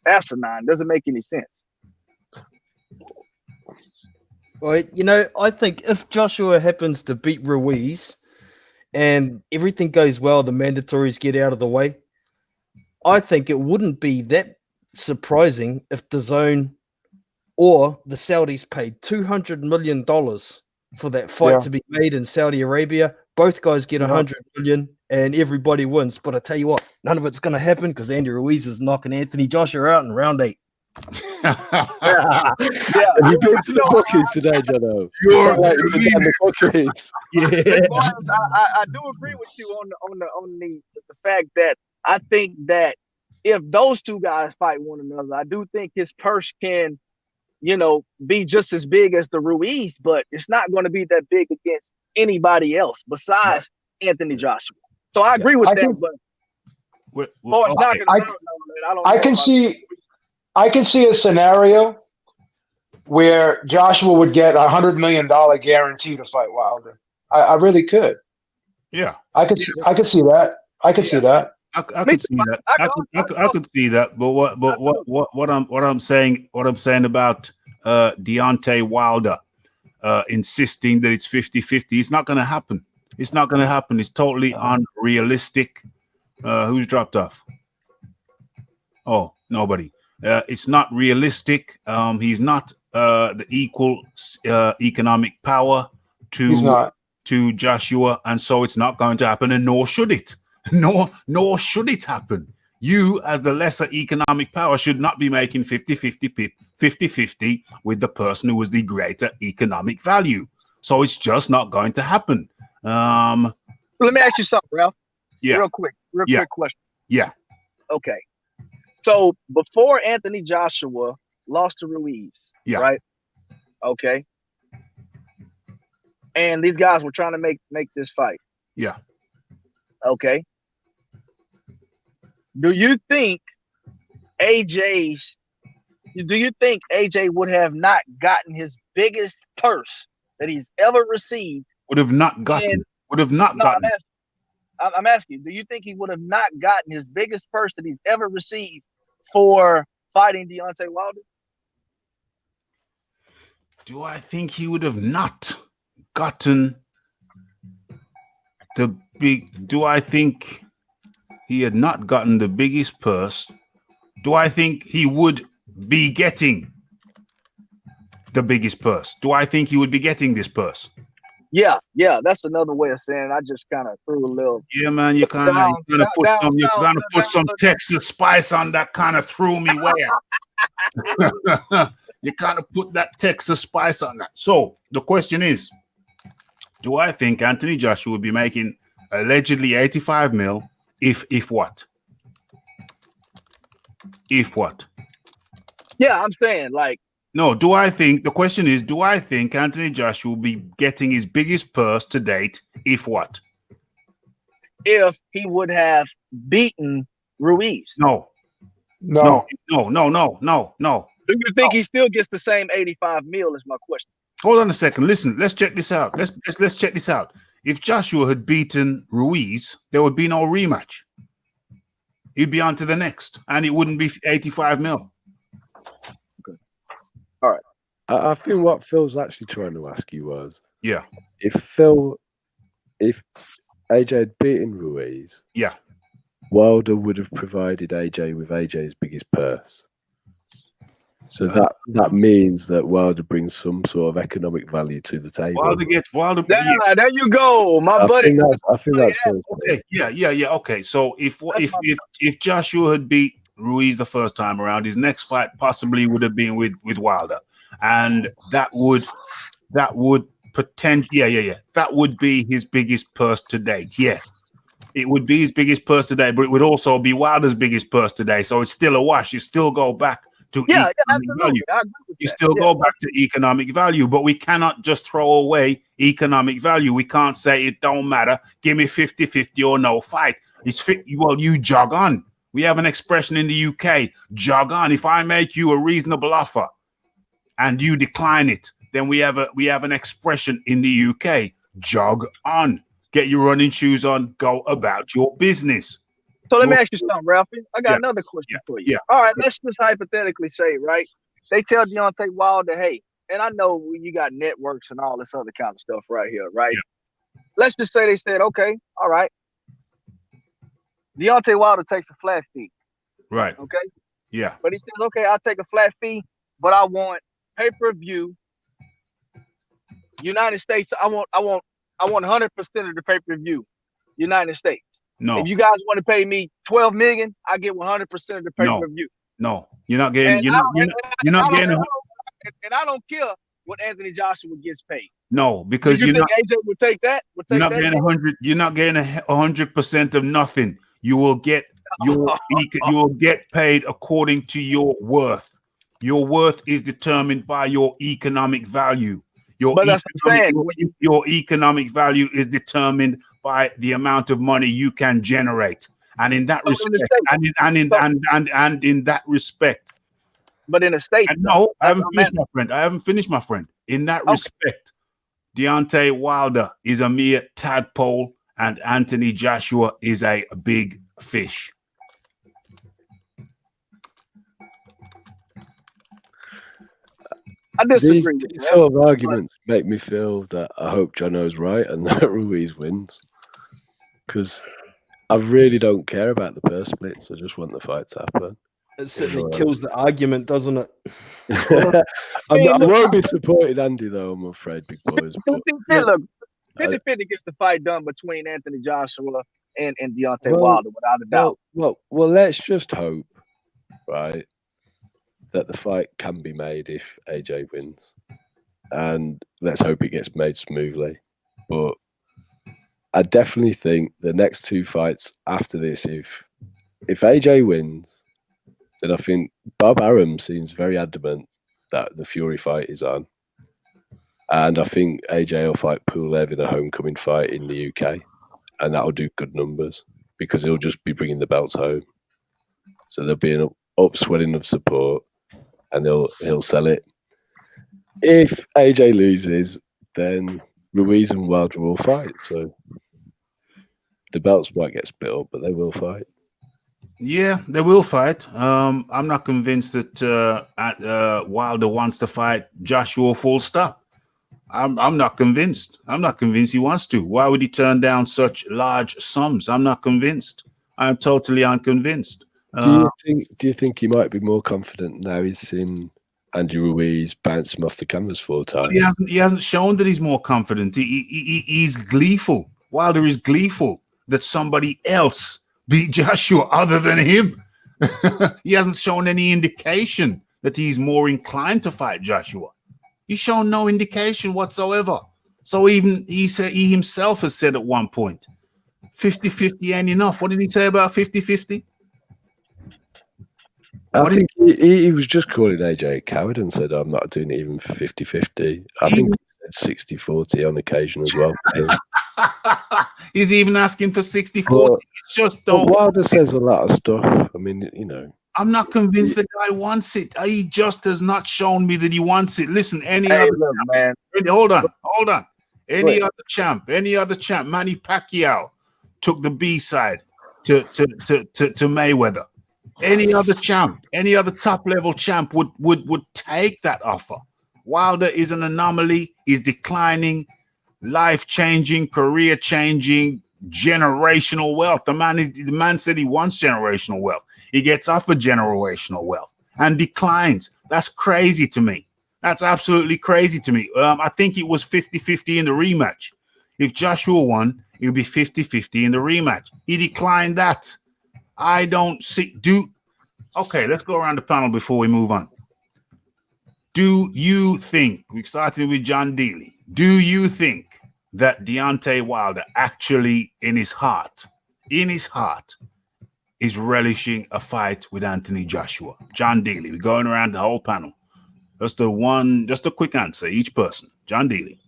asinine. Doesn't make any sense. Well, I think if Joshua happens to beat Ruiz and everything goes well, the mandatories get out of the way, I think it wouldn't be that surprising if DAZN or the Saudis paid $200 million for that fight to be made in Saudi Arabia. Both guys get $100 million and everybody wins. But I tell you what, none of it's going to happen because Andy Ruiz is knocking Anthony Joshua out in round 8. Have you been to the bookies today, Jono? Yeah. I do agree with you on the fact that I think that if those two guys fight one another, I do think his purse can, be just as big as the Ruiz, but it's not going to be that big against anybody else besides Anthony Joshua. So I agree with that. I can see a scenario where Joshua would get $100 million guarantee to fight Wilder. I really could. Yeah, I could see that. I could see that. I could see that. I could see that. But what I'm saying about Deontay Wilder insisting that it's 50-50, it's not going to happen. It's not going to happen. It's totally unrealistic. Who's dropped off? Oh, nobody. It's not realistic. He's not the equal economic power to to Joshua, and so it's not going to happen, and nor should it. Nor should it happen. You, as the lesser economic power, should not be making 50-50 with the person who is the greater economic value. So it's just not going to happen. Let me ask you something, Ralph. Yeah. Real quick question. Yeah. Okay. So before Anthony Joshua lost to Ruiz, right? Okay. And these guys were trying to make this fight. Yeah. Okay. Do you think AJ would have not gotten his biggest purse that he's ever received? I'm asking you, do you think he would have not gotten his biggest purse that he's ever received for fighting Deontay Wilder? Do I think he would have not gotten the big? Do I think he had not gotten the biggest purse? Do I think he would be getting the biggest purse? Do I think he would be getting this purse? Yeah, that's another way of saying it. I just kind of threw a little. Yeah, man, you kind of put some Texas spice on that. Kind of threw me way out. You kind of put that Texas spice on that. So the question is, do I think Anthony Joshua would be making allegedly 85 mil? If what? If what? Yeah, I'm saying like. No, do I think Anthony Joshua will be getting his biggest purse to date? If what? If he would have beaten Ruiz. No. Do you think he still gets the same 85 mil is my question. Hold on a second. Listen, let's check this out. Let's check this out. If Joshua had beaten Ruiz, there would be no rematch. He'd be on to the next, and it wouldn't be 85 mil. All right. I think what Phil's actually trying to ask you was, if AJ had beaten Ruiz, Wilder would have provided AJ with AJ's biggest purse. So that means that Wilder brings some sort of economic value to the table. Wilder. There you go, my buddy. I think that's okay. Yeah. Okay. So if Joshua had beat Ruiz the first time around, his next fight possibly would have been with Wilder, and that would potentially that would be his biggest purse to date. Yeah, it would be his biggest purse today, but it would also be Wilder's biggest purse today. So it's still a wash. You still go back to economic value. You still go back to economic value, but we cannot just throw away economic value. We can't say it don't matter. Give me 50-50 or no fight. You jog on. We have an expression in the UK, jog on. If I make you a reasonable offer and you decline it, then we have an expression in the UK, jog on. Get your running shoes on, go about your business. So let me ask you something, Raphie. I got another question for you. All right, let's just hypothetically say, right? They tell Deontay Wilder, hey, and I know you got networks and all this other kind of stuff right here, right? Yeah. Let's just say they said, okay, all right. Deontay Wilder takes a flat fee. Right. Okay? Yeah. But he says, okay, I'll take a flat fee, but I want pay-per-view. United States, I want 100% of the pay-per-view. United States. No. If you guys want to pay me $12 million, I get 100% of the pay-per-view. No. You're not getting And I don't care what Anthony Joshua gets paid. No, because you think AJ would take that? You're not getting 100. You're not getting 100% of nothing. You will get you will get paid according to your worth. Your worth is determined by your economic value. Your economic value is determined by the amount of money you can generate, and in that respect, in that respect. But in a state, no, I haven't finished, my friend. In that respect, Deontay Wilder is a mere tadpole, and Anthony Joshua is a big fish. I disagree. These sort of arguments make me feel that I hope Jono's right and that Ruiz wins, because I really don't care about the purse splits. I just want the fight to happen. It certainly kills the argument, doesn't it? I won't be supporting Andy though, I'm afraid, big boys. Look, 50-50 gets the fight done between Anthony Joshua and Deontay Wilder, without a doubt. Well, let's just hope, right, that the fight can be made if AJ wins, and let's hope it gets made smoothly. But I definitely think the next two fights after this, if AJ wins, then I think Bob Arum seems very adamant that the Fury fight is on. And I think AJ will fight Pulev in a homecoming fight in the UK. And that'll do good numbers because he'll just be bringing the belts home. So there'll be an upswelling of support and he'll sell it. If AJ loses, then Ruiz and Wilder will fight. So the belts might get split up, but they will fight. Yeah, they will fight. I'm not convinced that Wilder wants to fight Joshua full stop. I'm not convinced. I'm not convinced he wants to. Why would he turn down such large sums? I'm not convinced. I'm totally unconvinced. Do you think he might be more confident now he's seen Andy Ruiz bounce him off the canvas 4 times? He hasn't shown that he's more confident. He's gleeful. Wilder is gleeful that somebody else beat Joshua other than him. He hasn't shown any indication that he's more inclined to fight Joshua. He's shown no indication whatsoever. So even he himself has said at one point, 50-50 ain't enough. What did he say about 50-50? I think he was just calling AJ a coward and said, I'm not doing it even 50-50. I think he said 60-40 on occasion as well. He's even asking for 60-40. Just don't. Wilder says a lot of stuff. I mean, you know. I'm not convinced the guy wants it. He just has not shown me that he wants it. Listen, hold on. Any other champ, Manny Pacquiao took the B side to Mayweather. Any other champ, any other top level champ would take that offer. Wilder is an anomaly. He's declining, life-changing, career-changing, generational wealth. The man said he wants generational wealth. He gets offered generational wealth and declines. That's crazy to me. That's absolutely crazy to me. I think it was 50-50 in the rematch. If Joshua won, it would be 50-50 in the rematch. He declined that. I don't see. Okay, let's go around the panel before we move on. Do you think, we started with John Dealey, do you think that Deontay Wilder actually in his heart, is relishing a fight with Anthony Joshua? John Dealey, we're going around the whole panel. Just a quick answer, each person. John Dealey.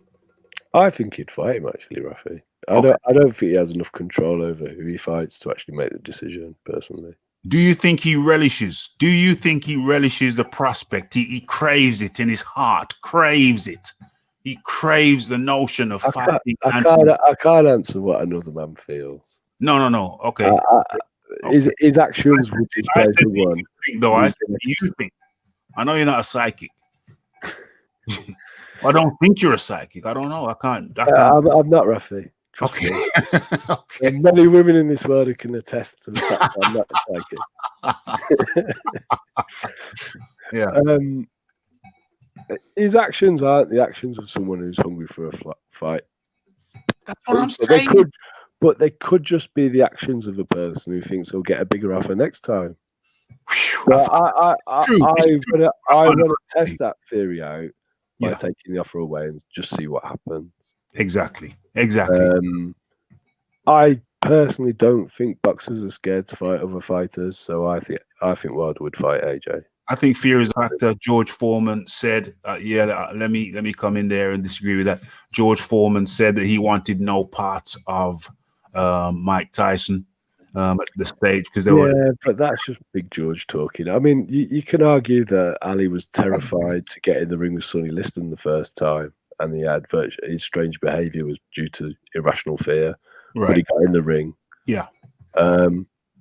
I think he'd fight him, actually, Raphie. I don't think he has enough control over who he fights to actually make the decision, personally. Do you think he relishes? The prospect? He craves it in his heart, craves it. He craves the notion of fighting. I can't answer what another man feels. No. Okay. His actions would display the one. I said, do you think? I know you're not a psychic. I don't think you're a psychic. I don't know. I can't. I'm not, Raphie. Okay. There are many women in this world who can attest to the fact that I'm not a psychic. Yeah. His actions aren't the actions of someone who's hungry for a fight. That's what I'm saying. But they could just be the actions of a person who thinks he'll get a bigger offer next time. Well, I want to test that theory out by taking the offer away and just see what happens. Exactly. I personally don't think boxers are scared to fight other fighters, so I think Wilder would fight AJ. I think fear is a factor. George Foreman said, let me come in there and disagree with that. George Foreman said that he wanted no parts of Mike Tyson at the stage because but that's just Big George talking. I mean, you can argue that Ali was terrified to get in the ring with Sonny Liston the first time, and his strange behavior was due to irrational fear. Right. But he got in the ring. Yeah.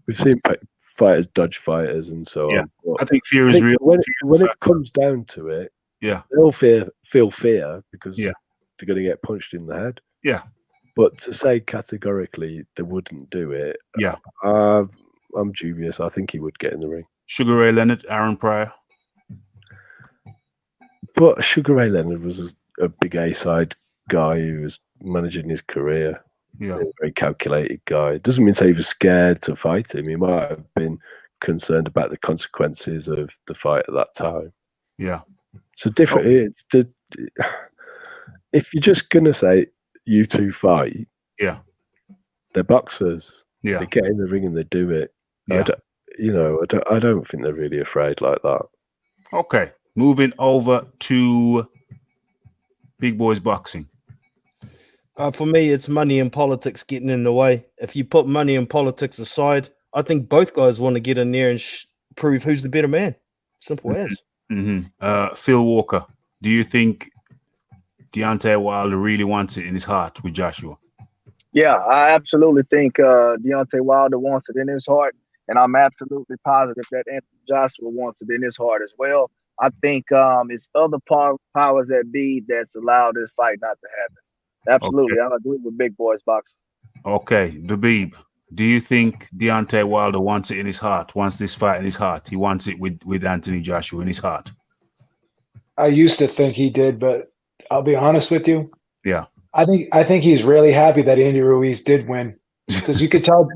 We've seen fighters dodge fighters and so on. But I think fear is real. When it comes down to it, they'll feel fear because they're going to get punched in the head. Yeah. But to say categorically they wouldn't do it, I'm dubious. I think he would get in the ring. Sugar Ray Leonard, Aaron Pryor. But Sugar Ray Leonard was a big A-side guy who was managing his career. Yeah. A very calculated guy. Doesn't mean to say he was scared to fight him. He might have been concerned about the consequences of the fight at that time. Yeah. It's a different. If you're just gonna say you two fight, yeah, they're boxers. Yeah, they get in the ring and they do it. Yeah. I don't think they're really afraid like that. Okay, moving over to Big Boys Boxing. For me, it's money and politics getting in the way. If you put money and politics aside, I think both guys want to get in there and prove who's the better man. Simple as. Phil Walker, do you think Deontay Wilder really wants it in his heart with Joshua? Yeah, I absolutely think Deontay Wilder wants it in his heart, and I'm absolutely positive that Anthony Joshua wants it in his heart as well. I think it's other powers that be that's allowed this fight not to happen. Absolutely, okay. I agree with Big Boys Boxing. Okay, Dabib, do you think Deontay Wilder wants it in his heart, wants this fight in his heart? He wants it with Anthony Joshua in his heart? I used to think he did, but I'll be honest with you. Yeah. I think he's really happy that Andy Ruiz did win, because you could tell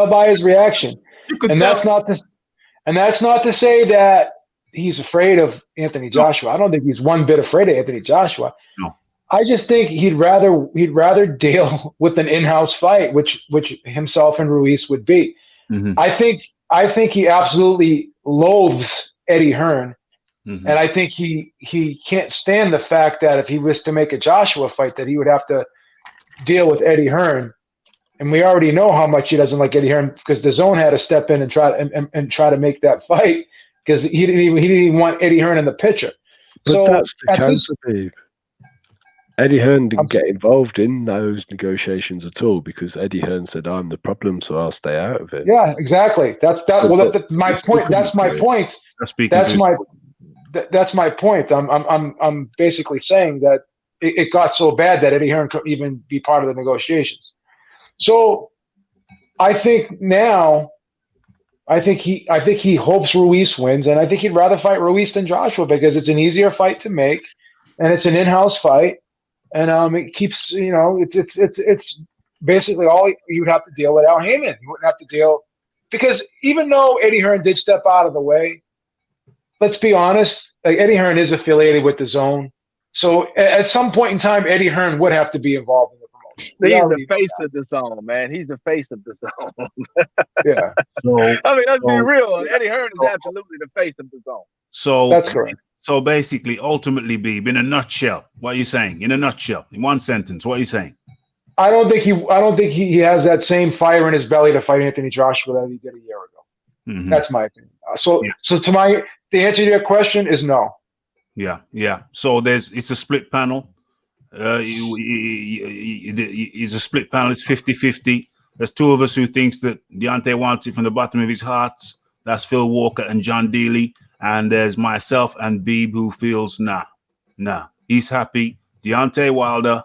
by his reaction. That's not to say that he's afraid of Anthony Joshua. I don't think he's one bit afraid of Anthony Joshua. No. I just think he'd rather deal with an in-house fight, which himself and Ruiz would be. Mm-hmm. I think he absolutely loathes Eddie Hearn. Mm-hmm. And I think he can't stand the fact that if he was to make a Joshua fight, that he would have to deal with Eddie Hearn. And we already know how much he doesn't like Eddie Hearn, because the Zone had to step in and try to make that fight, because he didn't even want Eddie Hearn in the picture. But so that's the counter, Pete. Eddie Hearn didn't get involved in those negotiations at all, because Eddie Hearn said, "I'm the problem, so I'll stay out of it." Yeah, exactly. That's my point. That's my point. That's my point. I'm basically saying that it got so bad that Eddie Hearn couldn't even be part of the negotiations. So I think now, I think he hopes Ruiz wins, and I think he'd rather fight Ruiz than Joshua, because it's an easier fight to make, and it's an in-house fight, and it keeps, it's basically all you'd have to deal with Al Heyman. You wouldn't have to deal, because even though Eddie Hearn did step out of the way, let's be honest, like, Eddie Hearn is affiliated with the Zone. So at some point in time, Eddie Hearn would have to be involved in the promotion. He's the face of the Zone, man. He's the face of the Zone. Yeah. So, I mean, let's be real. Eddie Hearn is absolutely the face of the Zone. So that's correct. So basically, ultimately, Beeb, in a nutshell, what are you saying? In a nutshell, in one sentence, what are you saying? I don't think he has that same fire in his belly to fight Anthony Joshua that he did a year ago. Mm-hmm. That's my opinion. So the answer to your question is no. Yeah. So it's a split panel. It's a split panel. It's 50-50. There's two of us who thinks that Deontay wants it from the bottom of his heart. That's Phil Walker and John Dealey. And there's myself and Beeb who feels nah. He's happy. Deontay Wilder,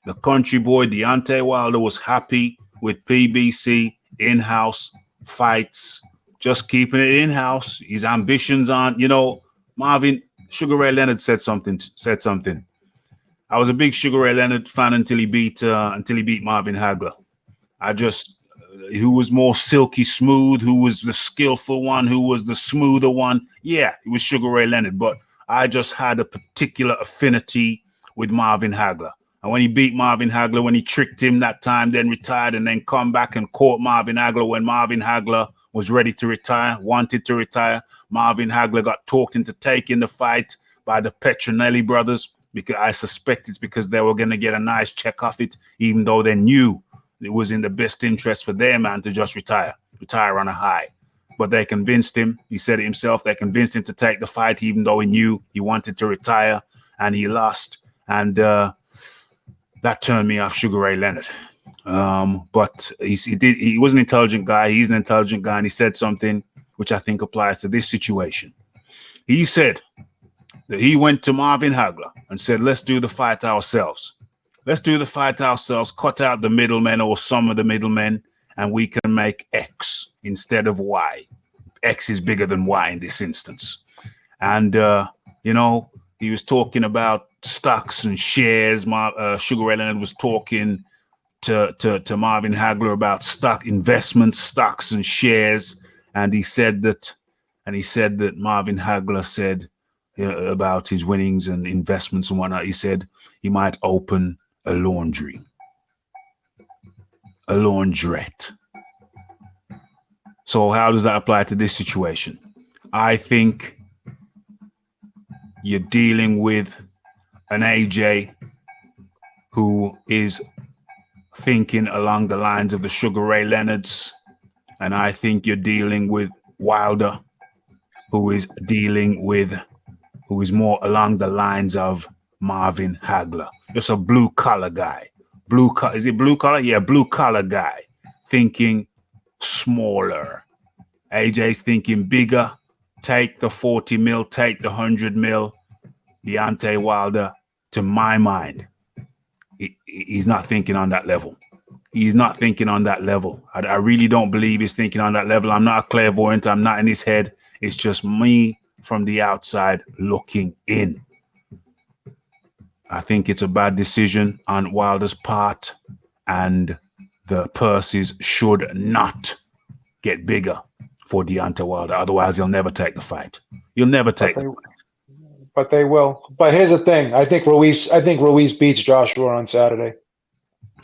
the country boy Deontay Wilder, was happy with PBC in-house fights. Just keeping it in-house. His ambitions aren't, Marvin, Sugar Ray Leonard said something. I was a big Sugar Ray Leonard fan until he beat Marvin Hagler. Who was more silky smooth, who was the skillful one, who was the smoother one. Yeah, it was Sugar Ray Leonard, but I just had a particular affinity with Marvin Hagler. And when he beat Marvin Hagler, when he tricked him that time, then retired, and then come back and caught Marvin Hagler when Marvin Hagler was ready to retire, wanted to retire. Marvin Hagler got talked into taking the fight by the Petronelli brothers, because I suspect it's because they were going to get a nice check off it, even though they knew it was in the best interest for their man to just retire on a high. But they convinced him. He said it himself. They convinced him to take the fight, even though he knew he wanted to retire, and he lost. And that turned me off Sugar Ray Leonard. But he was an intelligent guy. He's an intelligent guy, and he said something which I think applies to this situation. He said that he went to Marvin Hagler and said, let's do the fight ourselves. Let's do the fight ourselves, cut out the middlemen or some of the middlemen, and we can make X instead of Y. X is bigger than Y in this instance. And, he was talking about stocks and shares. Sugar Ray Leonard was talking to Marvin Hagler about stock investments, stocks and shares, and he said that Marvin Hagler said about his winnings and investments and whatnot. He said he might open a laundrette. So how does that apply to this situation? I think you're dealing with an AJ who is thinking along the lines of the Sugar Ray Leonards, and I think you're dealing with Wilder, who is more along the lines of Marvin Hagler, just a blue collar guy. Is it blue collar? Yeah, blue collar guy, thinking smaller. AJ's thinking bigger. Take the 40 mil, take the 100 mil. Deontay Wilder, to my mind, he's not thinking on that level. He's not thinking on that level. I really don't believe he's thinking on that level. I'm not a clairvoyant. I'm not in his head. It's just me from the outside looking in. I think it's a bad decision on Wilder's part, and the purses should not get bigger for Deontay Wilder. Otherwise, he'll never take the fight. He'll never take the fight. But they will. But here's the thing. I think Ruiz beats Joshua on Saturday.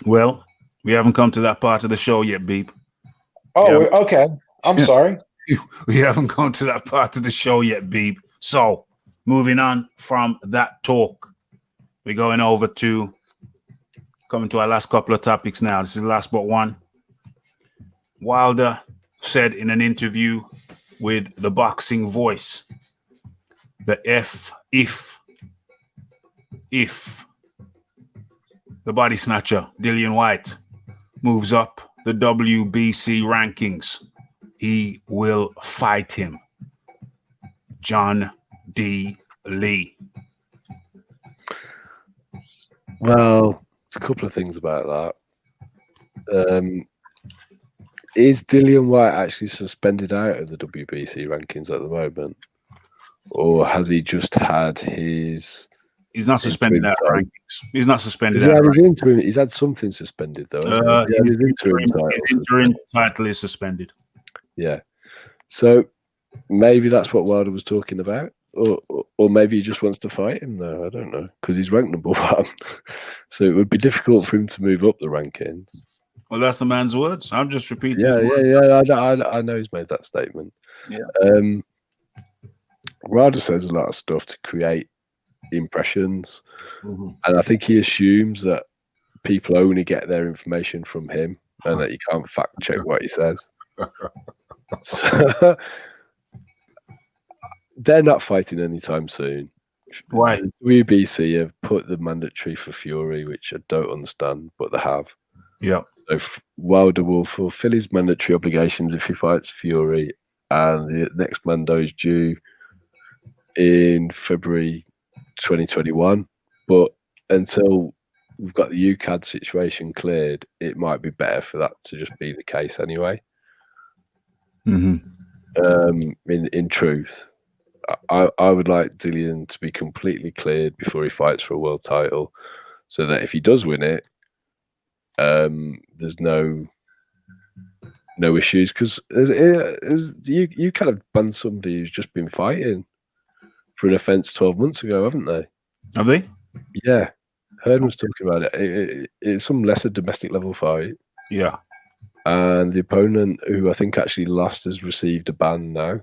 Well, we haven't come to that part of the show yet, Beep. Oh, okay. I'm sorry. We haven't come to that part of the show yet, Beep. So, moving on from that talk, we're coming to our last couple of topics now. This is the last but one. Wilder said in an interview with the Boxing Voice that if the body snatcher Dillian Whyte moves up the WBC rankings, he will fight him. John D. Lee. Well, there's a couple of things about that. Is Dillian Whyte actually suspended out of the WBC rankings at the moment? Or has he just had his... He's not suspended out of rankings. He's not suspended out. He's had something suspended, though. His interim title is suspended. Yeah. So maybe that's what Wilder was talking about. Or maybe he just wants to fight him, though. I don't know. Because he's ranked number 1. So it would be difficult for him to move up the rankings. Well, that's the man's words. I'm just repeating. Yeah. I know he's made that statement. Yeah. Wilder says a lot of stuff to create impressions. Mm-hmm. And I think he assumes that people only get their information from him and that you can't fact check what he says. So, they're not fighting anytime soon. Why? WBC have put the mandatory for Fury, which I don't understand, but they have. Yeah. So Wilder will fulfill his mandatory obligations if he fights Fury, and the next Mando is due in February 2021. But until we've got the UCAD situation cleared, it might be better for that to just be the case anyway. Mm-hmm. In truth, I would like Dillian to be completely cleared before he fights for a world title, so that if he does win it, there's no issues, because you kind of banned somebody who's just been fighting for an offence 12 months ago, haven't they? Have they? Yeah, Hearn was talking about it. It's some lesser domestic level fight. Yeah, and the opponent, who I think actually lost, has received a ban now.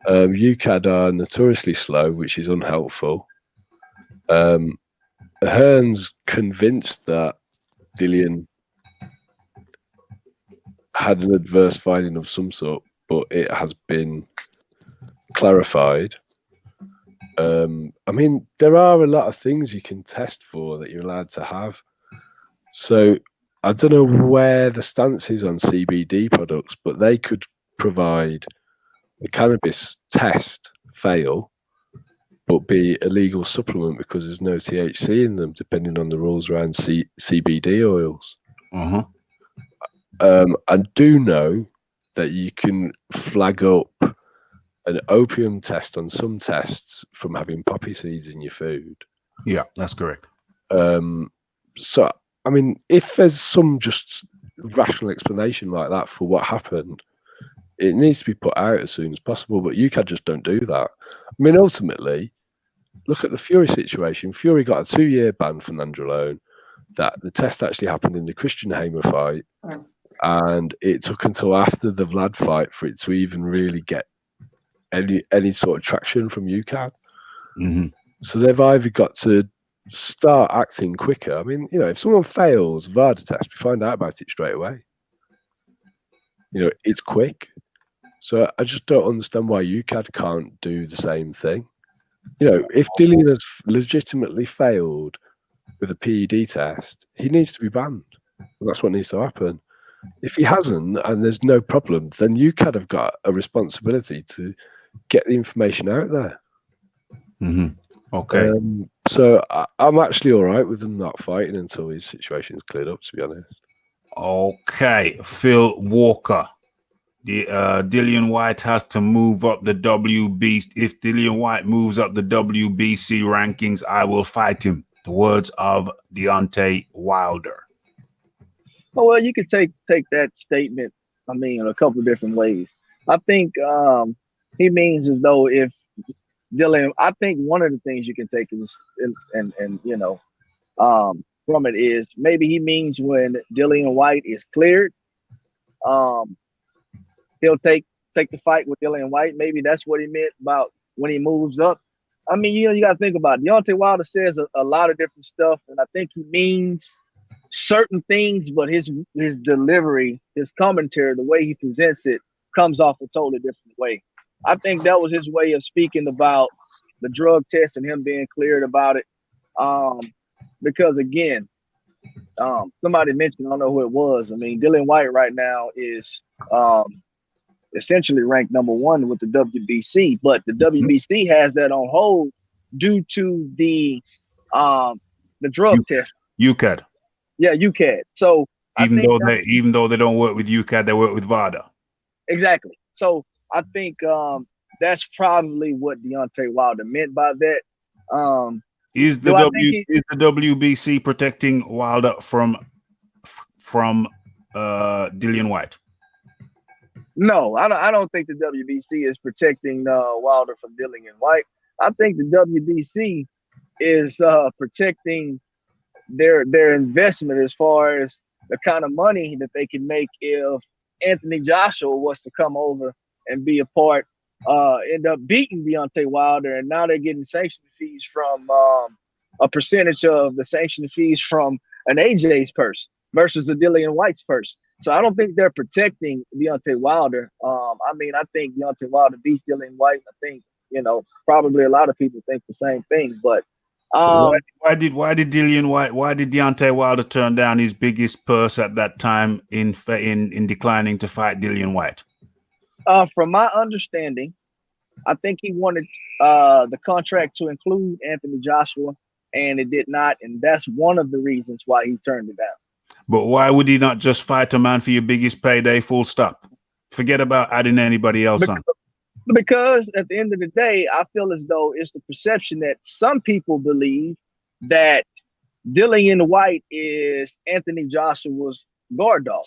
UCAD are notoriously slow, which is unhelpful. Hearn's convinced that Dillian had an adverse finding of some sort, but it has been clarified. I mean, there are a lot of things you can test for that you're allowed to have. So I don't know where the stance is on CBD products, but they could provide the cannabis test fail, but be a legal supplement because there's no THC in them, depending on the rules around CBD oils. I do know that you can flag up an opium test on some tests from having poppy seeds in your food. Yeah, that's correct. So, I mean, if there's some just rational explanation like that for what happened, it needs to be put out as soon as possible. But UK just don't do that. I mean, ultimately, look at the Fury situation. Fury got a 2-year ban from Nandrolone. That the test actually happened in the Christian Hamer fight, and it took until after the Vlad fight for it to even really get any sort of traction from UCAD. Mm-hmm. So they've either got to start acting quicker. I mean, if someone fails VADA test, we find out about it straight away. It's quick. So I just don't understand why UCAD can't do the same thing. If Dillian has legitimately failed with a PED test, he needs to be banned. And that's what needs to happen. If he hasn't, and there's no problem, then UCAD have got a responsibility to get the information out there. Mm-hmm. Okay. So I'm actually all right with them not fighting until his situation is cleared up, to be honest. Okay. Phil Walker. Dillian White has to move up the WBC. If Dillian White moves up the WBC rankings, I will fight him. The words of Deontay Wilder. Oh, well, you could take that statement, in a couple of different ways. I think he means as though if Dillian, I think one of the things you can take is, from it is maybe he means when Dillian White is cleared, he'll take the fight with Dillian White. Maybe that's what he meant about when he moves up. I mean, you got to think about it. Deontay Wilder says a lot of different stuff, and I think he means certain things, but his delivery, his commentary, the way he presents it comes off a totally different way. I think that was his way of speaking about the drug test and him being cleared about it. Because again, somebody mentioned, I don't know who it was. I mean, Dillian White right now is essentially ranked number 1 with the WBC, but the WBC has that on hold due to the drug test. UCAD. Yeah, UCAD. So even though they don't work with UCAD, they work with VADA. Exactly. So I think that's probably what Deontay Wilder meant by that. Is the WBC protecting Wilder from Dillian White? No, I don't think the WBC is protecting Wilder from Dillian White. I think the WBC is protecting their investment as far as the kind of money that they can make if Anthony Joshua was to come over and be a part, end up beating Deontay Wilder, and now they're getting sanction fees from a percentage of the sanction fees from an AJ's purse versus a Dillian White's purse. So I don't think they're protecting Deontay Wilder. I think Deontay Wilder beats Dillian White. I think, probably a lot of people think the same thing. But why did Deontay Wilder turn down his biggest purse at that time in declining to fight Dillian White? From my understanding, I think he wanted the contract to include Anthony Joshua, and it did not, and that's one of the reasons why he turned it down. But why would he not just fight a man for your biggest payday, full stop? Forget about adding anybody else on. Because at the end of the day, I feel as though it's the perception that some people believe that Dillian White is Anthony Joshua's guard dog.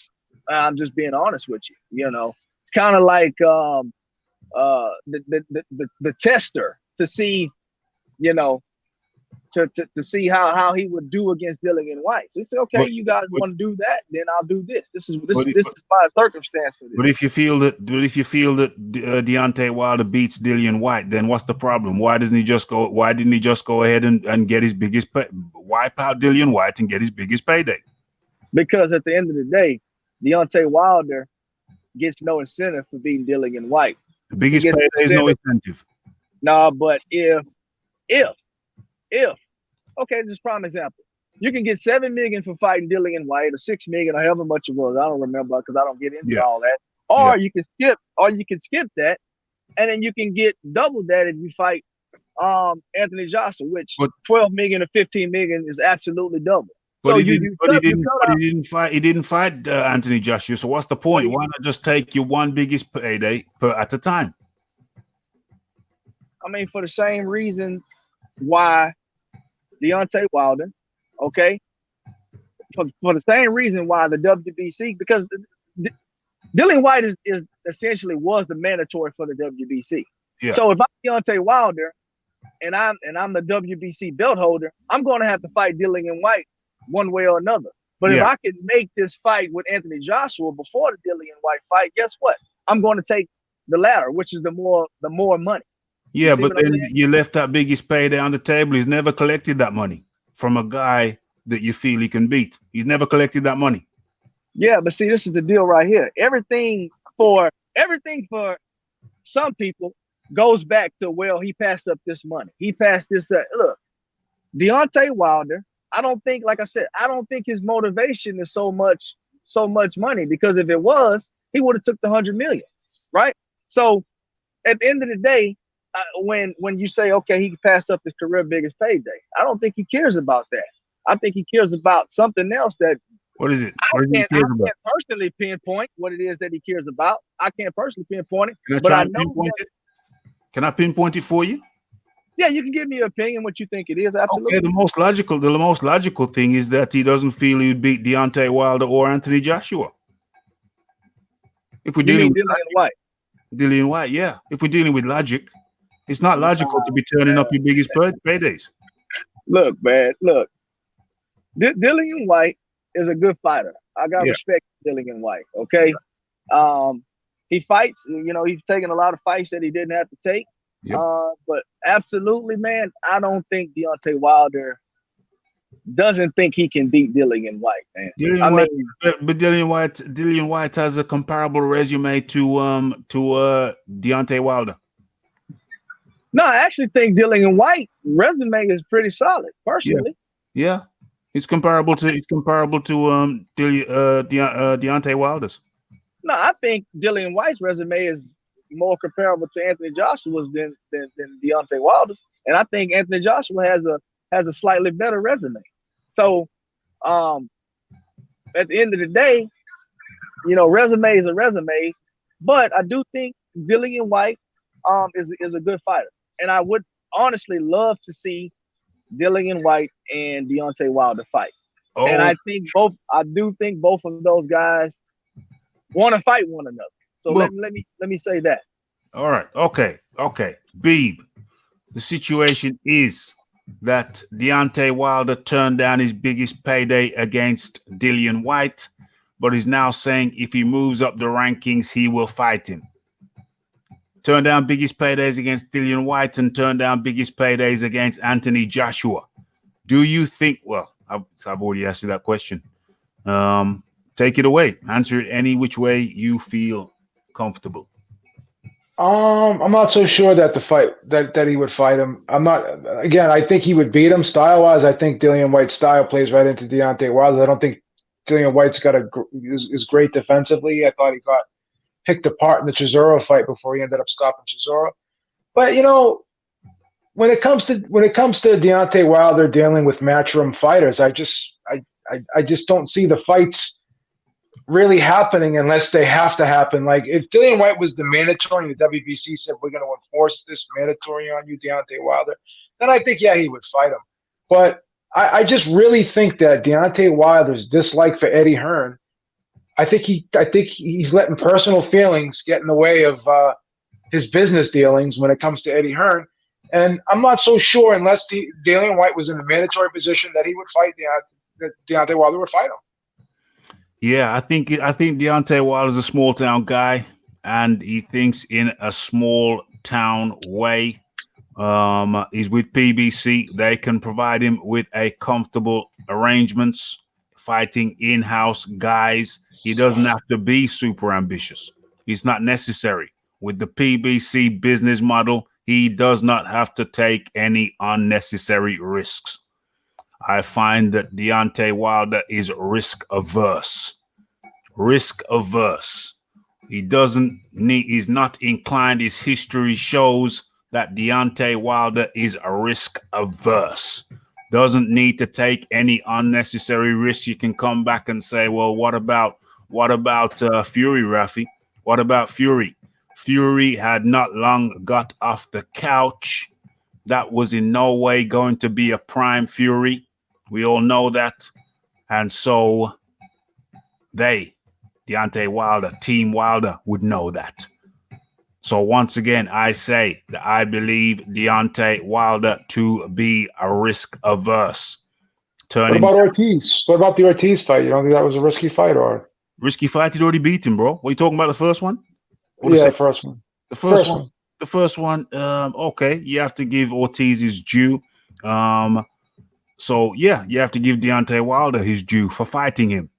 I'm just being honest with you. It's kind of like the tester to see, to see how he would do against Dillian White. So he said, okay, you guys want to do that, then I'll do this. This is my circumstance for this. But if you feel that Deontay Wilder beats Dillian White, then what's the problem? Why didn't he just go ahead and get his biggest wipe out Dillian White and get his biggest payday? Because at the end of the day, Deontay Wilder gets no incentive for beating Dillian White. The biggest payday is no incentive. No, but if okay, this is a prime example. You can get $7 million for fighting Dillian White, or $6 million, or however much it was. I don't remember because I don't get into all that. Or you can skip that, and then you can get double that if you fight Anthony Joshua, which 12 million or 15 million is absolutely double. But he didn't fight Anthony Joshua. So what's the point? Why not just take your one biggest payday at a time? For the same reason why Deontay Wilder, okay, for the same reason why the WBC, because Dillian White is essentially was the mandatory for the WBC. Yeah. So if I'm Deontay Wilder and I'm the WBC belt holder, I'm going to have to fight Dillian White one way or another. But if I can make this fight with Anthony Joshua before the Dillian White fight, guess what? I'm going to take the latter, which is the more money. Yeah, but then you left that biggest payday on the table. He's never collected that money from a guy that you feel he can beat. He's never collected that money. Yeah, but see, this is the deal right here. Everything for some people goes back to, well, he passed up this money. He passed this. Look, Deontay Wilder, I don't think, like I said, I don't think his motivation is so much money, because if it was, he would have took the 100 million, right? So at the end of the day, when you say, okay, he passed up his career biggest payday, I don't think he cares about that. I think he cares about something else that. What is it? I can't personally pinpoint what it is that he cares about. I can't personally pinpoint it, but I know. Can I pinpoint it for you? Yeah, you can give me your opinion, what you think it is. Absolutely. Okay, the most logical thing is that he doesn't feel he would beat Deontay Wilder or Anthony Joshua. If we're dealing with Dillian White, yeah. If we're dealing with logic, it's not logical to be turning up your biggest paydays. Look, man, look. Dillian White is a good fighter. I got respect for Dillian White, okay? He fights, he's taken a lot of fights that he didn't have to take. Yep. But absolutely, man, I don't think Deontay Wilder doesn't think he can beat Dillian White, man. But Dillian White has a comparable resume to Deontay Wilder. No, I actually think Dillian White's resume is pretty solid, personally. Yeah. It's comparable to Deontay Wilder's. No, I think Dillian White's resume is more comparable to Anthony Joshua's than Deontay Wilder's, and I think Anthony Joshua has a slightly better resume. So, at the end of the day, resumes are resumes, but I do think Dillian White is a good fighter, and I would honestly love to see Dillian White and Deontay Wilder fight. Oh. And I do think both of those guys want to fight one another. So let me say that. All right. Okay. Beeb, the situation is that Deontay Wilder turned down his biggest payday against Dillian White, but is now saying if he moves up the rankings, he will fight him. Turn down biggest paydays against Dillian White and turn down biggest paydays against Anthony Joshua. Do you think, well, I've already asked you that question. Take it away. Answer it any which way you feel comfortable. I'm not so sure that that he would fight him. I think he would beat him style-wise. I think Dillian White's style plays right into Deontay Wilder. I don't think Dillian White's is great defensively. I thought he got picked apart in the Chisora fight before he ended up stopping Chisora. But when it comes to Deontay Wilder dealing with matchroom fighters, I just don't see the fights really happening unless they have to happen. Like if Dillian White was the mandatory and the WBC said we're going to enforce this mandatory on you, Deontay Wilder, then I think he would fight him. But I just really think that Deontay Wilder's dislike for Eddie Hearn, I think he's letting personal feelings get in the way of his business dealings when it comes to Eddie Hearn. And I'm not so sure unless Dillian White was in the mandatory position that he would fight Deontay Wilder would fight him. Yeah, I think Deontay Wilder's a small town guy, and he thinks in a small town way. He's with PBC. They can provide him with a comfortable arrangements, fighting in-house guys. He doesn't have to be super ambitious. It's not necessary. With the PBC business model, he does not have to take any unnecessary risks. I find that Deontay Wilder is risk averse. He's not inclined. His history shows that Deontay Wilder is risk averse. Doesn't need to take any unnecessary risks. You can come back and say, well, what about Fury, Raphie? What about Fury? Fury had not long got off the couch that was in no way going to be a prime Fury. We all know that. And so Deontay Wilder, Team Wilder, would know that. So once again, I say that I believe Deontay Wilder to be a risk averse. What about Ortiz? What about the Ortiz fight? You don't think that was a risky fight or? Risky fight? He'd already beat him, bro. What are you talking about, the first one? Yeah, the first one. The first one. The first one, okay, you have to give Ortiz his due. So, yeah, you have to give Deontay Wilder his due for fighting him.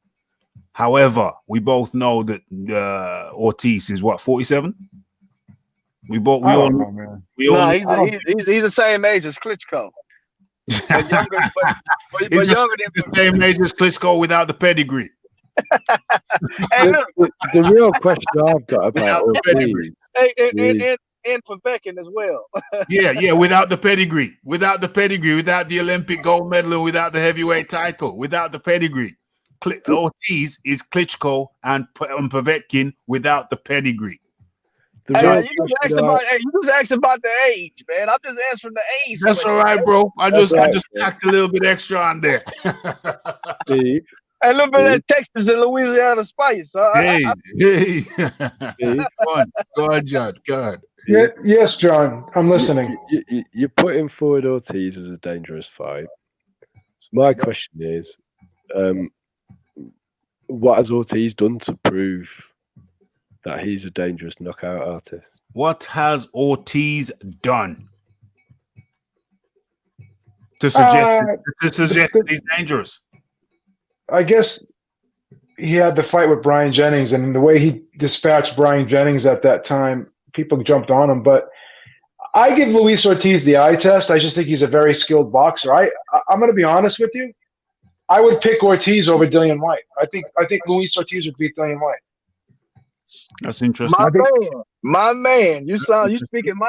However, we both know that Ortiz is what, 47? He's the same age as Klitschko. But younger, but younger than the same age as Klitschko without the pedigree. Hey, look. The real question I've got about Ortiz. And for Beckham as well. yeah, without the pedigree, without the Olympic gold medal, and without the heavyweight title, without the pedigree. Ortiz is Klitschko and Povetkin without the pedigree. You just asked about the age, man. I'm just answering the age. That's all right, bro. I just tacked a little bit extra on there. A little bit of Texas and Louisiana spice. Hey. Go on, John. Go ahead. Yes, John. I'm listening. You're putting forward Ortiz as a dangerous fight. So my question is, what has Ortiz done to prove that he's a dangerous knockout artist? What has Ortiz done to suggest that he's dangerous? I guess he had the fight with Brian Jennings, and the way he dispatched Brian Jennings at that time, people jumped on him. But I give Luis Ortiz the eye test. I just think he's a very skilled boxer. I'm going to be honest with you. I would pick Ortiz over Dillian White. I think Luis Ortiz would beat Dillian White. That's interesting. My man. You speaking my.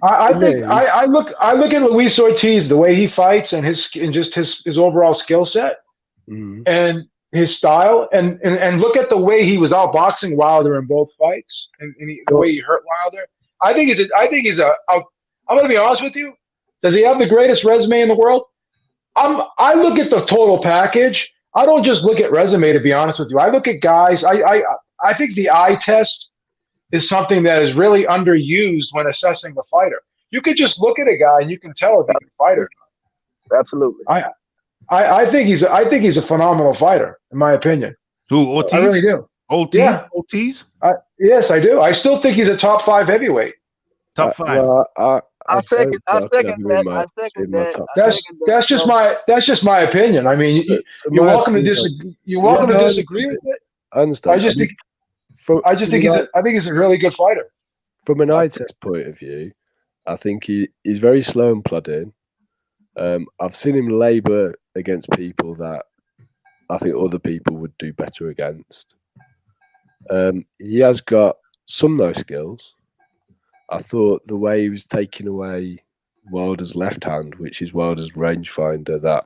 I look at Luis Ortiz, the way he fights and his overall skill set and his style, and look at the way he was outboxing Wilder in both fights and the way he hurt Wilder. I'm going to be honest with you. Does he have the greatest resume in the world? I look at the total package. I don't just look at resume, to be honest with you. I look at guys. I think the eye test is something that is really underused when assessing the fighter. You could just look at a guy and you can tell if he's a fighter. Absolutely. I think he's a phenomenal fighter, in my opinion. Who, Ortiz? I really do. Ortiz? Yes, I do. I still think he's a top 5 heavyweight. Top 5. I second that. That's just my opinion. I mean, you're welcome to disagree. You're welcome to disagree with it. I understand. I think he's a really good fighter. From an eye test point of view, I think he's very slow and plodding. I've seen him labour against people that I think other people would do better against. He has got some no skills. I thought the way he was taking away Wilder's left hand, which is Wilder's rangefinder, that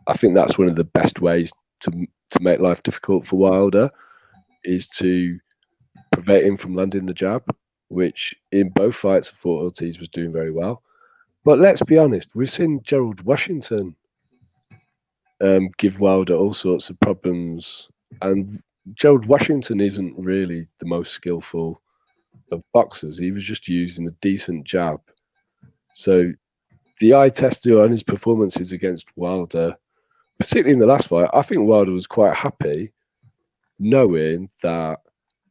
I think that's one of the best ways to make life difficult for Wilder, is to prevent him from landing the jab, which in both fights I thought Ortiz was doing very well. But let's be honest, we've seen Gerald Washington give Wilder all sorts of problems, and Gerald Washington isn't really the most skillful of boxers. He was just using a decent jab. So the eye test on his performances against Wilder, particularly in the last fight, I think Wilder was quite happy knowing that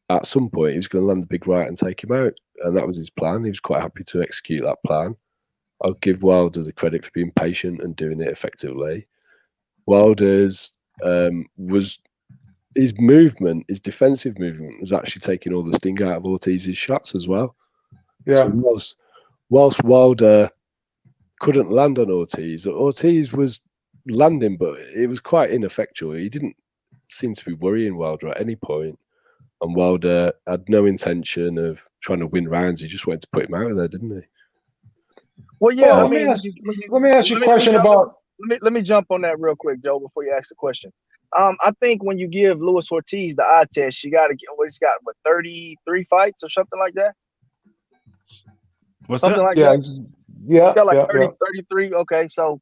at some point he was going to land the big right and take him out. And that was his plan. He was quite happy to execute that plan. I'll give Wilder the credit for being patient and doing it effectively. Wilder's his movement, his defensive movement, was actually taking all the sting out of Ortiz's shots as well. Yeah. So whilst Wilder couldn't land on Ortiz was landing, but it was quite ineffectual. He didn't seem to be worrying Wilder at any point, and Wilder had no intention of trying to win rounds. He just wanted to put him out of there, didn't he? Well, yeah. Let me ask you a question about. Let me jump on that real quick, Joe, before you ask the question. I think when you give Luis Ortiz the eye test, you got to get he's got 33 fights or something like that. What's something that? Like yeah, that. Yeah, he's got like yeah, 30, yeah. 33. Okay, so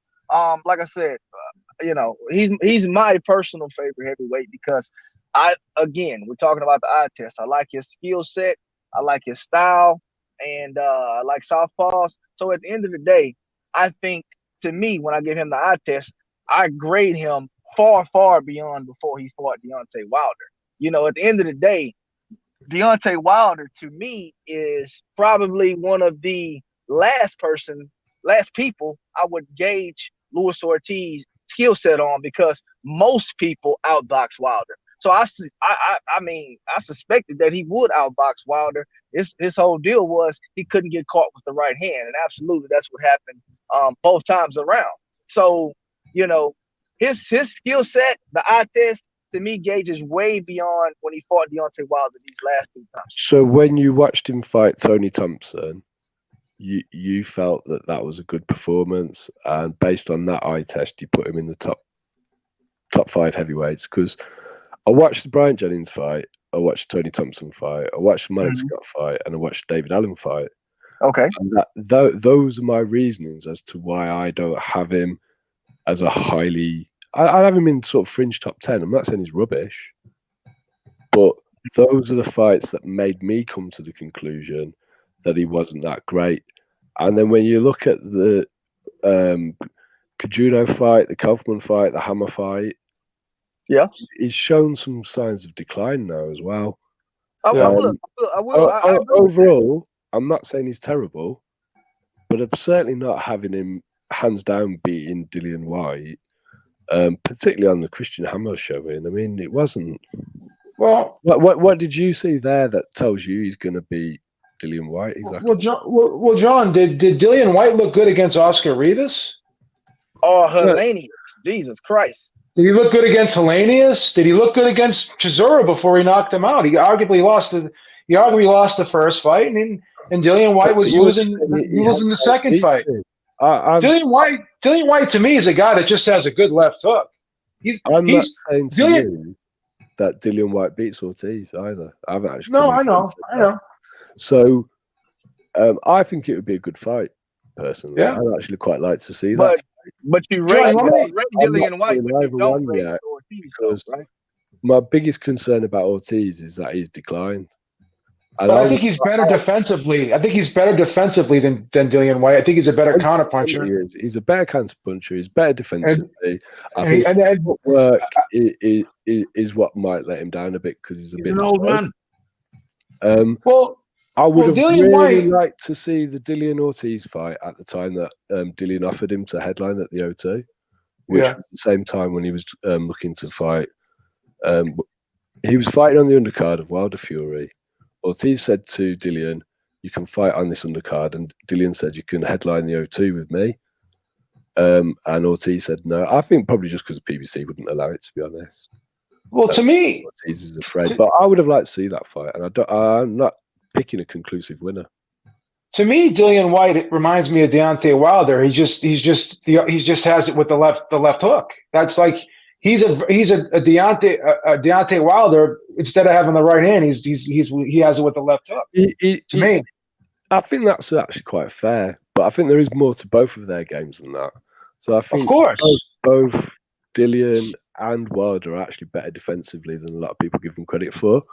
like I said, you know, he's my personal favorite heavyweight because we're talking about the eye test. I like his skill set, I like his style, and I like southpaws. So at the end of the day, I think to me, when I give him the eye test, I grade him far, far beyond before he fought Deontay Wilder. You know, at the end of the day, Deontay Wilder to me is probably one of the last people I would gauge Luis Ortiz skill set on, because most people outbox Wilder. So I mean, I suspected that he would outbox Wilder. His whole deal was he couldn't get caught with the right hand, and absolutely that's what happened both times around. So, you know, his skill set, the eye test, to me, gauges way beyond when he fought Deontay Wilder these last 2 times. So when you watched him fight Tony Thompson, you felt that was a good performance, and based on that eye test, you put him in the top 5 heavyweights. Because I watched the Bryant Jennings fight, I watched the Tony Thompson fight, I watched the Malik Scott fight, and I watched the David Allen fight. Okay. And those are my reasonings as to why I don't have him as a highly. I have him in sort of fringe top 10. I'm not saying he's rubbish, but those are the fights that made me come to the conclusion that he wasn't that great. And then when you look at the Cajudo fight, the Kaufman fight, the Hammer fight, yeah, he's shown some signs of decline now as well. I will. Overall, I'm not saying he's terrible, but I'm certainly not having him hands down beating Dillian White. Particularly on the Christian Hammer showing. I mean, it wasn't. Well, what did you see there that tells you he's going to beat Dillian White? Exactly. Well, John, did Dillian White look good against Oscar Rivas? Oh, Helenius! Jesus Christ! Did he look good against Helenius? Did he look good against Chisora before he knocked him out? He arguably lost the first fight, and Dillian White was losing the second fight. Dillian White to me is a guy that just has a good left hook. I'm not saying to you that Dillian White beats Ortiz either. I haven't actually. No, I know. So, I think it would be a good fight. Personally, yeah. I'd actually quite like to see that. But you rate Dillian White, but you don't rate Ortiz, right? My biggest concern about Ortiz is that he's declined. But I think he's better defensively. I think he's better defensively than Dillian White. I think he's a better counterpuncher. He's a better counterpuncher. He's better defensively. I think footwork is what might let him down a bit because he's an old man. I would have really liked to see the Dillian Ortiz fight at the time that Dillian offered him to headline at the O2, which was the same time when he was looking to fight. He was fighting on the undercard of Wilder Fury. Ortiz said to Dillian, "You can fight on this undercard," and Dillian said, "You can headline the O2 with me." And Ortiz said no. I think probably just because the PBC wouldn't allow it, to be honest. Well, to me, Ortiz is afraid, but I would have liked to see that fight, and I'm not picking a conclusive winner. To me, Dillian White reminds me of Deontay Wilder. He just has it with the left hook. That's like he's a Deontay Wilder. Instead of having the right hand, he has it with the left hook. To me, I think that's actually quite fair, but I think there is more to both of their games than that. So I think of course both Dillian and Wilder are actually better defensively than a lot of people give them credit for.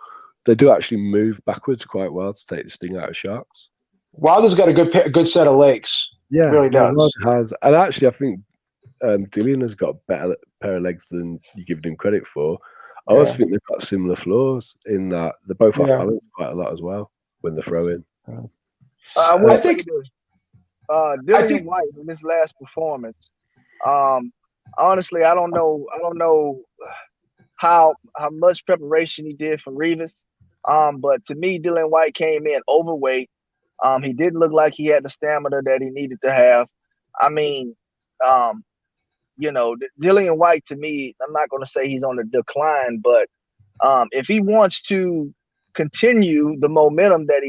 They do actually move backwards quite well to take the sting out of sharks. Wilder's got a good set of legs. Yeah, he really does. Wilder has, and actually, I think Dillian has got a better pair of legs than you give him credit for. I also think they've got similar flaws in that they're both off balance quite a lot as well when they're throwing. I think Dillian White in this last performance. Honestly, I don't know how much preparation he did for Rivas. But to me, Dillian White came in overweight. He didn't look like he had the stamina that he needed to have. I mean, Dillian White, to me, I'm not going to say he's on the decline, but if he wants to continue the momentum that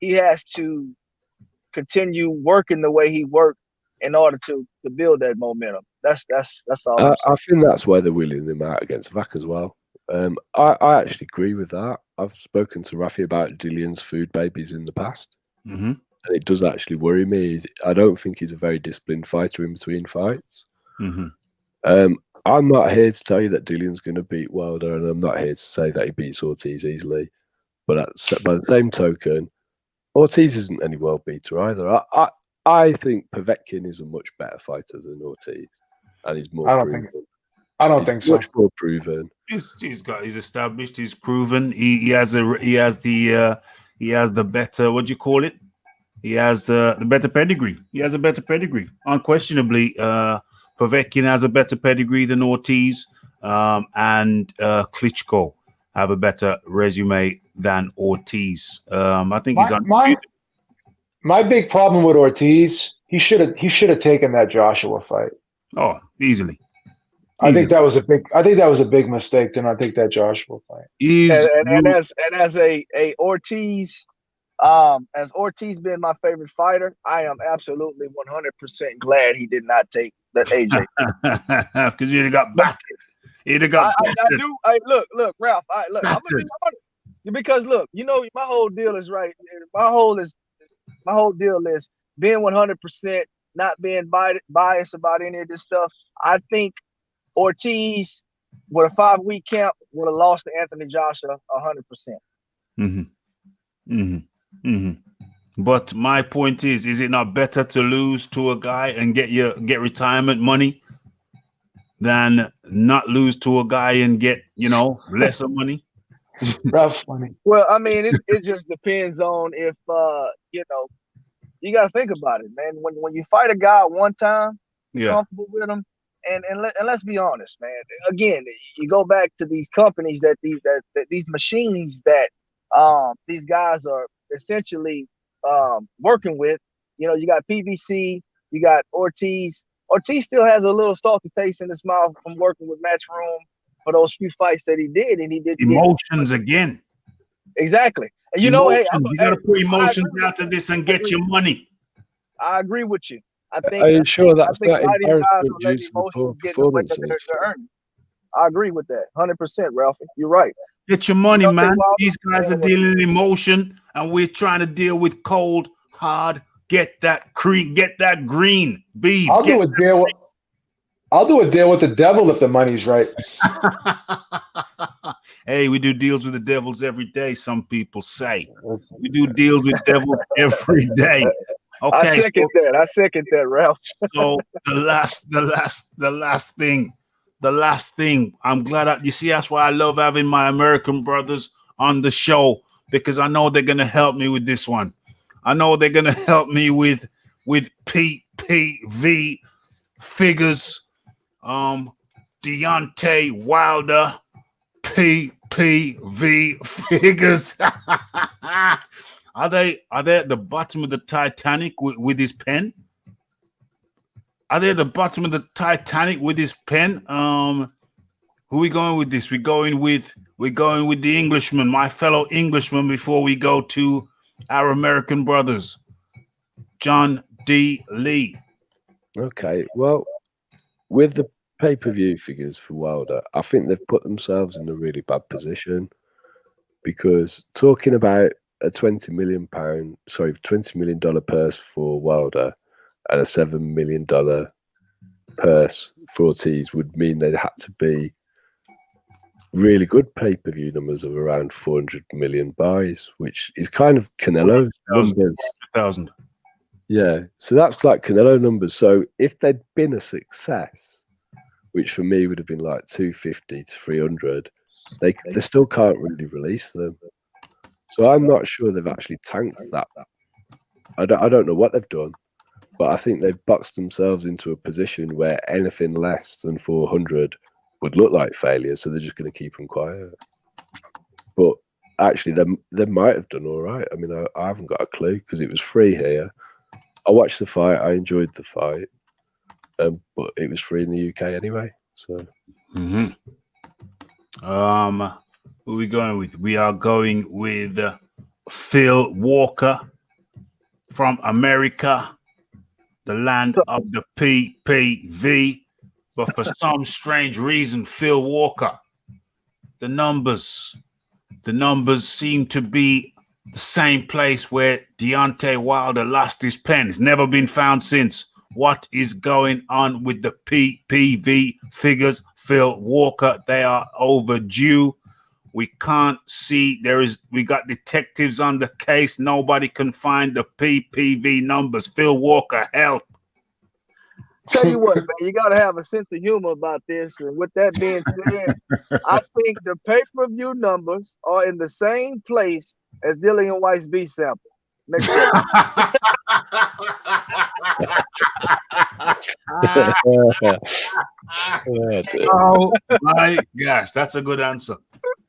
he has to continue working the way he worked in order to build that momentum. That's all I'm saying. I think that's why they're wheeling him out against Vac as well. I actually agree with that. I've spoken to Raphie about Dillian's food babies in the past. Mm-hmm. and it does actually worry me. I don't think he's a very disciplined fighter in between fights. I'm not here to tell you that Dillian's going to beat Wilder, and I'm not here to say that he beats Ortiz easily. But by the same token, Ortiz isn't any world beater either. I think Povetkin is a much better fighter than Ortiz, and he's more proven. I don't think so. Much more proven. He's established. He's proven. He has the better. What do you call it? He has the better pedigree. He has a better pedigree. Unquestionably, Povetkin has a better pedigree than Ortiz, and Klitschko have a better resume than Ortiz. I think he's my big problem with Ortiz. He should have taken that Joshua fight. Oh, easily. I think that was a big mistake to not take that Joshua fight. And as a Ortiz, as Ortiz being my favorite fighter, I am absolutely 100% glad he did not take that AJ. Because he'd have got battered. He'd have got battered. I do. Look, Ralph. I'm gonna be honest. Because look, my whole deal is right. My whole deal is being 100%, not being biased about any of this stuff. I think Ortiz, with a 5-week camp, would have lost to Anthony Joshua 100%. But my point is it not better to lose to a guy and get retirement money than not lose to a guy and get lesser money? Rough money. Well, I mean, it just depends on if you got to think about it, man. When you fight a guy one time, you're comfortable with him. And let's be honest, man. Again, you go back to these companies that these machines that these guys are essentially working with. You got PBC, you got Ortiz. Ortiz still has a little salty taste in his mouth from working with Matchroom for those few fights that he did, and he did emotions again. Exactly. And you gotta put emotions out to this and get your money. I agree with you. I think. Are you sure that's not embarrassment due to the performances? I agree with that, 100%, Ralphie. You're right. Get your money, man. These guys are dealing in emotion, and we're trying to deal with cold, hard. Get that green beef. I'll do a deal with the devil if the money's right. Hey, we do deals with the devils every day. Some people say we do deals with devils every day. Okay, I second that, Ralph. So the last thing. I'm glad that you see. That's why I love having my American brothers on the show, because I know they're gonna help me with this one. I know they're gonna help me with PPV figures. Deontay Wilder PPV figures. Are they at the bottom of the Titanic with his pen? Are they at the bottom of the Titanic with his pen? Who are we going with this? We're going with the Englishman, my fellow Englishman, before we go to our American brothers. John D. Lee. Okay, well, with the pay-per-view figures for Wilder, I think they've put themselves in a really bad position, because talking about a $20 million purse for Wilder and a $7 million purse for Ortiz would mean they'd had to be really good pay-per-view numbers of around 400 million buys, which is kind of Canelo's numbers. 1,000. Yeah, so that's like Canelo numbers. So if they'd been a success, which for me would have been like 250 to 300, they still can't really release them. So I'm not sure they've actually tanked that. I don't know what they've done, but I think they've boxed themselves into a position where anything less than 400 would look like failure. So they're just going to keep them quiet. But actually, they might have done all right. I mean, I haven't got a clue because it was free here. I watched the fight. I enjoyed the fight, but it was free in the UK anyway. So, who are we going with? We are going with Phil Walker from America, the land of the PPV. But for some strange reason, Phil Walker, the numbers seem to be the same place where Deontay Wilder lost his pen. It's never been found since. What is going on with the PPV figures? Phil Walker, they are overdue. We can't see. We got detectives on the case. Nobody can find the PPV numbers. Phil Walker, help. Tell you what, man, you got to have a sense of humor about this. And with that being said, I think the pay-per-view numbers are in the same place as Dillian White's B sample. Next oh my gosh, that's a good answer.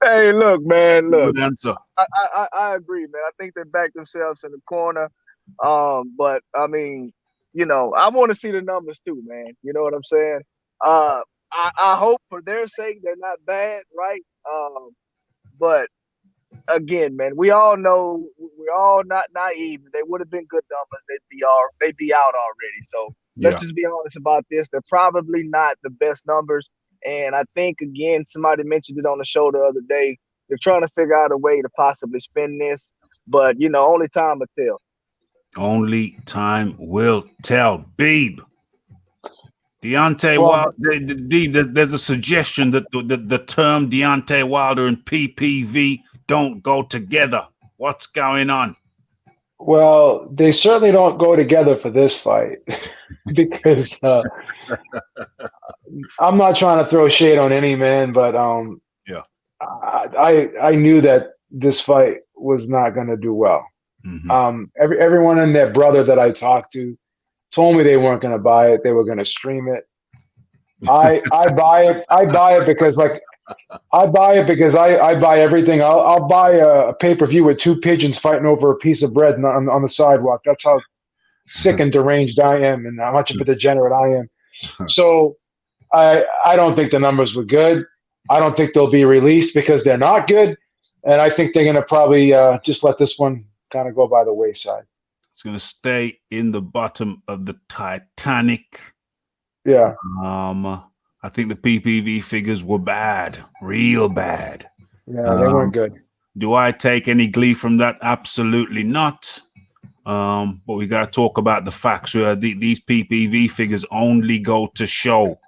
Hey, look, man, look. Good answer. I agree, man. I think they backed themselves in the corner. But I mean, you know, I want to see the numbers too, man. You know what I'm saying? I hope for their sake they're not bad, right? But again, man, we all know we're all not naive. They would have been good numbers. They'd be out already. So let's just be honest about this. They're probably not the best numbers. And I think, again, somebody mentioned it on the show the other day. They're trying to figure out a way to possibly spin this. But, you know, only time will tell. Only time will tell. Beeb. Deontay Wilder. There's a suggestion that the term Deontay Wilder and PPV don't go together. What's going on? Well, they certainly don't go together for this fight because I'm not trying to throw shade on any man, but I knew that this fight was not going to do well. Mm-hmm. Everyone and their brother that I talked to told me they weren't going to buy it. They were going to stream it. I buy it. I buy it because I buy everything. I'll buy a pay-per-view with two pigeons fighting over a piece of bread on the sidewalk. That's how sick and deranged I am and how much of a degenerate I am. So I don't think the numbers were good. I don't think they'll be released because they're not good. And I think they're going to probably just let this one kind of go by the wayside. It's going to stay in the bottom of the Titanic. Yeah. I think the PPV figures were bad, real bad. Yeah, they weren't good. Do I take any glee from that? Absolutely not. But we got to talk about the facts. These PPV figures only go to show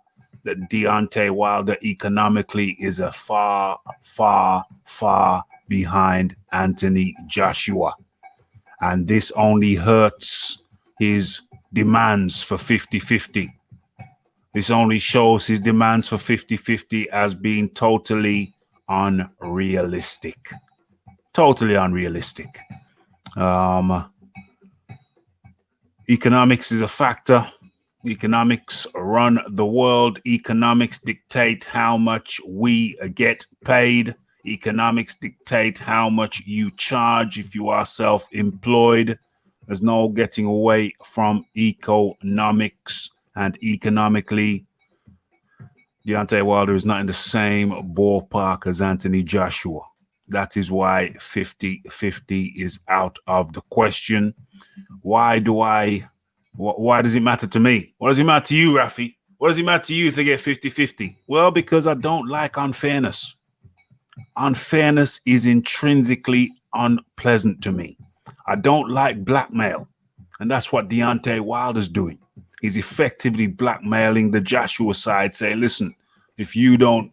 that Deontay Wilder economically is a far, far, far behind Anthony Joshua. And this only hurts his demands for 50-50. This only shows his demands for 50-50 as being totally unrealistic. Totally unrealistic. Economics is a factor. Economics run the world. Economics dictate how much we get paid. Economics dictate how much you charge if you are self-employed. There's no getting away from economics. And economically, Deontay Wilder is not in the same ballpark as Anthony Joshua. That is why 50-50 is out of the question. Why does it matter to me? What does it matter to you, Raphie? What does it matter to you if they get 50-50? Well, because I don't like unfairness. Unfairness is intrinsically unpleasant to me. I don't like blackmail. And that's what Deontay Wilder's doing. He's effectively blackmailing the Joshua side, say, listen, if you don't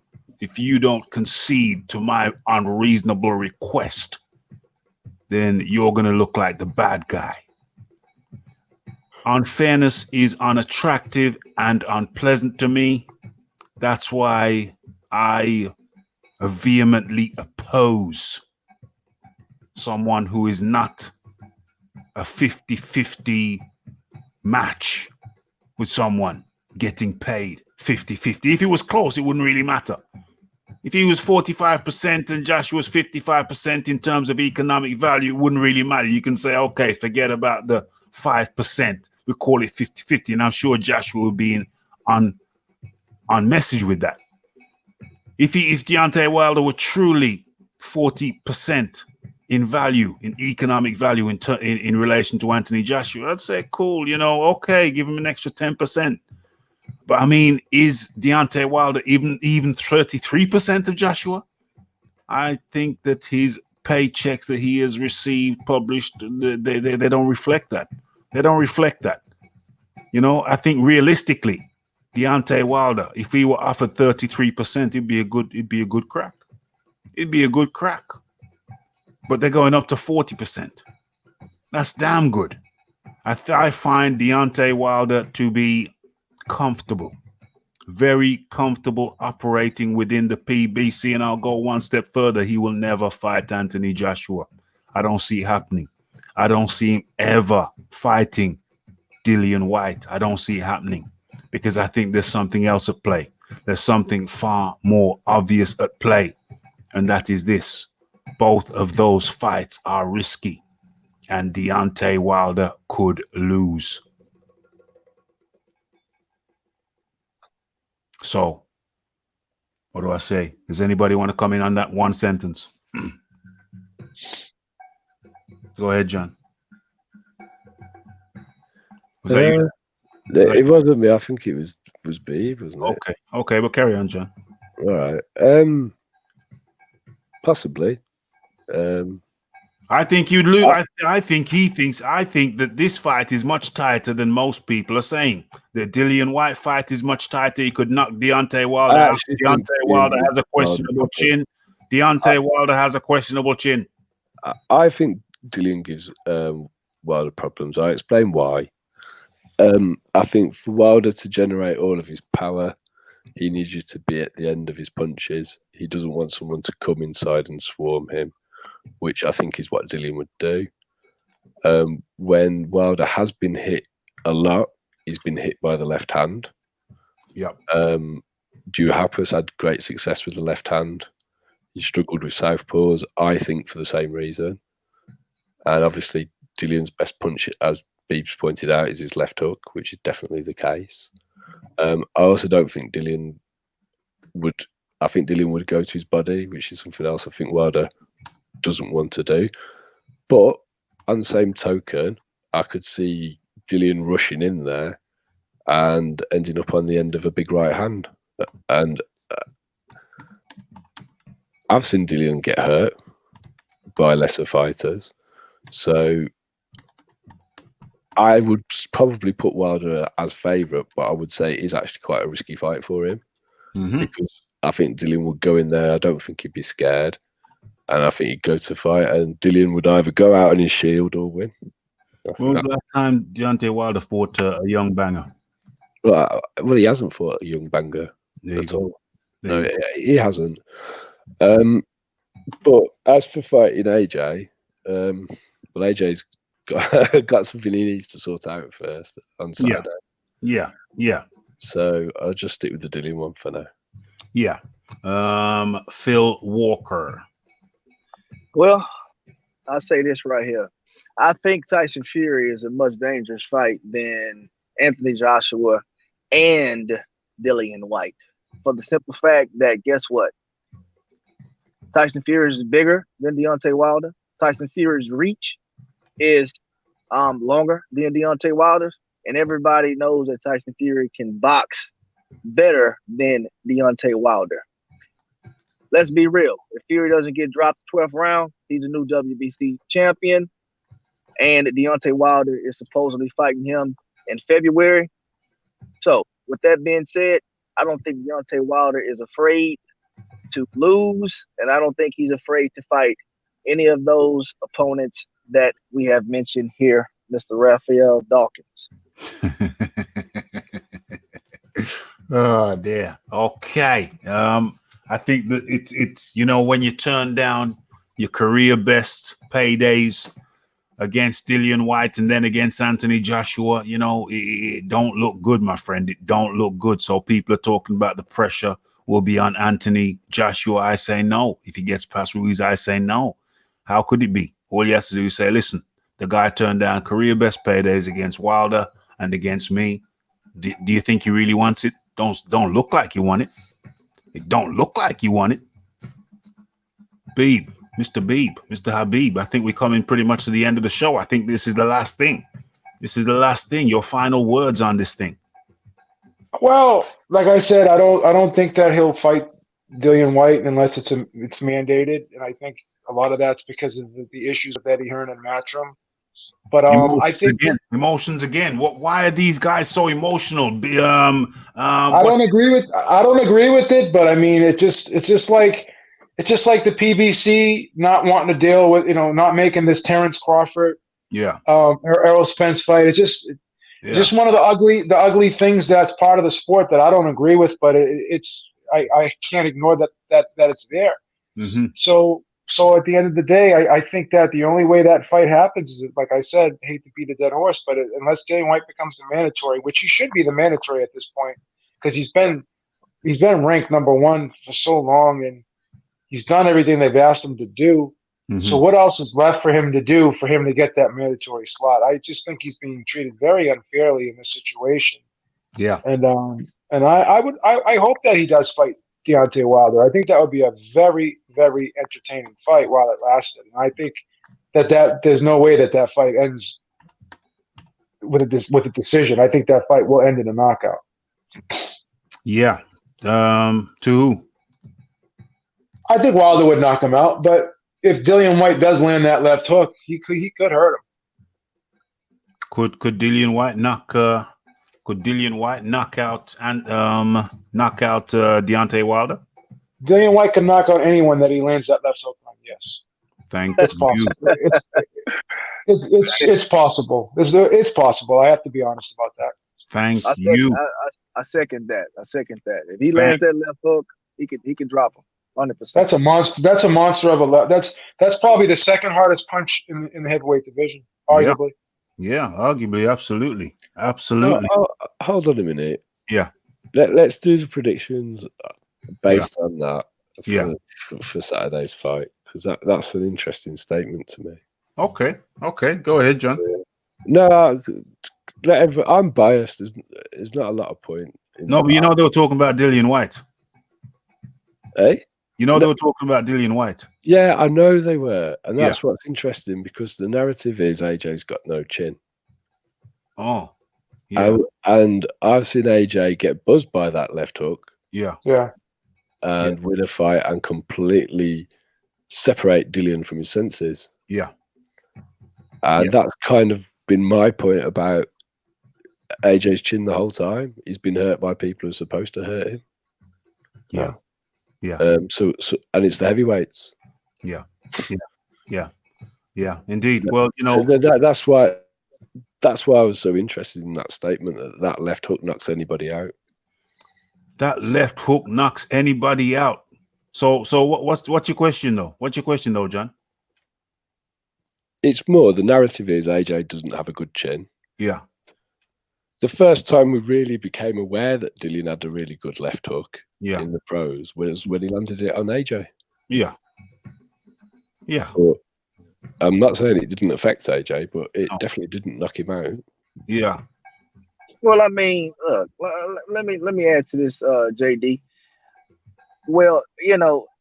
concede to my unreasonable request, then you're going to look like the bad guy. Unfairness is unattractive and unpleasant to me. That's why I vehemently oppose someone who is not a 50-50 match with someone getting paid 50-50. If it was close, it wouldn't really matter. If he was 45% and Joshua was 55% in terms of economic value, it wouldn't really matter. You can say, okay, forget about the 5%. We call it 50-50. And I'm sure Joshua will be on message with that. If Deontay Wilder were truly 40% in value, in economic value in relation to Anthony Joshua, I'd say, cool, okay, give him an extra 10%. But I mean, is Deontay Wilder even 33% of Joshua? I think that his paychecks that he has received published, they don't reflect that. They don't reflect that. You know, I think realistically, Deontay Wilder, if he were offered 33%, it'd be a good crack. It'd be a good crack. But they're going up to 40%. That's damn good. I find Deontay Wilder to be comfortable, very comfortable operating within the PBC. And I'll go one step further. He will never fight Anthony Joshua. I don't see it happening. I don't see him ever fighting Dillian Whyte. I don't see it happening because I think there's something else at play. There's something far more obvious at play. And that is this. Both of those fights are risky. And Deontay Wilder could lose. So, what do I say? Does anybody want to come in on that one sentence? Go ahead, John. Was that you? It wasn't me. I think it was Beeb, wasn't it? Okay, but carry on, John. All right. Possibly. I think you'd lose. I think that this fight is much tighter than most people are saying. The Dillian Whyte fight is much tighter. He could knock Deontay Wilder out. Deontay Wilder has a questionable chin. Deontay Wilder has a questionable chin. I think Dillian gives Wilder problems. I explain why. I think for Wilder to generate all of his power, he needs you to be at the end of his punches. He doesn't want someone to come inside and swarm him, which I think is what Dillian would do. When Wilder has been hit a lot, he's been hit by the left hand. Yep. Duhaupas had great success with the left hand. He struggled with southpaws, I think, for the same reason. And obviously, Dillian's best punch, as Beebs pointed out, is his left hook, which is definitely the case. I also don't think Dillian would. I think Dillian would go to his body, which is something else I think Wilder doesn't want to do. But on the same token, I could see Dillian rushing in there and ending up on the end of a big right hand. And I've seen Dillian get hurt by lesser fighters. So I would probably put Wilder as favourite, but I would say it is actually quite a risky fight for him because I think Dillian would go in there. I don't think he'd be scared. And I think he'd go to fight, and Dillian would either go out on his shield or win. When was the last time Deontay Wilder fought a young banger? Well, he hasn't fought a young banger at all. No, he hasn't. But as for fighting AJ, well, AJ's got something he needs to sort out first on Saturday. Yeah. So I'll just stick with the Dillian one for now. Yeah. Phil Walker. Well, I'll say this right here. I think Tyson Fury is a much dangerous fight than Anthony Joshua and Dillian Whyte. For the simple fact that, guess what? Tyson Fury is bigger than Deontay Wilder. Tyson Fury's reach is longer than Deontay Wilder's. And everybody knows that Tyson Fury can box better than Deontay Wilder. Let's be real. If Fury doesn't get dropped 12th round, he's a new WBC champion. And Deontay Wilder is supposedly fighting him in February. So, with that being said, I don't think Deontay Wilder is afraid to lose, and I don't think he's afraid to fight any of those opponents that we have mentioned here, Mr. Raphael Dawkins. Oh, dear. Okay. I think that it's when you turn down your career best paydays against Dillian Whyte and then against Anthony Joshua, it don't look good, my friend. It don't look good. So people are talking about the pressure will be on Anthony Joshua. I say no. If he gets past Ruiz, I say no. How could it be? All he has to do is say, listen, the guy turned down career best paydays against Wilder and against me. Do you think he really wants it? Don't look like you want it. It don't look like you want it. Beeb, Mr. Beeb, Mr. Habib, I think we're coming pretty much to the end of the show. I think this is the last thing. This is the last thing. Your final words on this thing. Well, like I said, I don't think that he'll fight Dillian White unless it's mandated, and I think a lot of that's because of the issues with Eddie Hearn and Matchroom. But I think emotions again. Why are these guys so emotional? I don't agree with it, but I mean, it's just like the PBC not wanting to deal with, not making this Terrence Crawford, or Errol Spence fight. It's just one of the ugly things that's part of the sport that I don't agree with, but I can't ignore that it's there. Mm-hmm. So at the end of the day, I think that the only way that fight happens is, like I said, hate to beat a dead horse, but unless Dillian White becomes the mandatory, which he should be the mandatory at this point, because he's been ranked number one for so long, and he's done everything they've asked him to do. Mm-hmm. So what else is left for him to do for him to get that mandatory slot? I just think he's being treated very unfairly in this situation. Yeah. And I hope that he does fight Deontay Wilder. I think that would be a very, very entertaining fight while it lasted. And I think that there's no way that fight ends with a decision. I think that fight will end in a knockout. Yeah. To who? I think Wilder would knock him out, but if Dillian White does land that left hook, he could hurt him. Could Dillian White knock out Deontay Wilder? Dillian White can knock out anyone that he lands that left hook on. Yes, that's possible. It's possible. It's possible. I have to be honest about that. Thank you. I second that. If he lands that left hook, he can drop him 100%. That's a monster of a left. That's probably the second hardest punch in the heavyweight division, arguably. Yeah, arguably, absolutely. Hold on a minute. Yeah. Let's do the predictions based on that for Saturday's fight, because that's an interesting statement to me. Okay. Go ahead, John. No, I'm biased. There's not a lot of point. No, but they were talking about Dillian White. Hey? They were talking about Dillian White. Yeah, I know they were. And that's what's interesting, because the narrative is AJ's got no chin. Oh. Yeah. And I've seen AJ get buzzed by that left hook. Yeah. Yeah. And win a fight and completely separate Dillian from his senses. Yeah. And that's kind of been my point about AJ's chin the whole time. He's been hurt by people who are supposed to hurt him. Yeah. Yeah. So and it's the heavyweights. Yeah. Indeed. Well, that's why I was so interested in that statement, that left hook knocks anybody out. That left hook knocks anybody out. So what's your question though? What's your question though, John? It's more the narrative is AJ doesn't have a good chin. Yeah. The first time we really became aware that Dillian had a really good left hook in the pros was when he landed it on AJ. Yeah. Yeah. But I'm not saying it didn't affect AJ, but it definitely didn't knock him out. Yeah. Well, I mean, look, let me add to this, JD. Well,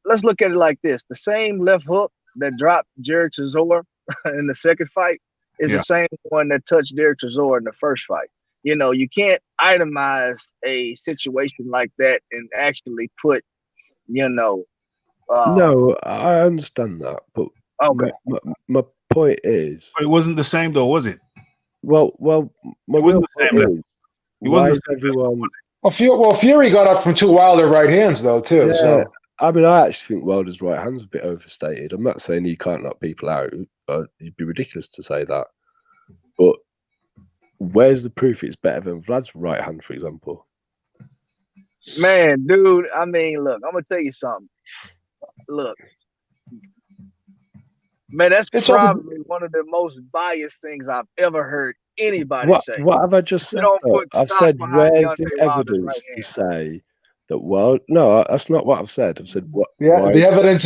let's look at it like this. The same left hook that dropped Jared Chisora in the second fight is the same one that touched Derek Chisora in the first fight. You can't itemize a situation like that and actually put, no, I understand that, but my point is, but it wasn't the same though, was it? Well, my real point is, why is everyone? Well, Fury got up from two Wilder right hands though too. Yeah. So I mean, I actually think Wilder's right hand's a bit overstated. I'm not saying he can't knock people out. It'd be ridiculous to say that. But where's the proof it's better than Vlad's right hand, for example? Man, dude, I mean, look, I'm going to tell you something. Look, man, that's probably one of the most biased things I've ever heard anybody say. What have I just said? I've said, where's the evidence to say that? Well, no, that's not what I've said. I've said what? Yeah, the evidence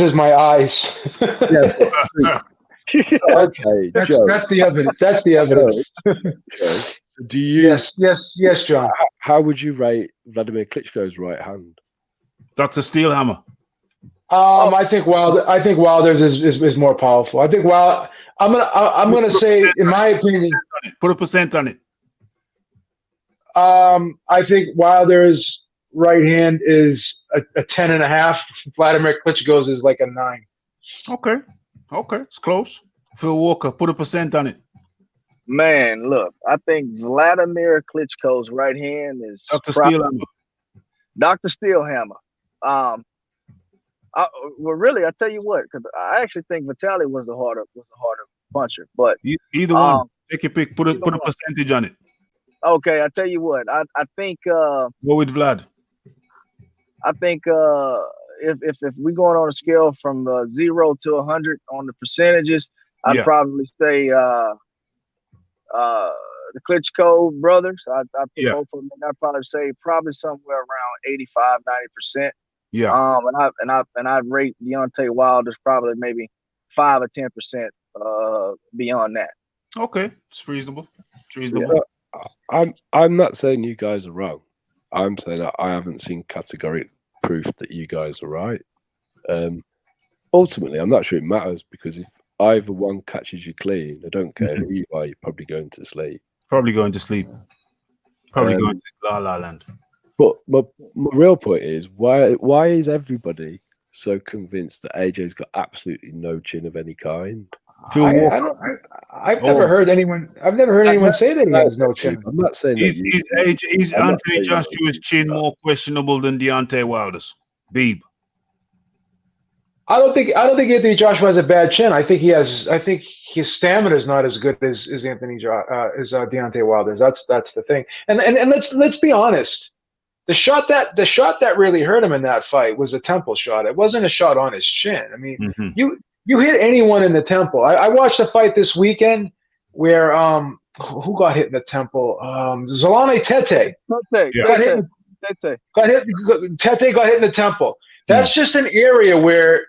is my eyes. Okay, that's the evidence. That's the evidence. Joe, do you? Yes, John. How would you rate Vladimir Klitschko's right hand? Dr. Steelhammer. I think Wilder's is more powerful. I think I'm gonna say, in my opinion, put a percent on it. I think Wilder's right hand is a 10.5. Vladimir Klitschko's is like a 9. Okay, it's close. Phil Walker, put a % on it. Man, look, I think Vladimir Klitschko's right hand is Dr. Steelhammer. Dr. Steelhammer. Well, really, I tell you what, because I actually think Vitaly was the harder puncher. But either one, take your pick. Put a percentage on it. Okay, I tell you what, I think go with Vlad. I think if we're going on a scale from 0 to 100 on the percentages, I'd probably say the Klitschko brothers. I put both of them. I'd probably say somewhere around 85-90%. Yeah. And I'd rate Deontay Wilder's probably maybe 5 or 10% beyond that. Okay, it's reasonable. I'm not saying you guys are wrong. I'm saying that I haven't seen categorical proof that you guys are right. Ultimately, I'm not sure it matters, because if either one catches you clean, I don't care who you are, you're probably going to sleep. Probably going to sleep. Probably going to La La Land. But my real point is, why is everybody so convinced that AJ's got absolutely no chin of any kind? I've never heard anyone say that he has no chin. I'm not saying is Anthony Joshua's chin more questionable than Deontay Wilder's? Beeb. I don't think Anthony Joshua has a bad chin. I think his stamina is not as good as Deontay Wilder's. That's the thing. And let's be honest. The shot that really hurt him in that fight was a temple shot. It wasn't a shot on his chin. I mean, you hit anyone in the temple. I watched a fight this weekend where who got hit in the temple? Zolane Tete. Tete got hit in the temple. That's just an area where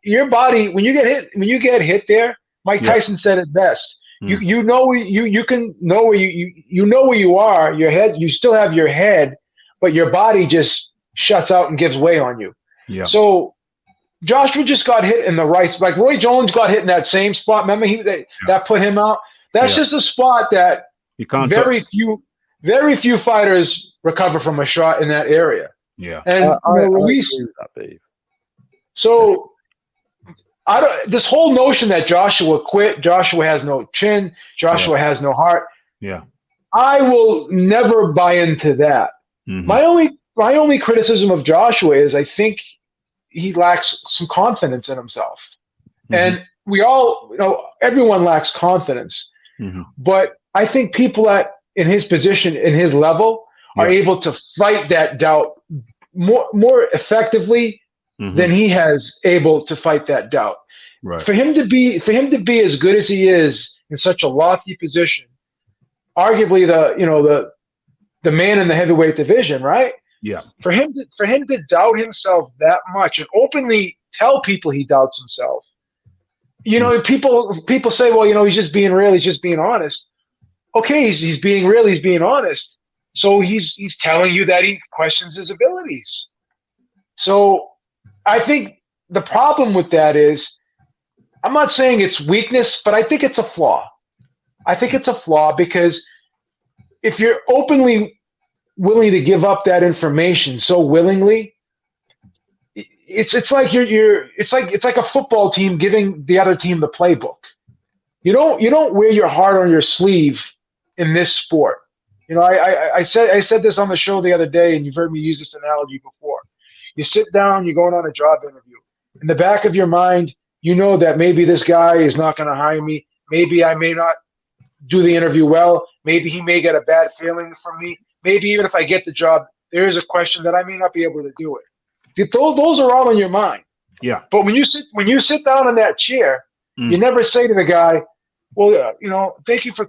your body, when you get hit there, Mike Tyson said it best. You know you can know where you know where you are. Your head, you still have your head, but your body just shuts out and gives way on you. Yeah. So Joshua just got hit in the right, like Roy Jones got hit in that same spot. Remember that put him out. That's just a spot that very few fighters recover from a shot in that area. Yeah. And Ruiz. So this whole notion that Joshua quit, Joshua has no chin, Joshua has no heart. Yeah. I will never buy into that. My only criticism of Joshua is I think he lacks some confidence in himself. And we all, everyone lacks confidence. But I think people in his position, in his level, are able to fight that doubt more effectively than he has able to fight that doubt. Right. For him to be as good as he is in such a lofty position, arguably the man in the heavyweight division, right? Yeah. For him to doubt himself that much and openly tell people he doubts himself. People say, well, he's just being real, he's just being honest. Okay, he's being real, he's being honest. So he's telling you that he questions his abilities. So I think the problem with that is, I'm not saying it's weakness, but I think it's a flaw. I think it's a flaw because if you're openly willing to give up that information so willingly, it's like it's like a football team giving the other team the playbook. You don't wear your heart on your sleeve in this sport. I said this on the show the other day, and you've heard me use this analogy before. You sit down, you're going on a job interview. In the back of your mind, you know that maybe this guy is not going to hire me. Maybe I may not do the interview well. Maybe he may get a bad feeling from me. Maybe even if I get the job, there is a question that I may not be able to do it. Those are all in your mind. Yeah. But when you sit down in that chair, you never say to the guy, well, thank you for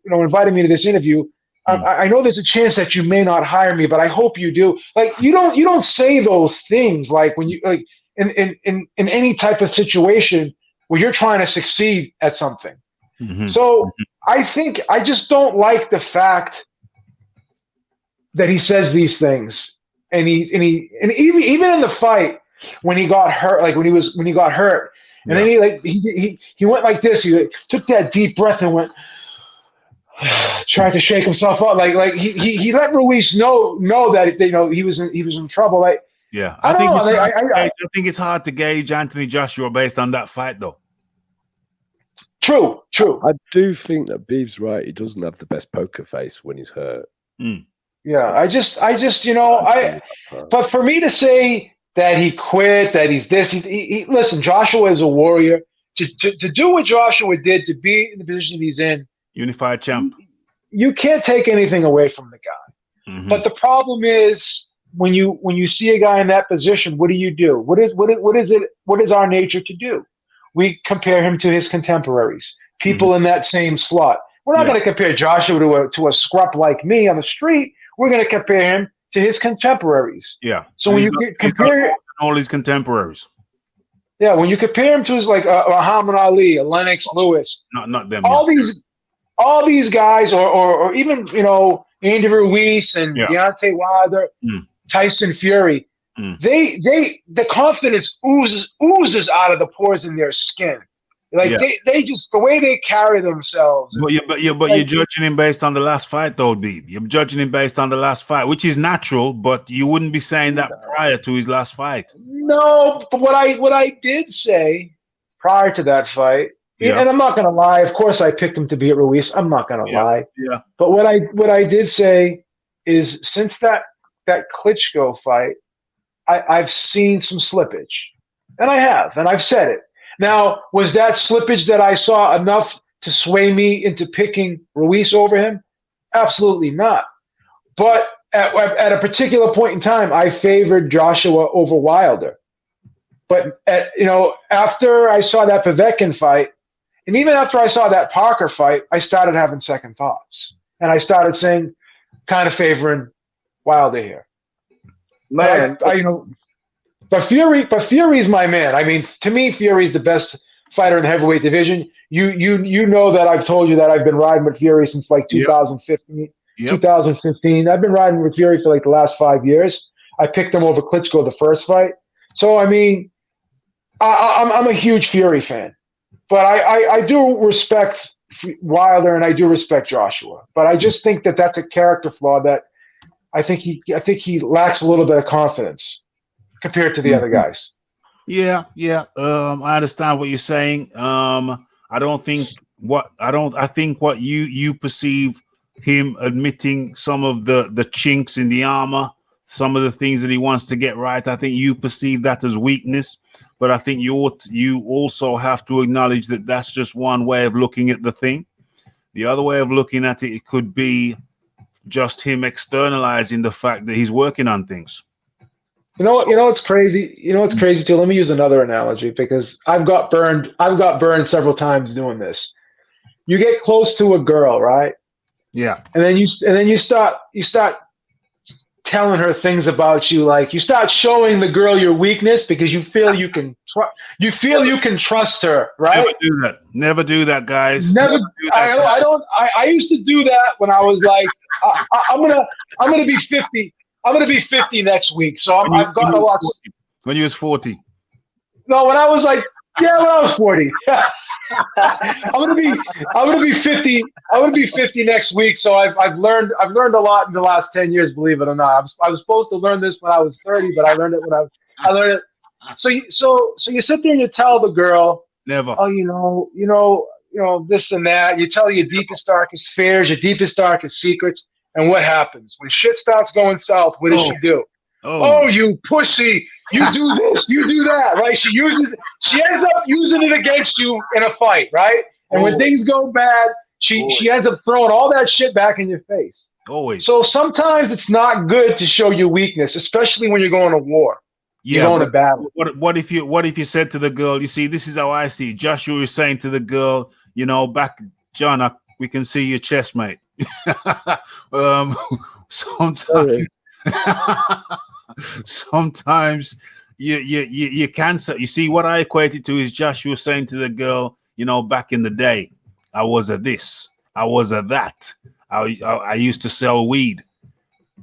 inviting me to this interview. I know there's a chance that you may not hire me, but I hope you do. Like you don't say those things like when you like in any type of situation where you're trying to succeed at something. So I just don't like the fact that he says these things, and even in the fight when he got hurt, like when he got hurt, and then he went like this. He took that deep breath and went, tried to shake himself up. Like he let Ruiz know that he was in trouble. Like yeah, I think it's hard to gauge Anthony Joshua based on that fight, though. True. I do think that Beeb's right. He doesn't have the best poker face when he's hurt. Yeah, I just but for me to say that he quit, that he's this, he listen, Joshua is a warrior. To do what Joshua did, to be in the position he's in, unified champ, you can't take anything away from the guy. Mm-hmm. But the problem is when you see a guy in that position, what do? What is our nature to do? We compare him to his contemporaries, people in that same slot. We're not going to compare Joshua to a scrub like me on the street. We're going to compare him to his contemporaries. Yeah. So when you compare all his contemporaries. Yeah, when you compare him to his like Muhammad Ali, a Lennox Lewis, not them. All these guys, or even Andy Ruiz and Deontay Wilder, Tyson Fury. The confidence oozes out of the pores in their skin. Like they just, the way they carry themselves. But you're judging him based on the last fight, though, B. You're judging him based on the last fight, which is natural, but you wouldn't be saying that prior to his last fight. No, but what I did say prior to that fight, and I'm not gonna lie, of course I picked him to beat Ruiz. I'm not gonna lie. Yeah. But what I did say is since that Klitschko fight, I've seen some slippage. And I've said it. Now, was that slippage that I saw enough to sway me into picking Ruiz over him? Absolutely not. But at a particular point in time, I favored Joshua over Wilder. But after I saw that Povetkin fight, and even after I saw that Parker fight, I started having second thoughts, and I started saying, kind of favoring Wilder here. Man, But Fury's my man. I mean, to me, Fury's the best fighter in the heavyweight division. You know that I've told you that I've been riding with Fury since like 2015. 2015. I've been riding with Fury for like the last 5 years. I picked him over Klitschko the first fight. So I mean, I'm a huge Fury fan, but I do respect Wilder and I do respect Joshua. But I just think that that's a character flaw that I think he lacks a little bit of confidence compared to the other guys. Yeah. I understand what you're saying. I think what you perceive him admitting some of the chinks in the armor, some of the things that he wants to get right. I think you perceive that as weakness, but I think you also have to acknowledge that that's just one way of looking at the thing. The other way of looking at it could be just him externalizing the fact that he's working on things. You know what's crazy? You know what's crazy too? Let me use another analogy because I've got burned several times doing this. You get close to a girl, right? Yeah. And then you start telling her things about you, like you start showing the girl your weakness because you feel you can trust her, right? Never do that, guys. Never do that. I used to do that when I was like, I'm gonna be 50. I'm going to be 50 next week, so I've got a lot. When you was 40? No, when I was 40. I'm going to be 50. I'm going to be 50 next week. So I've learned a lot in the last 10 years. Believe it or not, I was supposed to learn this when I was 30, but I learned it when I learned it. So you sit there and you tell the girl, never. Oh, you know this and that. You tell your deepest, darkest fears, your deepest, darkest secrets. And what happens when shit starts going south? What does she do? Oh, you pussy! You do this, you do that, right? She ends up using it against you in a fight, right? And when things go bad, she ends up throwing all that shit back in your face. Always. So sometimes it's not good to show your weakness, especially when you're going to war. You're going to battle. What if you said to the girl, you see, this is how I see it. Joshua is saying to the girl, John, we can see your chest, mate. Sometimes you can say, you see what I equate it to is Joshua saying to the girl, back in the day, I was a this, I was a that, I used to sell weed,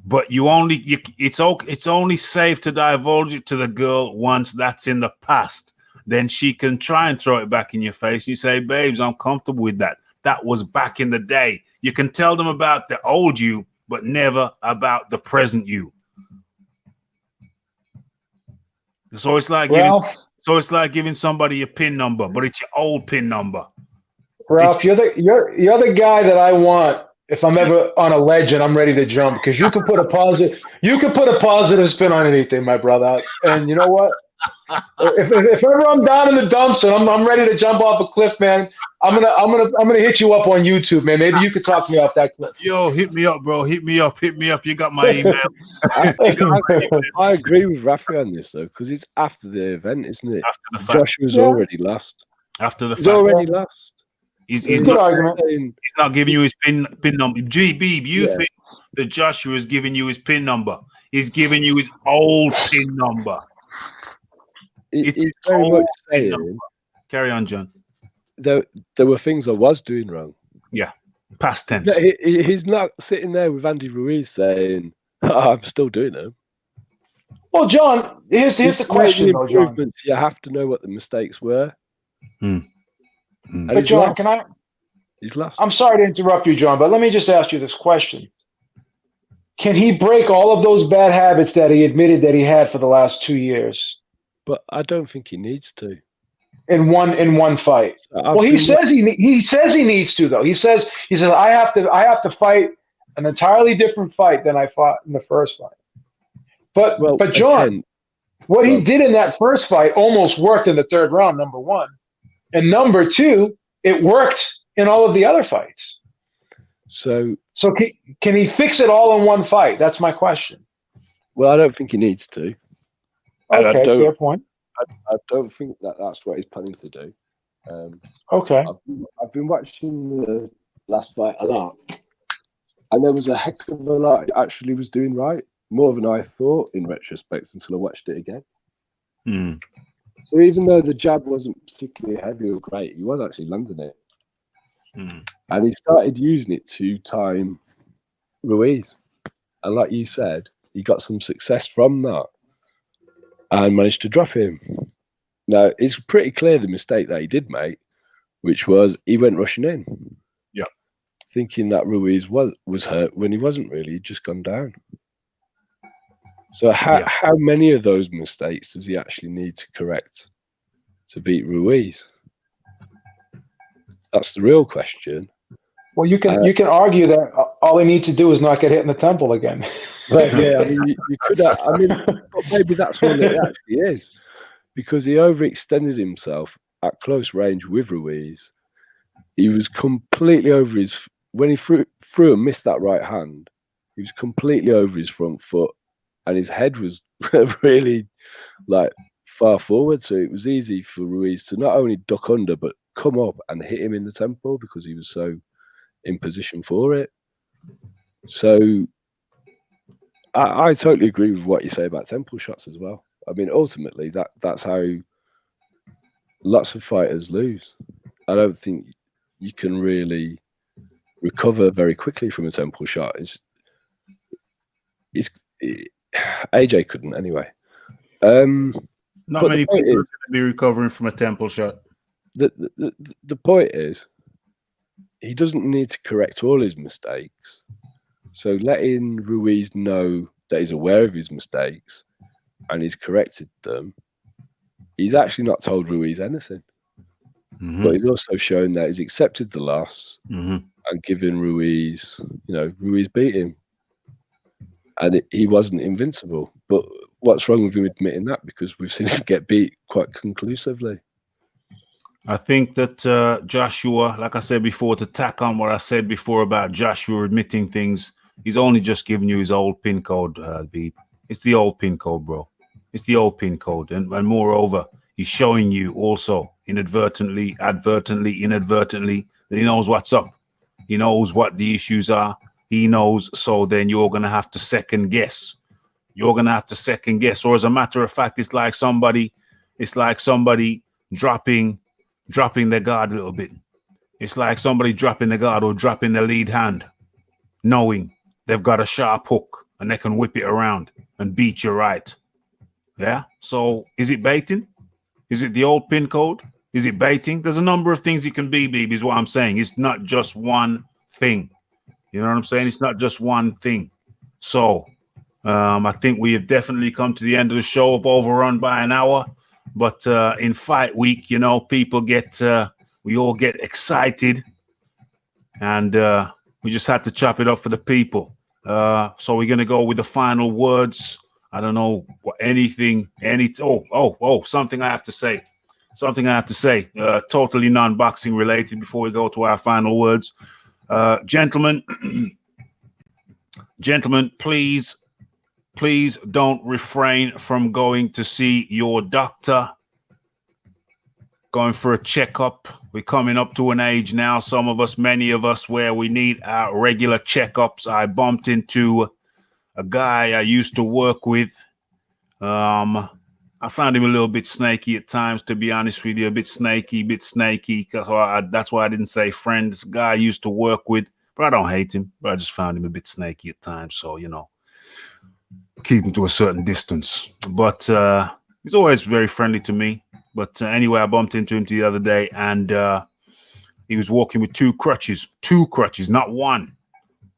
but it's only safe to divulge it to the girl once that's in the past. Then she can try and throw it back in your face. You say, babes, I'm comfortable with that. that was back in the day. You can tell them about the old you, but never about the present you. So it's like giving somebody a PIN number, but it's your old PIN number. Ralph, you're the guy that I want if I'm ever on a ledge and I'm ready to jump, because you can put a positive spin on anything, my brother. And you know what? If ever I'm down in the dumps and I'm ready to jump off a cliff, man, I'm gonna hit you up on YouTube, man. Maybe you could talk me off that cliff. Yo, hit me up, bro. Hit me up. You got my email. I agree with Raphie on this though, because it's after the event, isn't it? After the fact. Joshua's already lost. After the fact. He's already lost. He's not giving you his pin number. GB, you think that Joshua is giving you his pin number? He's giving you his old pin number. He's very much saying. Carry on, John. There were things I was doing wrong. Yeah, past tense. No, he's not sitting there with Andy Ruiz saying, I'm still doing them. Well, John, here's the question, though, John. You have to know what the mistakes were. But John, He's lost. I'm sorry to interrupt you, John, but let me just ask you this question. Can he break all of those bad habits that he admitted that he had for the last 2 years? But I don't think he needs to. In one fight. Well, he says he needs to, though. He says I have to fight an entirely different fight than I fought in the first fight. But John, what he did in that first fight almost worked in the third round, number one. And number two, it worked in all of the other fights. So can he fix it all in one fight? That's my question. Well, I don't think he needs to. Okay, fair point. I don't think that's what he's planning to do. Okay. I've been watching the last fight a lot, and there was a heck of a lot he actually was doing right, more than I thought in retrospect until I watched it again. So even though the jab wasn't particularly heavy or great, he was actually landing it. And he started using it to time Ruiz. And like you said, he got some success from that and managed to drop him. Now, it's pretty clear the mistake that he did make, which was he went rushing in. Yeah. Thinking that Ruiz was hurt when he wasn't really. He'd just gone down. So how many of those mistakes does he actually need to correct to beat Ruiz? That's the real question. Well, you can argue that all he needs to do is not get hit in the temple again. But yeah, I mean, you could. But maybe that's what it actually is, because he overextended himself at close range with Ruiz. He was completely over his when he threw and missed that right hand. He was completely over his front foot, and his head was really like far forward. So it was easy for Ruiz to not only duck under but come up and hit him in the temple because he was so in position for it. So I totally agree with what you say about temple shots as well. I mean, ultimately, that's how lots of fighters lose. I don't think you can really recover very quickly from a temple shot. AJ couldn't anyway. Not many people are going to be recovering from a temple shot. The point is, he doesn't need to correct all his mistakes. So letting Ruiz know that he's aware of his mistakes and he's corrected them, he's actually not told Ruiz anything. But he's also shown that he's accepted the loss and given Ruiz, Ruiz beat him. And he wasn't invincible. But what's wrong with him admitting that? Because we've seen him get beat quite conclusively. I think that Joshua, like I said before, to tack on what I said before about Joshua admitting things, he's only just giving you his old pin code, Beeb. It's the old pin code, bro. It's the old pin code. And moreover, he's showing you also inadvertently, inadvertently, that he knows what's up. He knows what the issues are. He knows. So then you're going to have to second guess. You're going to have to second guess. Or as a matter of fact, it's like somebody dropping their guard a little bit. It's like somebody dropping the guard or dropping the lead hand, knowing they've got a sharp hook and they can whip it around and beat you right. Yeah. So is it baiting? Is it the old pin code? Is it baiting? There's a number of things it can be, BB, is what I'm saying. It's not just one thing. You know what I'm saying? It's not just one thing. So I think we have definitely come to the end of the show, of overrun by an hour. But in fight week, you know, people get, we all get excited. And we just had to chop it up for the people. So we're going to go with the final words. I don't know what something I have to say. Totally non-boxing related before we go to our final words. Gentlemen, please don't refrain from going to see your doctor, going for a checkup. We're coming up to an age now, many of us, where we need our regular checkups. I bumped into a guy I used to work with. I found him a little bit snaky at times, to be honest with you, a bit snaky. That's why I didn't say friend. This guy I used to work with, but I don't hate him, but I just found him a bit snaky at times. So, you know, keep him to a certain distance. But he's always very friendly to me. But anyway, I bumped into him the other day, and he was walking with two crutches, not one.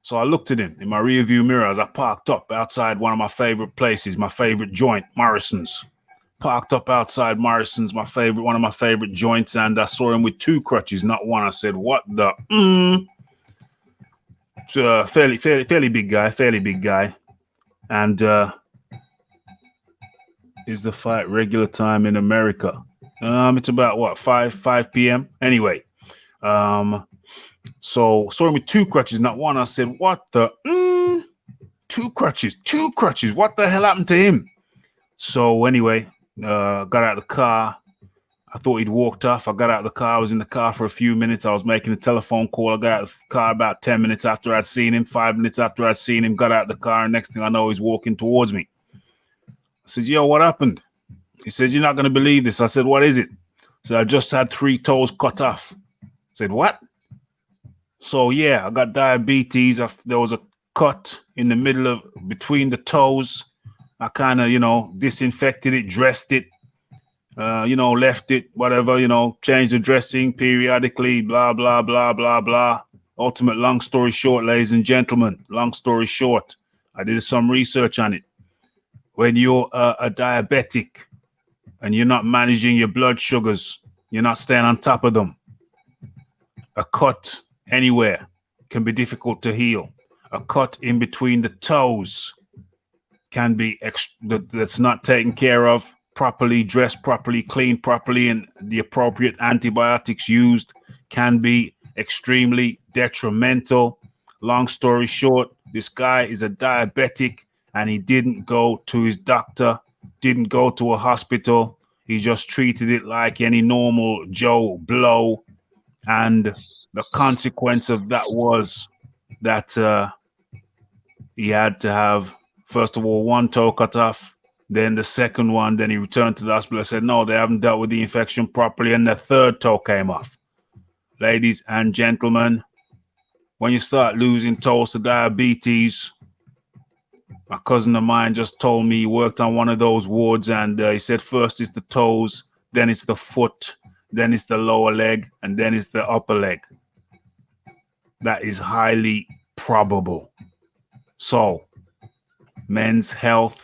So I looked at him in my rearview mirror as I parked up outside one of my favorite places, my favorite joint, Morrison's. Parked up outside Morrison's, one of my favorite joints, and I saw him with two crutches, not one. I said, "What the?" It's a fairly big guy, and is the fight regular time in America? It's about what 5 p.m. Anyway, so saw him with two crutches, not one. I said, "What the? Two crutches. What the hell happened to him?" So anyway. Got out of the car. I thought he'd walked off. I got out of the car. I was in the car for a few minutes. I was making a telephone call. I got out of the car about 10 minutes after I'd seen him, 5 minutes after I'd seen him, got out of the car, and next thing I know, he's walking towards me. I said, "Yo, what happened?" He said, "You're not going to believe this." I said, "What is it?" He said, "I just had 3 toes cut off." I said, "What?" So, yeah, I got diabetes. There was a cut in the middle between the toes. I kind of, disinfected it, dressed it, left it, whatever, changed the dressing periodically, blah, blah, blah, blah, blah. Ultimate long story short, ladies and gentlemen, long story short, I did some research on it. When you're a diabetic and you're not managing your blood sugars, you're not staying on top of them, a cut anywhere can be difficult to heal. A cut in between the toes can be that's not taken care of properly, dressed properly, cleaned properly, and the appropriate antibiotics used can be extremely detrimental. Long story short, this guy is a diabetic and he didn't go to his doctor, didn't go to a hospital. He just treated it like any normal Joe Blow. And the consequence of that was that he had to have, first of all, 1 toe cut off, then the second one, then he returned to the hospital and said, no, they haven't dealt with the infection properly, and the 3rd toe came off. Ladies and gentlemen, when you start losing toes to diabetes, my cousin of mine just told me he worked on one of those wards, and he said first it's the toes, then it's the foot, then it's the lower leg, and then it's the upper leg. That is highly probable. So, men's health,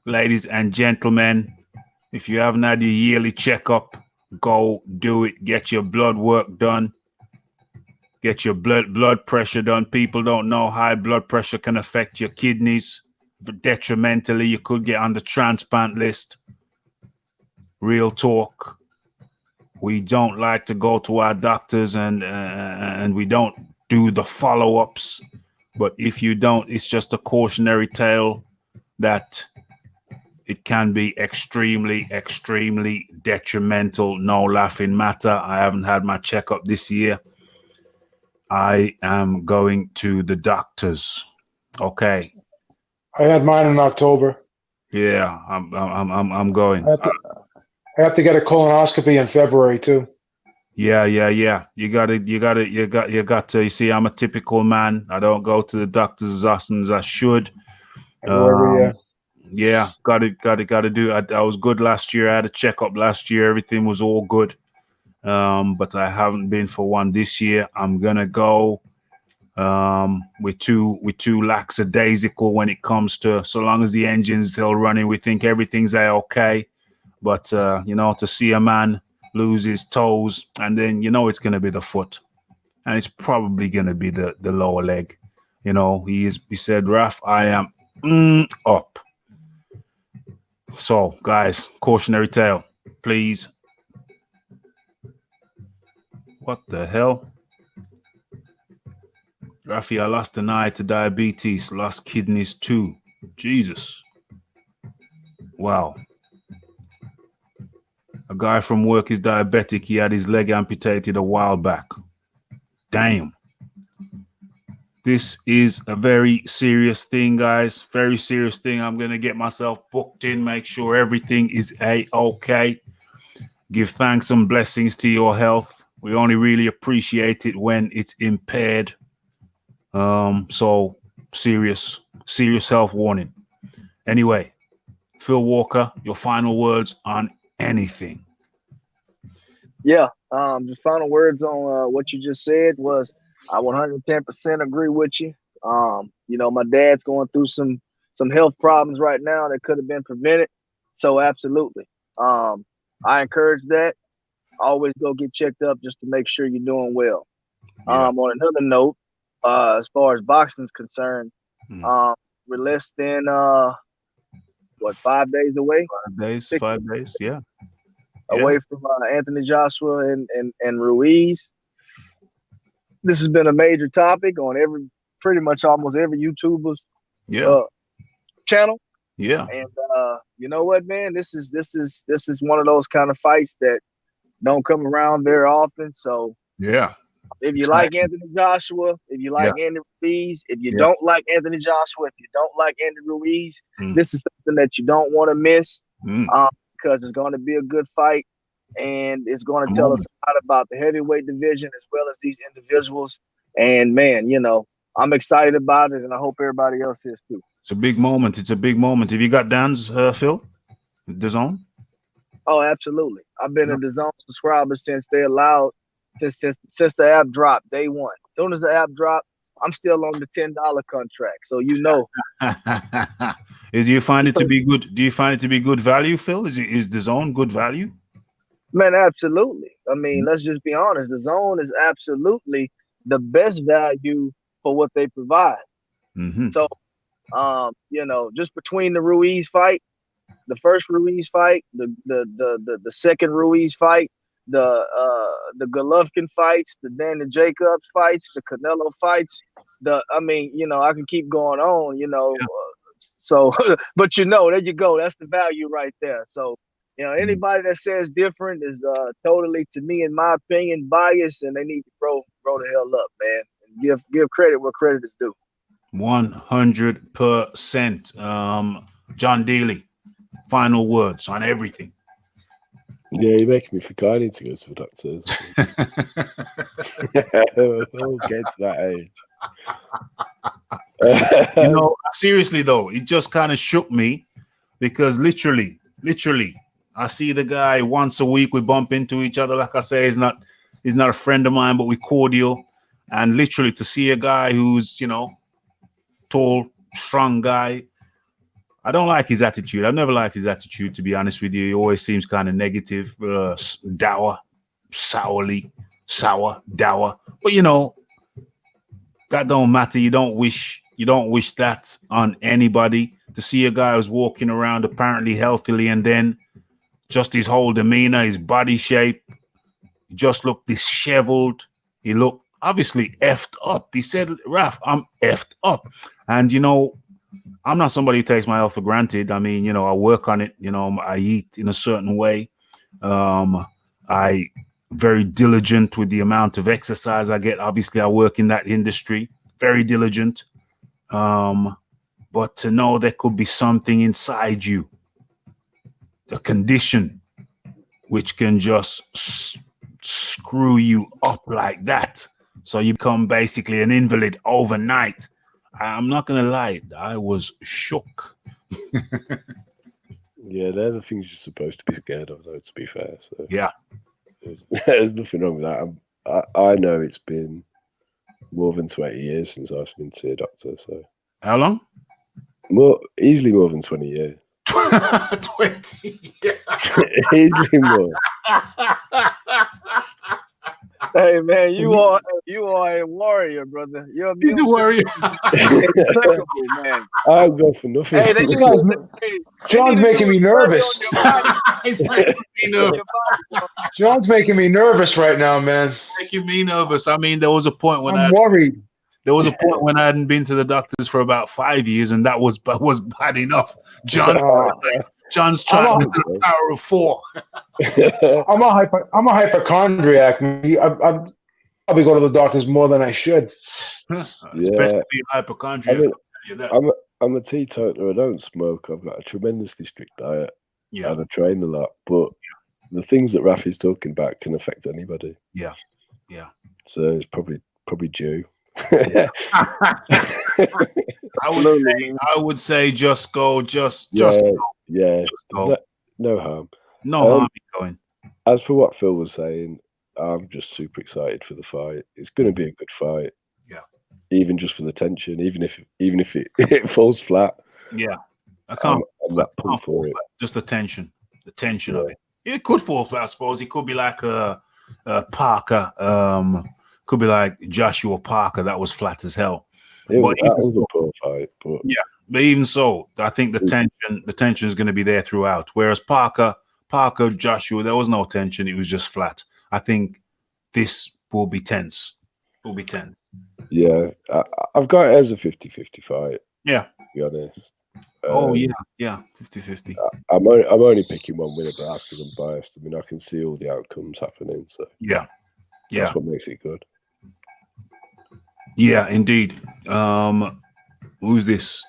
ladies and gentlemen, if you haven't had your yearly checkup, go do it. Get your blood work done. Get your blood pressure done. People don't know high blood pressure can affect your kidneys detrimentally. You could get on the transplant list. Real talk. We don't like to go to our doctors and we don't do the follow-ups. But if you don't, it's just a cautionary tale that it can be extremely, extremely detrimental. No laughing matter. I haven't had my checkup this year. I am going to the doctors. Okay. I had mine in October. Yeah, I'm going. I have to get a colonoscopy in February too. Yeah. You got to. You see, I'm a typical man. I don't go to the doctors as often as I should. Yeah, got to do it. I was good last year. I had a checkup last year. Everything was all good. But I haven't been for one this year. I'm gonna go we're too lackadaisical when it comes to, so long as the engine's still running, we think everything's okay. But you know, to see a man lose his toes, and then you know it's gonna be the foot, and it's probably gonna be the lower leg. You know, he said, Raph, I am up. So guys, cautionary tale, please. What the hell? Raphie, I lost an eye to diabetes, lost kidneys too. Jesus. Wow. A guy from work is diabetic. He had his leg amputated a while back. Damn. This is a very serious thing, guys. Very serious thing. I'm going to get myself booked in, make sure everything is okay. Give thanks and blessings to your health. We only really appreciate it when it's impaired. So serious health warning. Anyway, Phil Walker, your final words on anything. Yeah, the final words on what you just said was I 110% agree with you. You know, my dad's going through some health problems right now that could have been prevented. So absolutely. I encourage that. Always go get checked up just to make sure you're doing well. Yeah. On another note, as far as boxing's concerned, we're less than 5 days away? 5 days, yeah. Away from Anthony Joshua and Ruiz. This has been a major topic on pretty much almost every YouTuber's channel. Yeah. And you know what, man? This is one of those kind of fights that don't come around very often. So yeah. If you like Anthony Joshua, if you like Andy Ruiz, if you don't like Anthony Joshua, if you don't like Andy Ruiz, this is something that you don't want to miss because it's going to be a good fight, and it's going to tell us a lot about the heavyweight division as well as these individuals. And man, you know, I'm excited about it, and I hope everybody else is too. It's a big moment. It's a big moment. Have you got Dan's Phil? DAZN? Oh, absolutely. I've been a DAZN subscriber since they allowed. Since the app dropped, day one. As soon as the app dropped, I'm still on the $10 contract. So you know. Do you find it to be good? Do you find it to be good value, Phil? Is DAZN good value? Man, absolutely. I mean, let's just be honest. DAZN is absolutely the best value for what they provide. So, you know, just between the Ruiz fight, the first Ruiz fight, the second Ruiz fight, the Golovkin fights, the Daniel Jacobs fights, the Canelo fights, I mean, you know, I can keep going on, you know. So, but you know, there you go. That's the value right there. So, you know, anybody that says different is totally, to me, in my opinion, biased, and they need to grow the hell up, man, and give credit where credit is due. 100%. John Daly, final words on everything. Yeah, you're making me forget I need to go to the doctors. We'll get to that age. You know, seriously though, it just kind of shook me because literally, I see the guy once a week. We bump into each other. Like I say, he's not a friend of mine, but we cordial. And literally to see a guy who's, you know, tall, strong guy. I don't like his attitude. I've never liked his attitude, to be honest with you. He always seems kind of negative, dour. But you know, that don't matter. You don't wish that on anybody. To see a guy who's walking around apparently healthily, and then just his whole demeanor, his body shape, he just looked disheveled. He looked obviously effed up. He said, "Raph, I'm effed up," and you know, I'm not somebody who takes my health for granted. I mean, you know, I work on it. You know, I eat in a certain way. I very diligent with the amount of exercise I get. Obviously, I work in that industry. Very diligent. But to know there could be something inside you, a condition, which can just screw you up like that. So you become basically an invalid overnight. I'm not going to lie. I was shook. Yeah, they're the things you're supposed to be scared of, though, to be fair. So yeah. There's nothing wrong with that. I know it's been more than 20 years since I've been to see a doctor. So How long? Easily more than 20 years. 20 years. Easily more. Hey man, you are a warrior, brother. You're He's a warrior. Impeccable, man. I'll go for nothing. Hey, John's making me nervous. He's making me nervous. John's making me nervous right now, man. Making me nervous. I mean, there was a point when I'm worried. There was a point when I hadn't been to the doctors for about 5 years, and that was bad enough. John's trying to do the power of 4. I'm a hypochondriac. I'm probably go to the doctors more than I should. It's best to be a hypochondriac. I'm a teetotaler. I don't smoke. I've got a tremendously strict diet. Yeah. And I train a lot. But the things that Raphie's talking about can affect anybody. Yeah. Yeah. So it's probably due. I would say just go. Just go. Yeah. Just go. No harm. No harm in going. As for what Phil was saying, I'm just super excited for the fight. It's going to be a good fight. Yeah. Even just for the tension, even if it falls flat. Yeah. I'm that pumped for it. Just the tension of it. It could fall flat, I suppose. It could be like a Parker. Could be like Joshua Parker. That was flat as hell. That was a poor fight, but yeah. But even so, I think the tension is going to be there throughout. Whereas Parker, Joshua, there was no tension. It was just flat. I think this will be tense. It will be tense. Yeah, I've got it as a 50-50 fight. Yeah. To be honest. Yeah, 50-50. I'm only picking one winner, but that's because I'm biased. I mean, I can see all the outcomes happening. So yeah. That's what makes it good. Yeah, indeed. Who's this?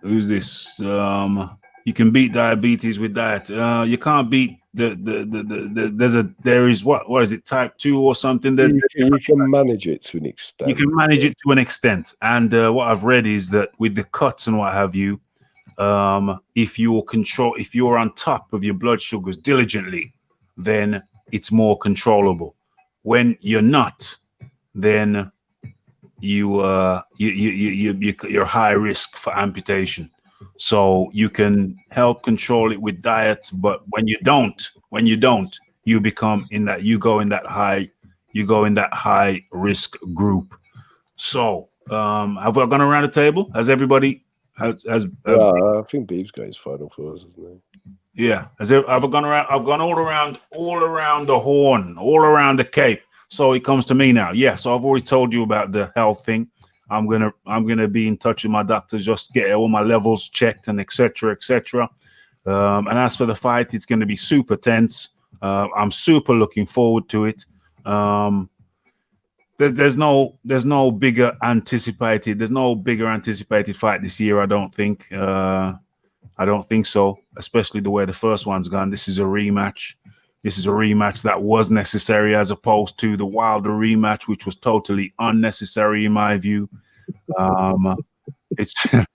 You can beat diabetes with diet. You can't beat there is what is it, type 2 or something? You can manage it to an extent. You can manage it to an extent. And what I've read is that with the cuts and what have you, if you're on top of your blood sugars diligently, then it's more controllable. When you're not, then you're high risk for amputation. So you can help control it with diet, but when you don't, you go in that high risk group. So have we gone around the table? Has everybody I think Beeb's got his final fours, isn't he? Yeah. I've gone all around the horn, all around the cape. So it comes to me now. Yeah. So I've already told you about the health thing. I'm gonna be in touch with my doctor, just get all my levels checked and etc. And as for the fight, it's gonna be super tense. I'm super looking forward to it. There's no bigger anticipated fight this year. I don't think so. Especially the way the first one's gone. This is a rematch. That was necessary, as opposed to the Wilder rematch, which was totally unnecessary in my view. It's going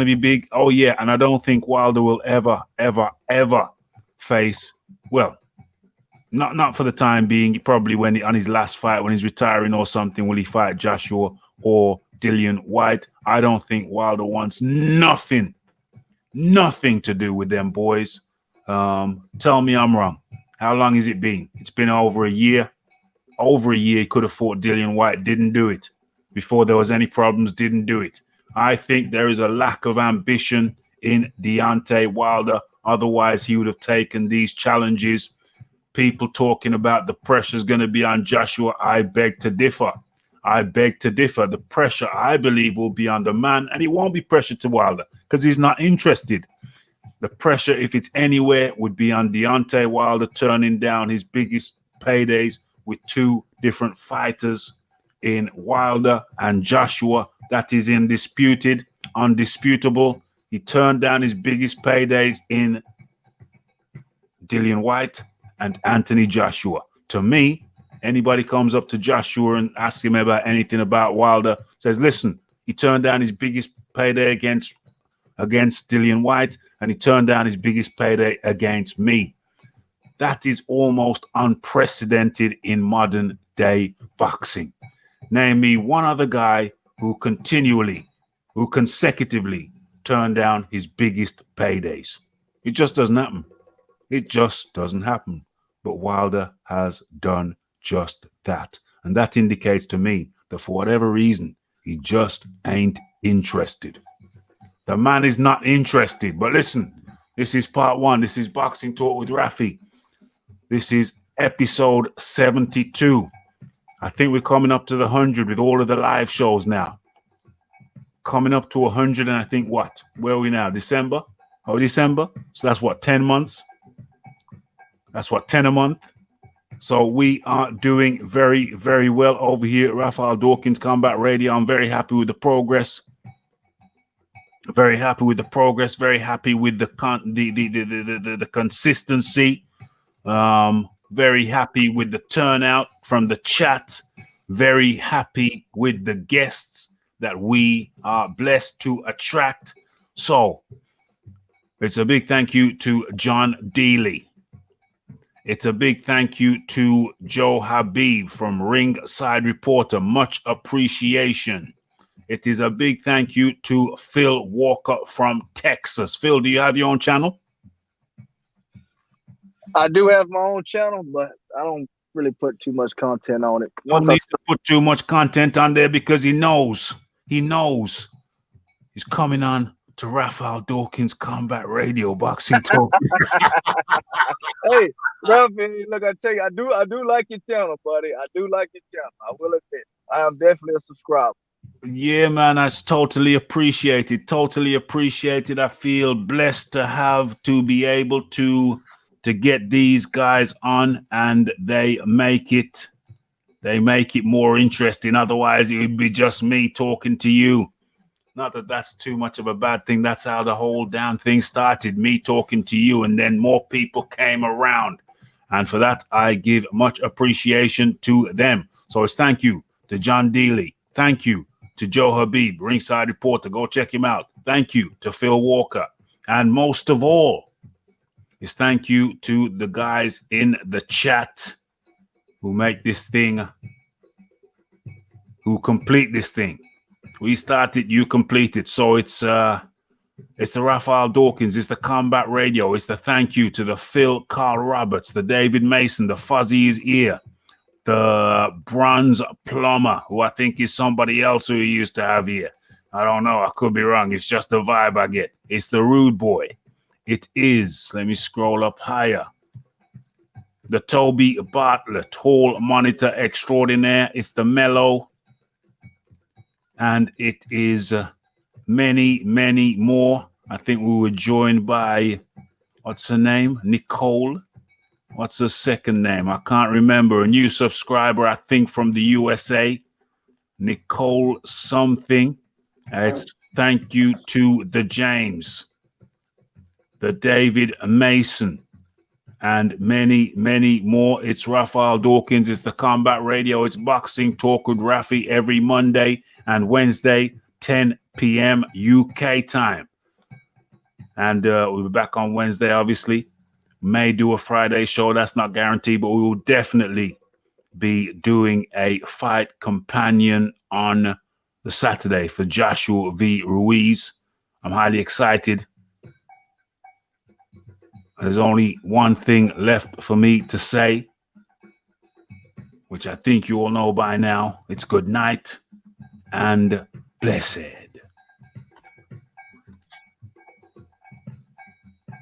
to be big. Oh yeah, and I don't think Wilder will ever face. Well, not for the time being. Probably on his last fight, when he's retiring or something, will he fight Joshua or Dillian White? I don't think Wilder wants nothing to do with them boys. Tell me I'm wrong. How long has it been? It's been over a year. He could have fought Dillian White, didn't do it. Before there was any problems, didn't do it. I think there is a lack of ambition in Deontay Wilder. Otherwise, he would have taken these challenges. People talking about the pressure is going to be on Joshua. I beg to differ. The pressure, I believe, will be on the man, and it won't be pressure to Wilder because he's not interested. The pressure, if it's anywhere, would be on Deontay Wilder turning down his biggest paydays with 2 different fighters in Wilder and Joshua. That is undisputable. He turned down his biggest paydays in Dillian White and Anthony Joshua. To me, anybody comes up to Joshua and asks him about anything about Wilder, says, listen, He turned down his biggest payday against Dillian White, and he turned down his biggest payday against me. That is almost unprecedented in modern day boxing. Name me one other guy who consecutively turned down his biggest paydays. It just doesn't happen. It just doesn't happen. But Wilder has done just that. And that indicates to me that for whatever reason, he just ain't interested. The man is not interested. But listen, this is part 1. This is Boxing Talk with Raphie. This is episode 72. I think we're coming up to the 100 with all of the live shows now. Coming up to 100, and I think what? Where are we now? December? Oh, December? So that's what, 10 months? That's what, 10 a month? So we are doing very, very well over here at Raphael Dawkins Combat Radio. I'm very happy with the progress. Very happy with the progress. Very happy with the consistency. Very happy with the turnout from the chat. Very happy with the guests that we are blessed to attract. So it's a big thank you to John Dealey. It's a big thank you to Joe Habib from Ringside Reporter. Much appreciation. It is a big thank you to Phil Walker from Texas. Phil, do you have your own channel? I do have my own channel, but I don't really put too much content on it. Don't need to put too much content on there because he knows. He knows. He's coming on to Raphael Dawkins Combat Radio Boxing Talk. Hey, Raphie, look, I tell you, I do like your channel, buddy. I do like your channel. I will admit, I am definitely a subscriber. Yeah, man, that's totally appreciated. Totally appreciated. I feel blessed to be able to get these guys on, and they make it more interesting. Otherwise, it would be just me talking to you. Not that that's too much of a bad thing. That's how the whole damn thing started, me talking to you, and then more people came around. And for that, I give much appreciation to them. So it's thank you to John Dealey. Thank you to Joe Habib, Ringside Reporter. Go check him out. Thank you to Phil Walker. And most of all, is thank you to the guys in the chat who make this thing, who complete this thing. We started, you completed. So it's the Raphael Dawkins, it's the Combat Radio, it's the thank you to the Phil Carl Roberts, the David Mason, the Fuzzy's Ear, the Bronze Plumber, who I think is somebody else who he used to have here. I don't know. I could be wrong. It's just the vibe I get. It's the Rude Boy. It is, let me scroll up higher, the Toby Bartlett, Hall Monitor Extraordinaire. It's the Mellow. And it is many, many more. I think we were joined by, what's her name? Nicole. What's her second name? I can't remember. A new subscriber, I think, from the USA. Nicole something. It's thank you to the James, the David Mason, and many, many more. It's Raphael Dawkins. It's the Combat Radio. It's Boxing Talk with Raphie every Monday and Wednesday, 10 p.m. UK time. And we'll be back on Wednesday, obviously. May do a Friday show. That's not guaranteed, but we will definitely be doing a fight companion on the Saturday for Joshua v. Ruiz. I'm highly excited. There's only one thing left for me to say, which I think you all know by now. It's good night and blessed.